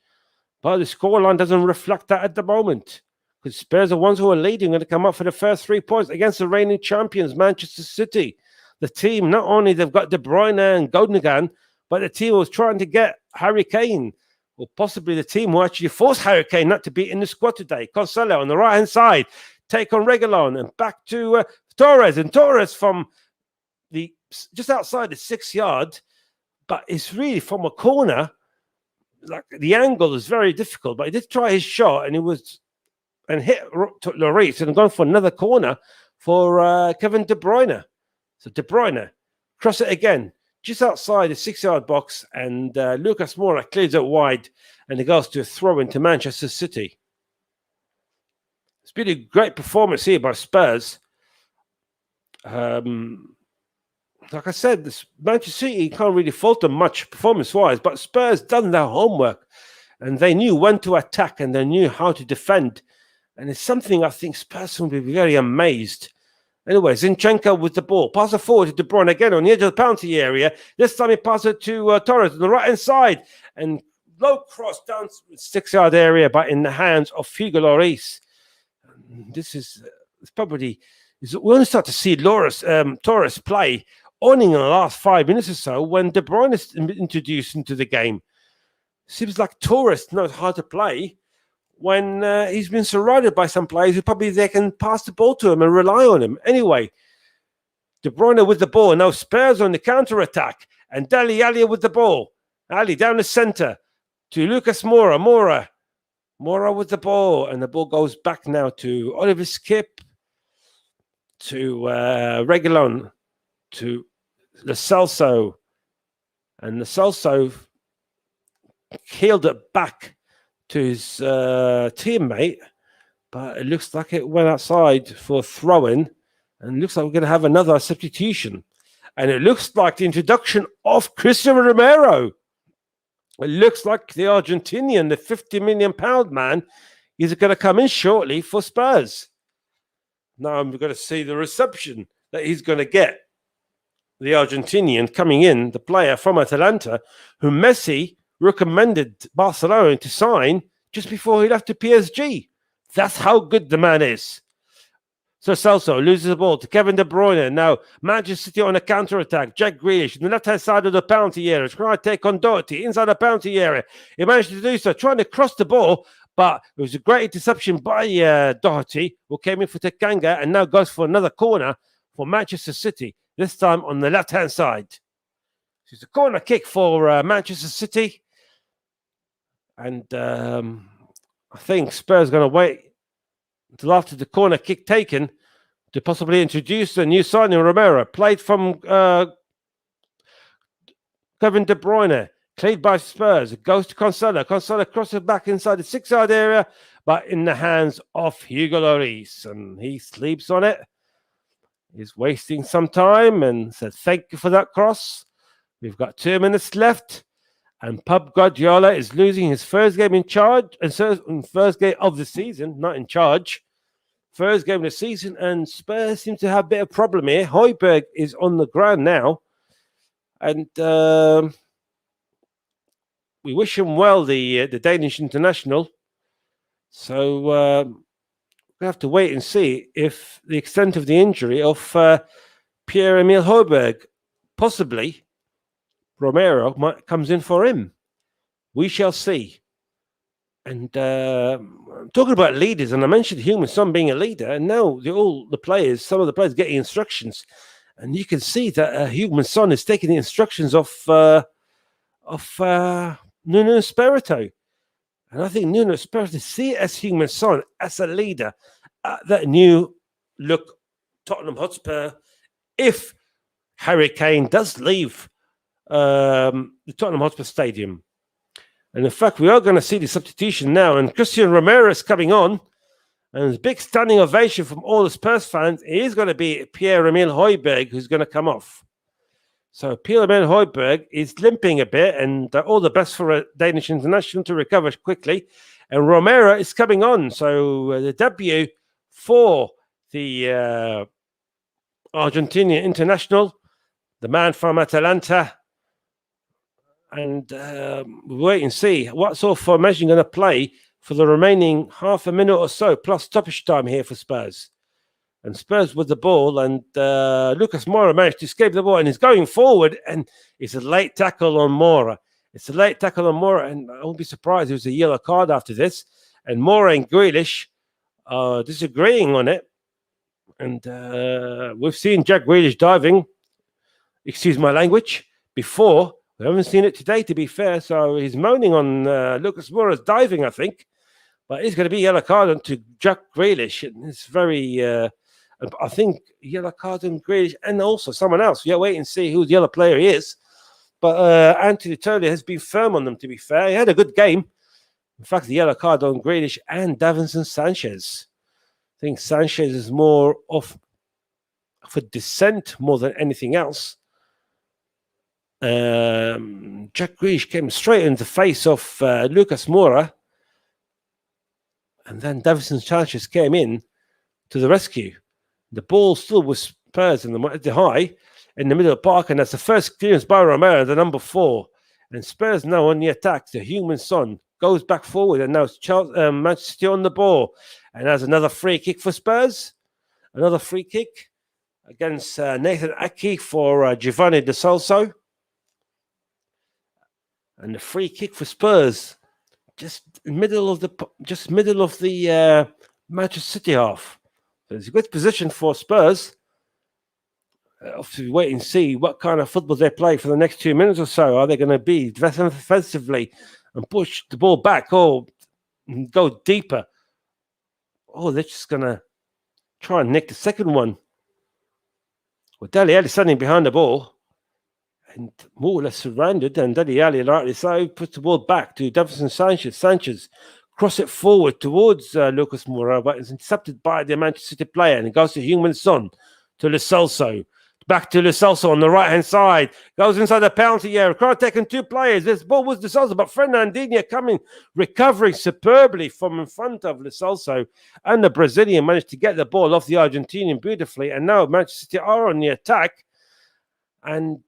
But the scoreline doesn't reflect that at the moment. Because Spurs are ones who are leading, going to come up for the first 3 points against the reigning champions, Manchester City. The team, not only they've got De Bruyne and Gundogan, but the team was trying to get Harry Kane. Or possibly the team who actually forced Harry Kane not to be in the squad today. Cancelo on the right-hand side. Take on Reguilon and back to Torres. And Torres from just outside the 6 yard, but it's really from a corner. Like the angle is very difficult, but he did try his shot and hit Lloris and gone for another corner for Kevin De Bruyne. So De Bruyne cross it again, just outside the 6 yard box, and Lucas Moura clears it wide, and it goes to a throw into Manchester City. It's been a great performance here by Spurs. Like I said, this Manchester City can't really fault them much performance-wise, but Spurs done their homework, and they knew when to attack, and they knew how to defend. And it's something I think Spurs will be very amazed. Anyway, Zinchenko with the ball. Pass it forward to De Bruyne again on the edge of the penalty area. This time he passes it to Torres on the right-hand side. And low cross down 6 yard area, but in the hands of Hugo Lloris. This is probably... We only start to see Torres play only in the last 5 minutes or so when De Bruyne is introduced into the game. Seems like Torres knows how to play when he's been surrounded by some players who probably they can pass the ball to him and rely on him. Anyway, De Bruyne with the ball. Now Spurs on the counter-attack. And Dele Alli with the ball. Ali down the centre to Lucas Moura. Moura with the ball. And the ball goes back now to Oliver Skip, to Reguilon, to Lo Celso. And Lo Celso heeled it back to his teammate, but it looks like it went outside for a throw-in, and it looks like we're going to have another substitution. And it looks like the introduction of Cristiano Romero. It looks like the Argentinian, the £50 million man, is going to come in shortly for Spurs. Now I'm going to see the reception that he's going to get. The Argentinian coming in, the player from Atalanta, who Messi recommended Barcelona to sign just before he left to PSG. That's how good the man is. So Celso loses the ball to Kevin De Bruyne. Now Manchester City on a counter-attack. Jack Grealish on the left-hand side of the penalty area, trying to take on Doherty inside the penalty area. He managed to do so, trying to cross the ball, but it was a great interception by Doherty, who came in for Tekanga and now goes for another corner for Manchester City, this time on the left-hand side. So it's a corner kick for Manchester City. And I think Spurs are going to wait until after the corner kick taken to possibly introduce the new signing, Romero. Played from Kevin De Bruyne. Played by Spurs. It goes to Cancelo. Cancelo crosses back inside the 6 yard area, but in the hands of Hugo Lloris. And he sleeps on it. He's wasting some time and said, thank you for that cross. We've got 2 minutes left. And Pep Guardiola is losing his first game in charge, and first game of the season, not in charge. First game of the season, and Spurs seem to have a bit of problem here. Højbjerg is on the ground now, and we wish him well, the Danish international. So we're we have to wait and see if the extent of the injury of Pierre-Emile Højbjerg, possibly Romero comes in for him. We shall see. And talking about leaders, and I mentioned Heung-min Son being a leader, and now some of the players getting instructions, and you can see that Heung-min Son is taking the instructions of Nuno Espirito. And I think Nuno Espirito see it as Heung-min Son as a leader at that new look Tottenham Hotspur. If Harry Kane does leave the Tottenham Hotspur Stadium. And in fact, we are going to see the substitution now. And Christian Romero is coming on. And there's a big standing ovation from all the Spurs fans. It is going to be Pierre-Emile Højbjerg who's going to come off. So Pierre-Emile Højbjerg is limping a bit, and all the best for a Danish international to recover quickly. And Romero is coming on. So the debut for the Argentinian international, the man from Atalanta. And we'll wait and see what sort of formation going to play for the remaining half a minute or so, plus stoppage time here for Spurs. And Spurs with the ball, and Lucas Moura managed to escape the ball, and he's going forward, and it's a late tackle on Moura. And I won't be surprised if it was a yellow card after this. And Moura and Grealish are disagreeing on it. And we've seen Jack Grealish diving, excuse my language, before. We haven't seen it today, to be fair. So he's moaning on Lucas Moura's diving, I think. But it's going to be yellow card onto Jack Grealish. And it's very, I think, yellow card on Grealish and also someone else. Yeah, wait and see who the yellow player he is. But Anthony Turley has been firm on them, to be fair. He had a good game. In fact, the yellow card on Grealish and Davinson Sanchez. I think Sanchez is more of a dissent more than anything else. Jack Grealish came straight in the face of Lucas Moura, and then Davinson Sanchez came in to the rescue. The ball still was Spurs in the high in the middle of the park, and that's the first clearance by Romero, the number 4. And Spurs now on the attack. The Heung-min Son goes back forward, and now it's Manchester City on the ball. And there's another free kick for Spurs. Another free kick against Nathan Aki for Giovanni Lo Celso. And the free kick for Spurs, just middle of the Manchester City half. So it's a good position for Spurs. Obviously, wait and see what kind of football they play for the next 2 minutes or so. Are they going to be defensively and push the ball back or go deeper? Oh, they're just going to try and nick the second one. Well, Dele Alli standing behind the ball. And more or less surrounded, and Dele Alli, rightly so, puts the ball back to Davinson Sanchez. Sanchez cross it forward towards Lucas Moura, but it's intercepted by the Manchester City player, and it goes to Heung-min Son, to Lo Celso. Back to Lo Celso on the right-hand side. Goes inside the penalty area. Crowd taking 2 players. This ball was Lo Celso, but Fernandinho recovering superbly from in front of Lo Celso. And the Brazilian managed to get the ball off the Argentinian beautifully. And now Manchester City are on the attack. And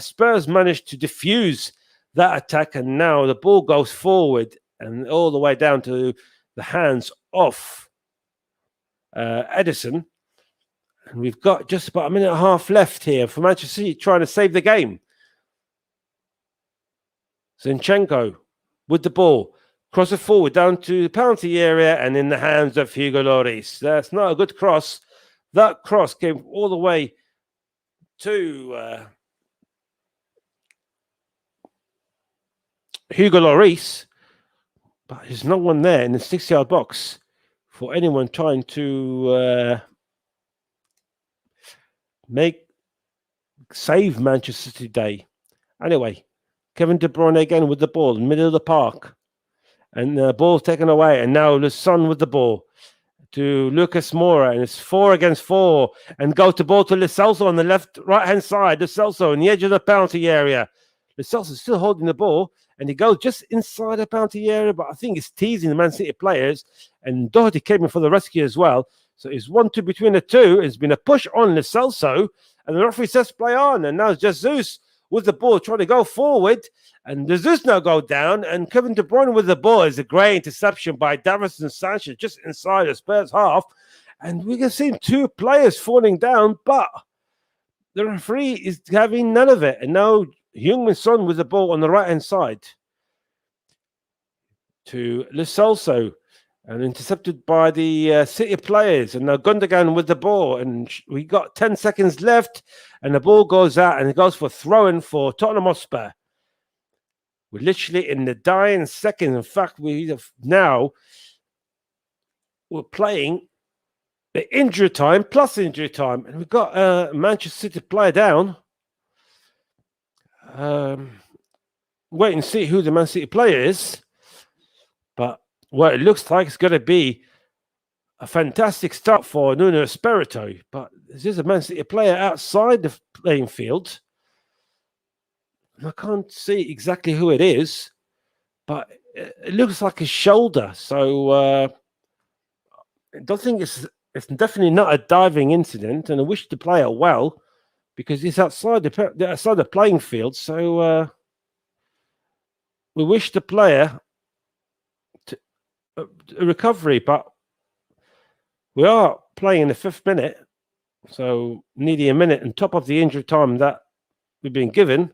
Spurs managed to defuse that attack, and now the ball goes forward and all the way down to the hands of Edison. And we've got just about a minute and a half left here for Manchester City trying to save the game. Zinchenko with the ball. Cross it forward down to the penalty area and in the hands of Hugo Lloris. That's not a good cross. That cross came all the way to Hugo Lloris, but there's no one there in the 6-yard box for anyone trying to save Manchester City today. Anyway, Kevin De Bruyne again with the ball in the middle of the park, and the ball's taken away, and now the Son with the ball to Lucas Moura, and it's 4 against 4, and go to ball to Lo Celso on the right-hand side. Lo Celso on the edge of the penalty area. Lo Celso still holding the ball, and he goes just inside the penalty area, but I think it's teasing the Man City players, and Doherty came in for the rescue as well. So it's 1-2 between the two. It's been a push on Lo Celso, and the referee says play on, and now Jesus with the ball, trying to go forward, and there's this no go down, and Kevin De Bruyne with the ball is a great interception by Davinson Sanchez just inside the Spurs half, and we can see 2 players falling down, but the referee is having none of it, and now Heung-min Son with the ball on the right-hand side to Lo Celso, and intercepted by the City players, and now Gundogan with the ball, and we got 10 seconds left, and the ball goes out, and it goes for throw-in for Tottenham Hotspur. We're literally in the dying seconds. In fact, we're playing the injury time plus injury time, and we've got a Manchester City player down. Wait and see who the Man City player is, but what it looks like it's going to be a fantastic start for Nuno Espirito, but there's a Man City player outside the playing field. I can't see exactly who it is, but it looks like his shoulder. So I don't think it's definitely not a diving incident, and I wish the player well because he's outside the playing field. So we wish the player a recovery, but we are playing in the 5th minute, so nearly a minute on top of the injury time that we've been given.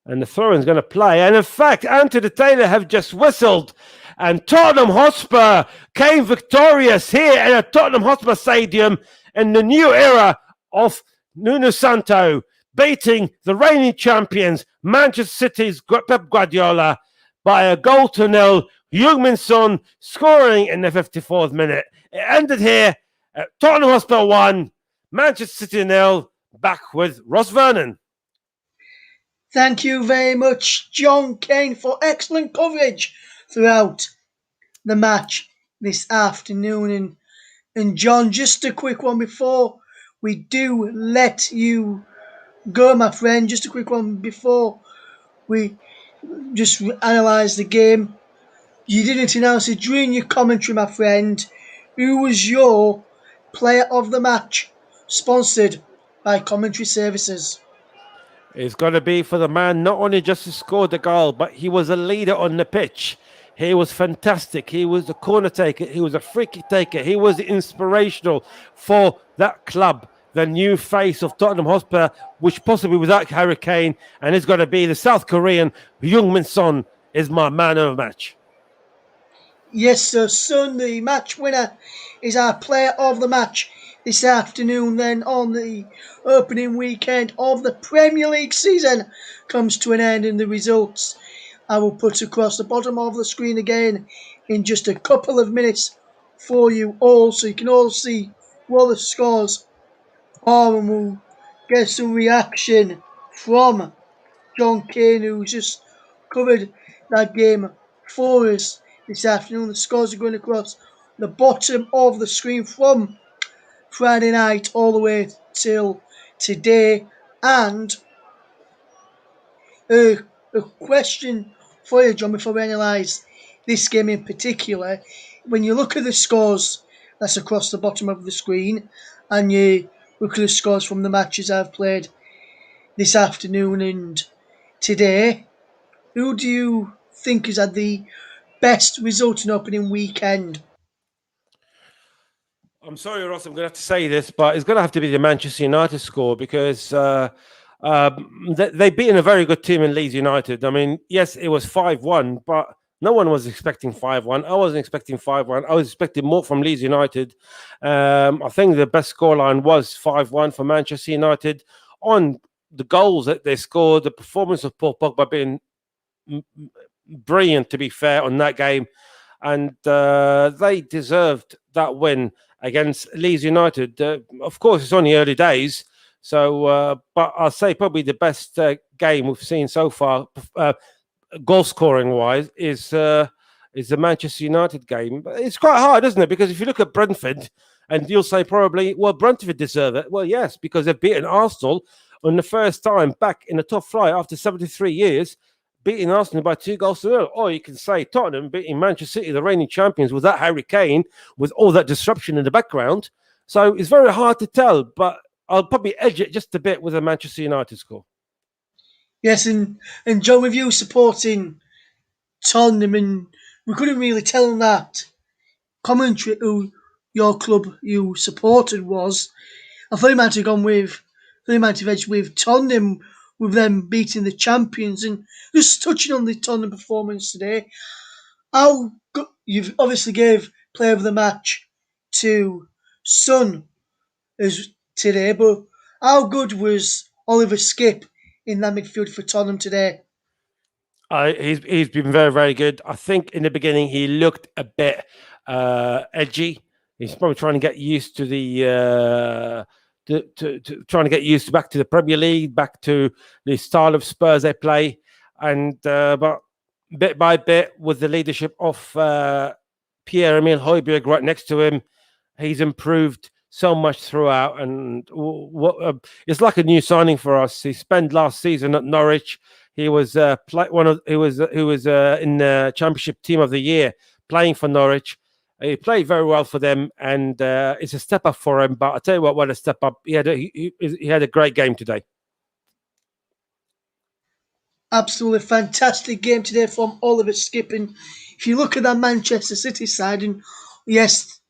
And the throw-in is going to play. And in fact, Anthony Taylor have just whistled. And Tottenham Hotspur came victorious here at Tottenham Hotspur Stadium in the new era of Nuno Santo, beating the reigning champions, Manchester City's Pep Guardiola, by a 0-0. Heung-min Son scoring in the 54th minute. It ended here at Tottenham Hotspur 1, Manchester City 0. Back with Ross Vernon. Thank you very much, John Kane, for excellent coverage throughout the match this afternoon. And John, just a quick one before we do let you go, my friend. Just a quick one before we just analyse the game. You didn't announce it during your commentary, my friend. Who was your player of the match, sponsored by Commentary Services? It's got to be for the man not only just to score the goal, but he was a leader on the pitch. He was fantastic. He was a corner taker. He was a free kick taker. He was inspirational for that club, the new face of Tottenham Hotspur, which possibly without Harry Kane, and it's got to be the South Korean Heung-min Son is my man of the match. Yes, sir, Son, the match winner, is our player of the match this afternoon. Then on the opening weekend of the Premier League season comes to an end, and the results I will put across the bottom of the screen again in just a couple of minutes for you all, so you can all see what the scores are, and we'll get some reaction from John Kane, who just covered that game for us this afternoon. The scores are going across the bottom of the screen from Friday night all the way till today. And a question for you, John, before we analyse this game in particular. When you look at the scores that's across the bottom of the screen, and you look at the scores from the matches I've played this afternoon and today, who do you think has had the best result in opening weekend? I'm sorry, Ross, I'm going to have to say this, but it's going to have to be the Manchester United score because they beaten a very good team in Leeds United. I mean, yes, it was 5-1, but no one was expecting 5-1. I wasn't expecting 5-1. I was expecting more from Leeds United. I think the best scoreline was 5-1 for Manchester United. On the goals that they scored, the performance of Paul Pogba being brilliant, to be fair, on that game. And they deserved that win against Leeds United. Of course, it's only early days, so but I'll say probably the best game we've seen so far, goal scoring wise, is the Manchester United game. But it's quite hard, isn't it? Because if you look at Brentford, and you'll say probably, well, Brentford deserve it. Well, yes, because they've beaten Arsenal on the first time back in the top flight after 73 years. Beating Arsenal by 2-0. Or you can say Tottenham beating Manchester City, the reigning champions, without Harry Kane, with all that disruption in the background. So it's very hard to tell, but I'll probably edge it just a bit with a Manchester United score. Yes, and John, with you supporting Tottenham, and we couldn't really tell on that commentary who your club you supported was. I thought you might have gone with, I thought you might have edged with Tottenham, with them beating the champions. And just touching on the Tottenham performance today, you've obviously gave player of the match to Son as today, but how good was Oliver Skip in that midfield for Tottenham today? He's been very, very good. I think in the beginning he looked a bit edgy. He's probably trying to get used to the to trying to get used to back to the Premier League, back to the style of Spurs they play, and but bit by bit, with the leadership of Pierre-Emile Højbjerg right next to him, he's improved so much throughout, and it's like a new signing for us. He spent last season at Norwich. He was he was in the Championship Team of the Year, playing for Norwich. He played very well for them, and it's a step up for him. But I tell you what a step up! He had a great game today. Absolutely fantastic game today from Oliver Skip. And if you look at that Manchester City side, and yes,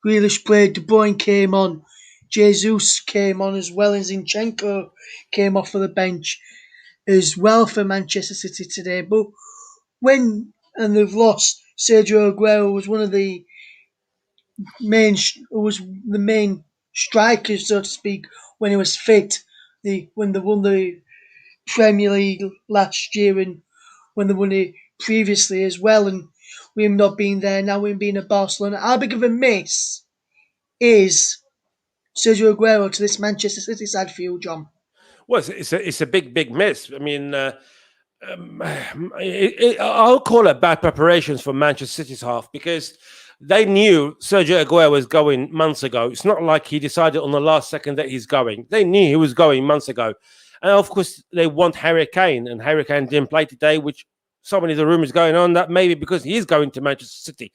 Grealish played, De Bruyne came on, Jesus came on as well, and Zinchenko came off of the bench as well for Manchester City today. But and they've lost Sergio Aguero, was one of the main strikers, so to speak, when he was fit. When they won the Premier League last year, and when they won it previously as well, and with him not being there now, with him being at Barcelona, how big of a miss is Sergio Aguero to this Manchester City side for you, John? Well, it's a big miss. I mean, I'll call it bad preparations for Manchester City's half, because they knew Sergio Aguero was going months ago. It's not like he decided on the last second that he's going. They knew he was going months ago. And of course, they want Harry Kane, and Harry Kane didn't play today, which so many of the rumors going on that maybe because he's going to Manchester City.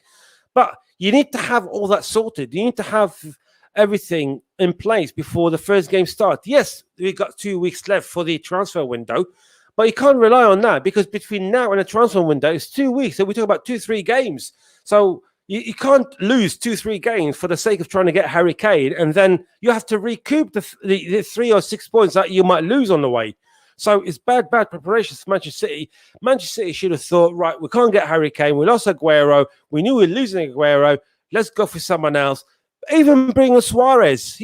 But you need to have all that sorted. You need to have everything in place before the first game starts. Yes, we've got 2 weeks left for the transfer window, but you can't rely on that, because between now and the transfer window, it's 2 weeks. So we talk about 2-3 games. So you can't lose 2-3 games for the sake of trying to get Harry Kane, and then you have to recoup the 3 or 6 points that you might lose on the way. So it's bad preparations for Manchester City. Manchester City should have thought, right, we can't get Harry Kane. We lost Aguero. We knew we were losing Aguero. Let's go for someone else. Even bring Suarez,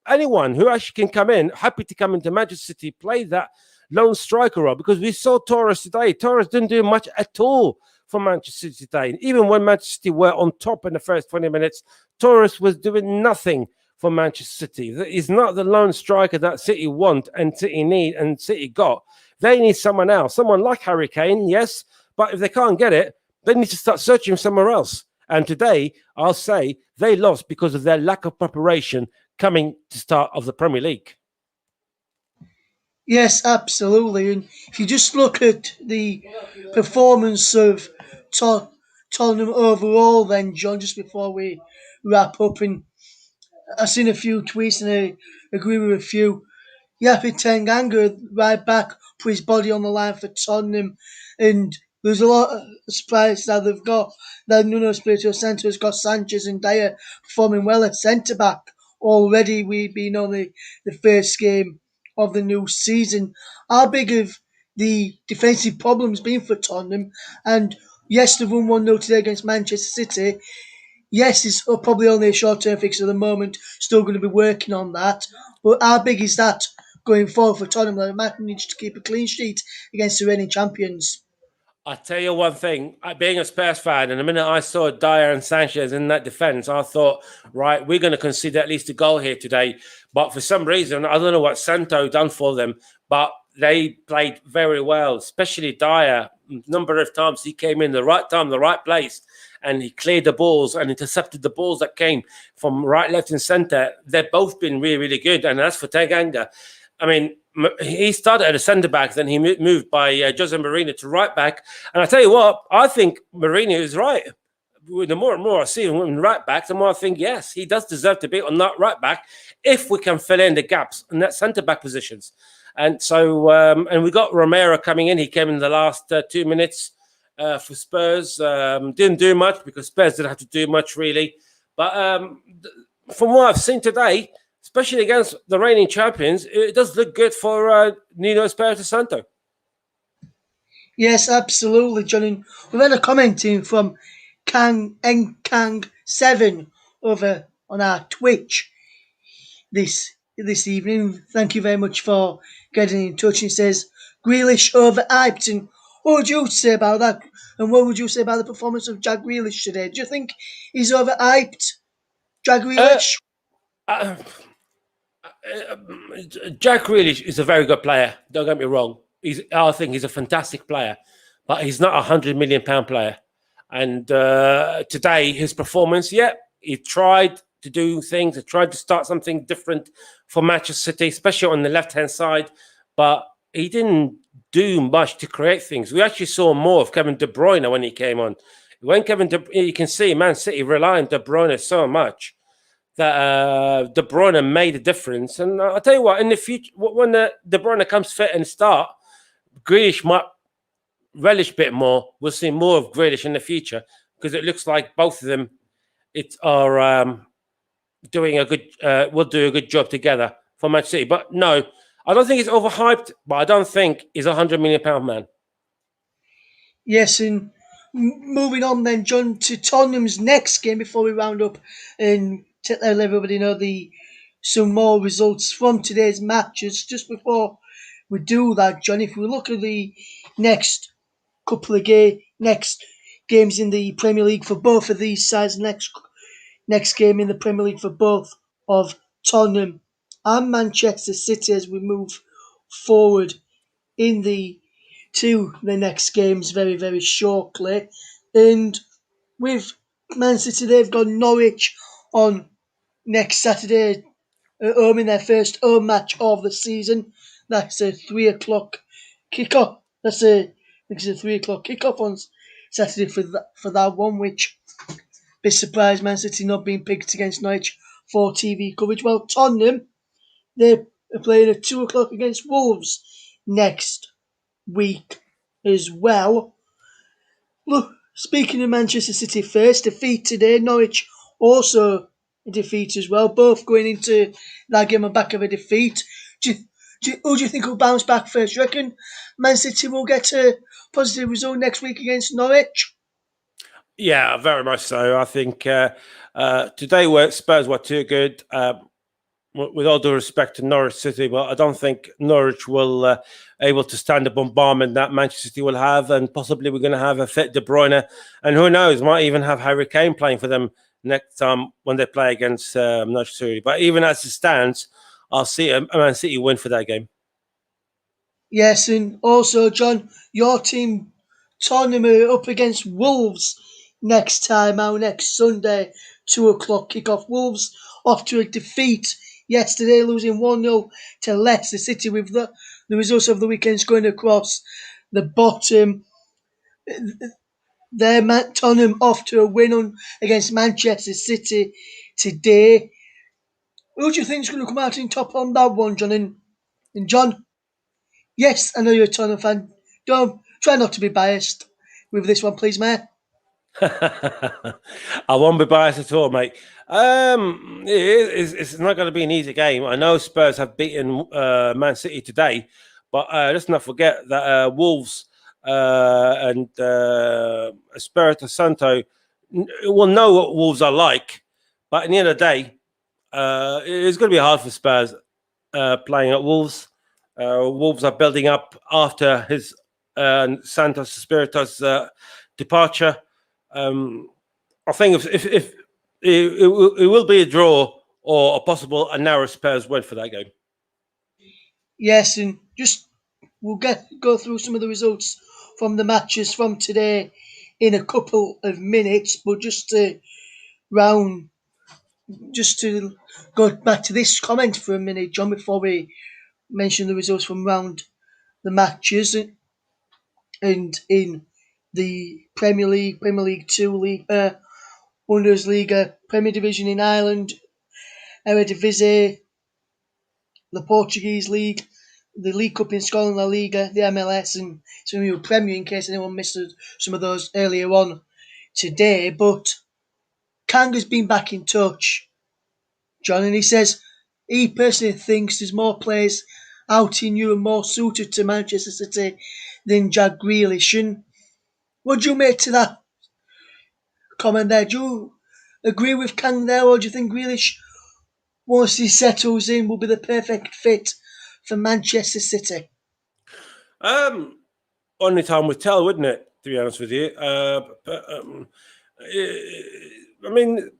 anyone who actually can come in, happy to come into Manchester City, play that lone striker role, because we saw Torres today. Torres didn't do much at all for Manchester City today. Even when Manchester City were on top in the first 20 minutes, Torres was doing nothing for Manchester City. He's not the lone striker that City want and City need and City got. They need someone else, someone like Harry Kane, yes, but if they can't get it, they need to start searching somewhere else. And today, I'll say they lost because of their lack of preparation coming to start of the Premier League. Yes, absolutely. And if you just look at the performance of Tottenham overall, then, John, just before we wrap up, and I've seen a few tweets and I agree with a few. Yapi Tanganga, right back, put his body on the line for Tottenham, and there's a lot of surprise that they've got that Nuno Espirito Santo has got Sanchez and Dyer performing well at centre back already. We've been on the first game of the new season. How big have the defensive problems been for Tottenham? And yes, they've won 1-0 today against Manchester City. Yes, it's probably only a short-term fix at the moment. Still going to be working on that. But how big is that going forward for Tottenham? They might need to keep a clean sheet against the reigning champions. I tell you one thing, being a Spurs fan, and the minute I saw Dyer and Sanchez in that defence, I thought, right, we're going to concede at least a goal here today. But for some reason, I don't know what Santo done for them, but they played very well, especially Dyer. A number of times he came in the right time, the right place, and he cleared the balls and intercepted the balls that came from right, left, and centre. They've both been really, really good. And as for Tanganga, I mean, he started at a centre-back, then he moved by Jose Mourinho to right-back. And I tell you what, I think Mourinho is right. The more and more I see him in right-back, the more I think, yes, he does deserve to be on that right-back if we can fill in the gaps in that centre-back positions. And so, and we got Romero coming in. He came in the last 2 minutes for Spurs. Didn't do much because Spurs didn't have to do much really. But from what I've seen today, especially against the reigning champions, it does look good for Nuno Espirito Santo. Yes, absolutely, John. And we've had a comment in from Kang7 over on our Twitch this evening. Thank you very much for getting in touch. He says Grealish overhyped, and what would you say about that? And what would you say about the performance of Jack Grealish today? Do you think he's overhyped, Jack Uh, Grealish? uh, Jack Grealish is a very good player. Don't get me wrong. I think he's a fantastic player, but he's not £100 million player. And today, his performance, he tried to do things. He tried to start something different for Manchester City, especially on the left-hand side. But he didn't do much to create things. We actually saw more of Kevin De Bruyne when he came on. You can see Man City rely on De Bruyne so much that De Bruyne made a difference. And I'll tell you what, in the future, when De Bruyne comes fit and start, Grealish might relish a bit more. We'll see more of Grealish in the future because it looks like both of them are doing a good, will do a good job together for Manchester City. But no, I don't think he's overhyped, but I don't think he's £100 million man. Yes, and moving on then, John, to Tottenham's next game before we round up and let everybody know some more results from today's matches. Just before we do that, John, if we look at the next couple of next games in the Premier League for both of these sides, next game in the Premier League for both of Tottenham and Manchester City as we move forward in the next games very, very shortly. And with Man City, they've got Norwich on next Saturday at home in their first home match of the season. That's a 3 o'clock kickoff. I think it's a 3 o'clock kickoff on Saturday for that one, which be surprised Man City not being picked against Norwich for TV coverage. Well, Tottenham, they're playing at 2 o'clock against Wolves next week as well. Look, speaking of Manchester City first, defeat today, Norwich also a defeat as well, both going into that game on back of a defeat. Who do you think will bounce back first? You reckon Man City will get a positive result next week against Norwich? Yeah, very much so. I think today Spurs were too good. With all due respect to Norwich City, but I don't think Norwich will able to stand the bombardment that Manchester City will have, and possibly we're going to have a fit De Bruyne, and who knows, might even have Harry Kane playing for them next time when they play against Norwich City. But even as it stands, I'll see a Man City win for that game. Yes, and also, John, your team, Tottenham, are up against Wolves next time out, next Sunday, 2 o'clock kickoff. Wolves off to a defeat yesterday, losing 1-0 to Leicester City, with the results of the weekends going across the bottom. Tottenham off to a win against Manchester City today. Who do you think is going to come out in top on that one, John? And John, yes, I know you're a Tottenham fan. Don't try not to be biased with this one, please, mate. I won't be biased at all, mate. It's not going to be an easy game. I know Spurs have beaten Man City today, but let's not forget that Wolves and Espirito Santo will know what Wolves are like. But at the end of the day, it's going to be hard for Spurs playing at Wolves. Wolves are building up after his Santos Espirito's departure. I think if it will be a draw or a possible a narrow Spurs win for that game. Yes, and just we'll go through some of the results from the matches from today in a couple of minutes, but just to go back to this comment for a minute, John, before we mention the results from round the matches and in the Premier League, Premier League Two, Bundesliga, Premier Division in Ireland, Eredivisie, the Portuguese League, the League Cup in Scotland, La Liga, the MLS, and some of your Premier, in case anyone missed some of those earlier on today. But Kanga's been back in touch, John, and he says he personally thinks there's more players out in Europe more suited to Manchester City than Jack Grealish. And what do you make to that comment there? Do you agree with Kang there, or do you think Grealish, once he settles in, will be the perfect fit for Manchester City? Only time will tell, wouldn't it? To be honest with you, I mean,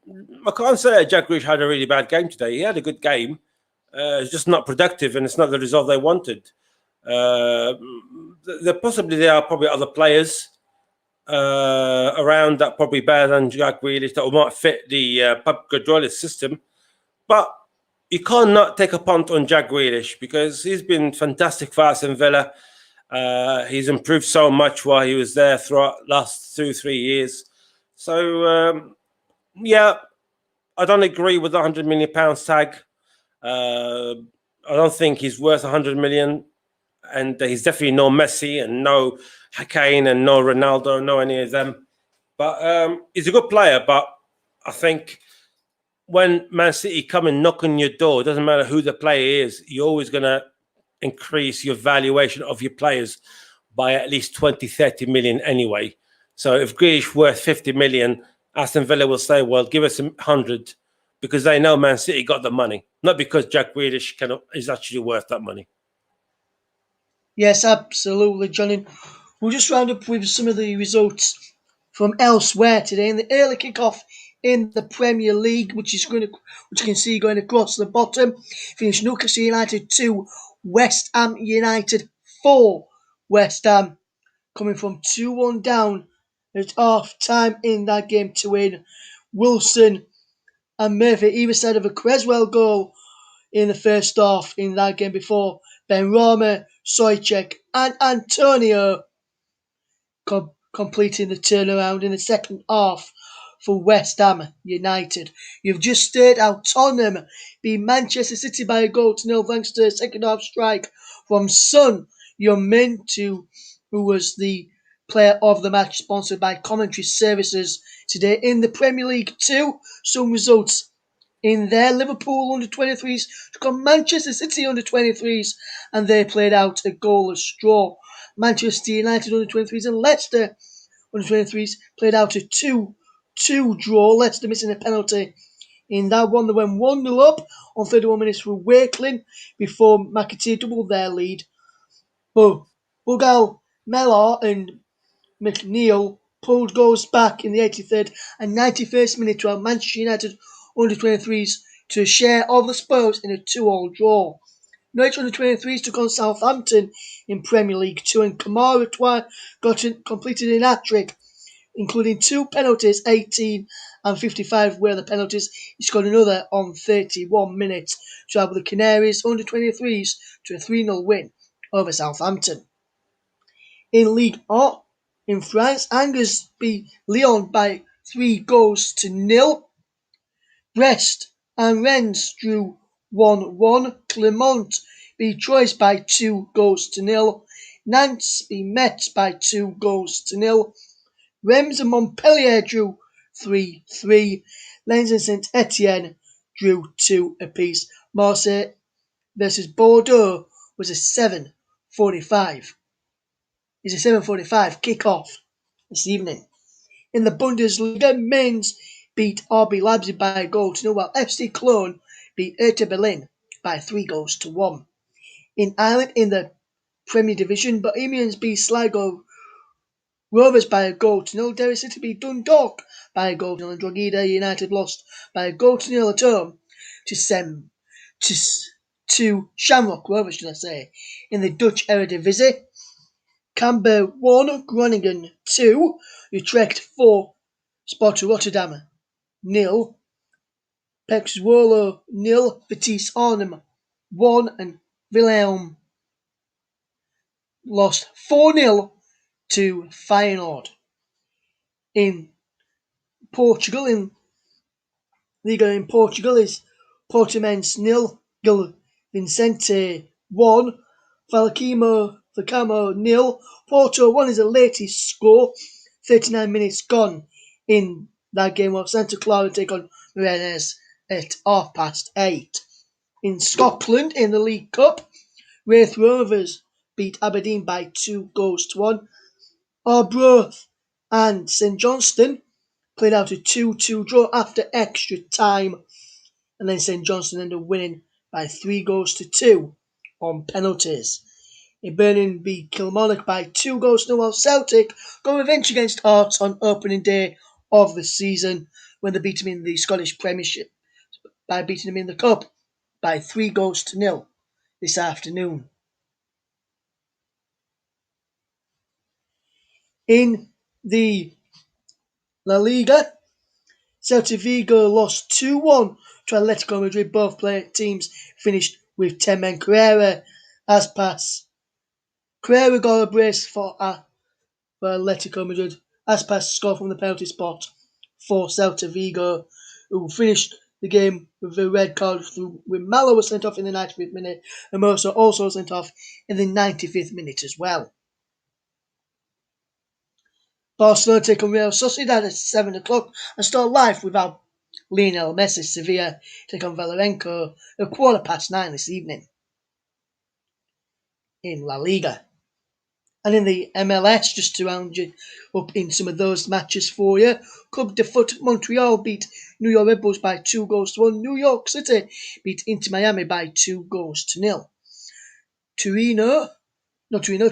I can't say that Jack Grealish had a really bad game today. He had a good game. It's just not productive, and it's not the result they wanted. There are probably other players around that probably better than Jack Grealish that might fit the Pep Guardiola system, but you can't not take a punt on Jack Grealish because he's been fantastic for Aston Villa. He's improved so much while he was there throughout the last 2-3 years. So, yeah, I don't agree with the £100 million tag. I don't think he's worth 100 million. And he's definitely no Messi and no Kane and no Ronaldo, no any of them. But he's a good player. But I think when Man City come and knock on your door, it doesn't matter who the player is, you're always going to increase your valuation of your players by at least 20, 30 million anyway. So if Grealish worth 50 million, Aston Villa will say, well, give us 100 because they know Man City got the money, not because Jack Grealish is actually worth that money. Yes, absolutely, Johnny. We'll just round up with some of the results from elsewhere today. In the early kick-off in the Premier League, which you can see going across the bottom, finished Newcastle United 2, West Ham United 4. West Ham coming from 2-1 down at half-time in that game to win. Wilson and Murphy either side of a Creswell goal in the first half in that game before Benrahma, Souček and Antonio completing the turnaround in the second half for West Ham United. You've just stared out Tottenham beat Manchester City by a goal to nil thanks to a second half strike from Son Heung-min, who was the player of the match, sponsored by Commentary Services. Today in the Premier League 2, some results in there. Liverpool under-23s took on Manchester City under-23s, and they played out a goalless draw. Manchester United under-23s and Leicester under-23s played out a 2-2 draw. Leicester missing a penalty in that one. They went 1-0 up on 31 minutes for Wakeling before McAtee doubled their lead. But Bugal, Mellar and McNeil pulled goals back in the 83rd and 91st minute to have Manchester United under-23s to a share of the spoils in a 2-2 draw. Norwich under-23s took on Southampton in Premier League 2 and Kamara completed an hat-trick, including 2 penalties, 18 and 55 were the penalties. He scored another on 31 minutes to have the Canaries under-23s to a 3-0 win over Southampton. In Ligue 1 in France, Angers beat Lyon by 3-0. Brest and Rennes drew 1-1. Clermont beat Troyes by 2-0. Nantes beat Metz by 2-0. Reims and Montpellier drew 3-3. Lens and Saint Etienne drew 2 apiece. Marseille versus Bordeaux was a 7:45. It's a 7:45 kick-off this evening. In the Bundesliga, Mainz beat RB Leipzig by a goal to nil, while FC Cologne beat Hertha Berlin by 3-1. In Ireland, in the Premier Division, Bohemians beat Sligo Rovers by a goal to nil. Derry City beat Dundalk by a goal to nil, and Drogheda United lost by a goal to nil at home to Shamrock Rovers, should I say. In the Dutch Eredivisie, Cambuur 1, Groningen 2, Utrecht 4, Sparta Rotterdam 0, PEC Zwolle 0, Vitesse Arnhem 1, and Wilhelm lost 4-0 to Feyenoord. In Portugal, in Liga in Portugal is Portimonense 0, Gil Vicente 1, Falcamo 0, Porto 1 is the latest score. 39 minutes gone in that game, while Santa Clara take on Rennes at 8:30. In Scotland, in the League Cup, Raith Rovers beat Aberdeen by 2-1. Arbroath and St Johnstone played out a 2-2 draw after extra time, and then St Johnstone ended up winning by 3-2 on penalties. Hibernian beat Kilmarnock by 2-0, while Celtic got revenge against Hearts on opening day of the season when they beat them in the Scottish Premiership by beating them in the Cup by 3-0 this afternoon. In the La Liga, Celta Vigo lost 2-1 to Atletico Madrid. Both teams finished with 10 men. Carrera got a brace for Atletico Madrid. Aspas scored from the penalty spot for Celta Vigo, who finished the game with a red card with Malo was sent off in the 95th minute and Mercer also sent off in the 95th minute as well. Barcelona take on Real Sociedad at 7 o'clock and start live without Lionel Messi. Sevilla take on Valerengo at 9:15 this evening in La Liga. And in the MLS, just to round you up in some of those matches for you, Club de Foot Montreal beat New York Red Bulls by 2-1. New York City beat Inter Miami by 2-0.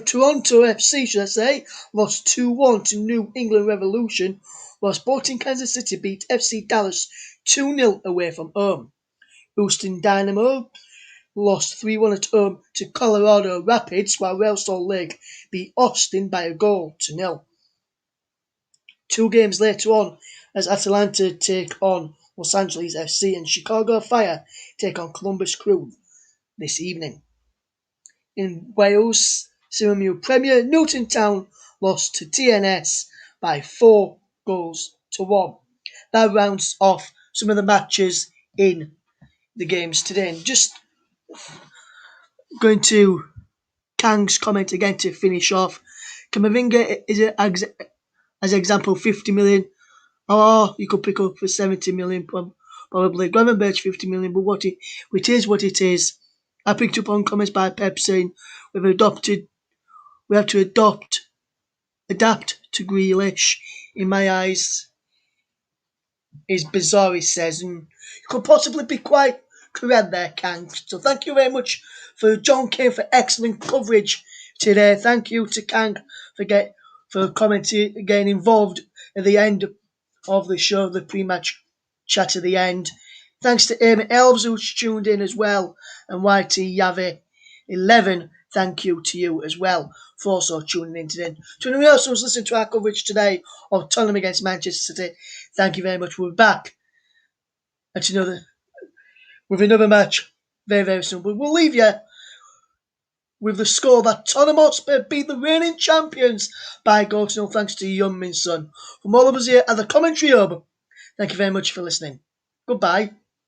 Toronto FC, should I say, lost 2-1 to New England Revolution, while Sporting Kansas City beat FC Dallas 2-0 away from home. Houston Dynamo lost 3-1 at home to Colorado Rapids, while Real Salt Lake beat Austin by 1-0. 2 games later on, as Atlanta take on Los Angeles FC and Chicago Fire take on Columbus Crew this evening. In Wales, Sirius Premier, Newton Town lost to TNS by 4-1. That rounds off some of the matches in the games today. And just going to Kang's comment again to finish off. Camavinga is as example 50 million. Or you could pick up for 70 million probably. Gravenberch 50 million, but it is what it is. I picked up on comments by Pep saying we have to adapt to Grealish. In my eyes, is bizarre, he says, and you could possibly be quite correct there, Kang. So thank you very much for John Kane for excellent coverage today. Thank you to Kang for commenting, getting involved at the end of the show, the pre-match chat at the end. Thanks to Amy Elves who's tuned in as well, and YT Yavi 11. Thank you to you as well for also tuning in today. To anyone else who's listening to our coverage today of Tottenham against Manchester City, thank you very much. We'll be back with another match very, very soon. But we'll leave you with the score that Tottenham Hotspur beat the reigning champions by 0 thanks to Young Min Son. From all of us here at the Commentary Hub, thank you very much for listening. Goodbye.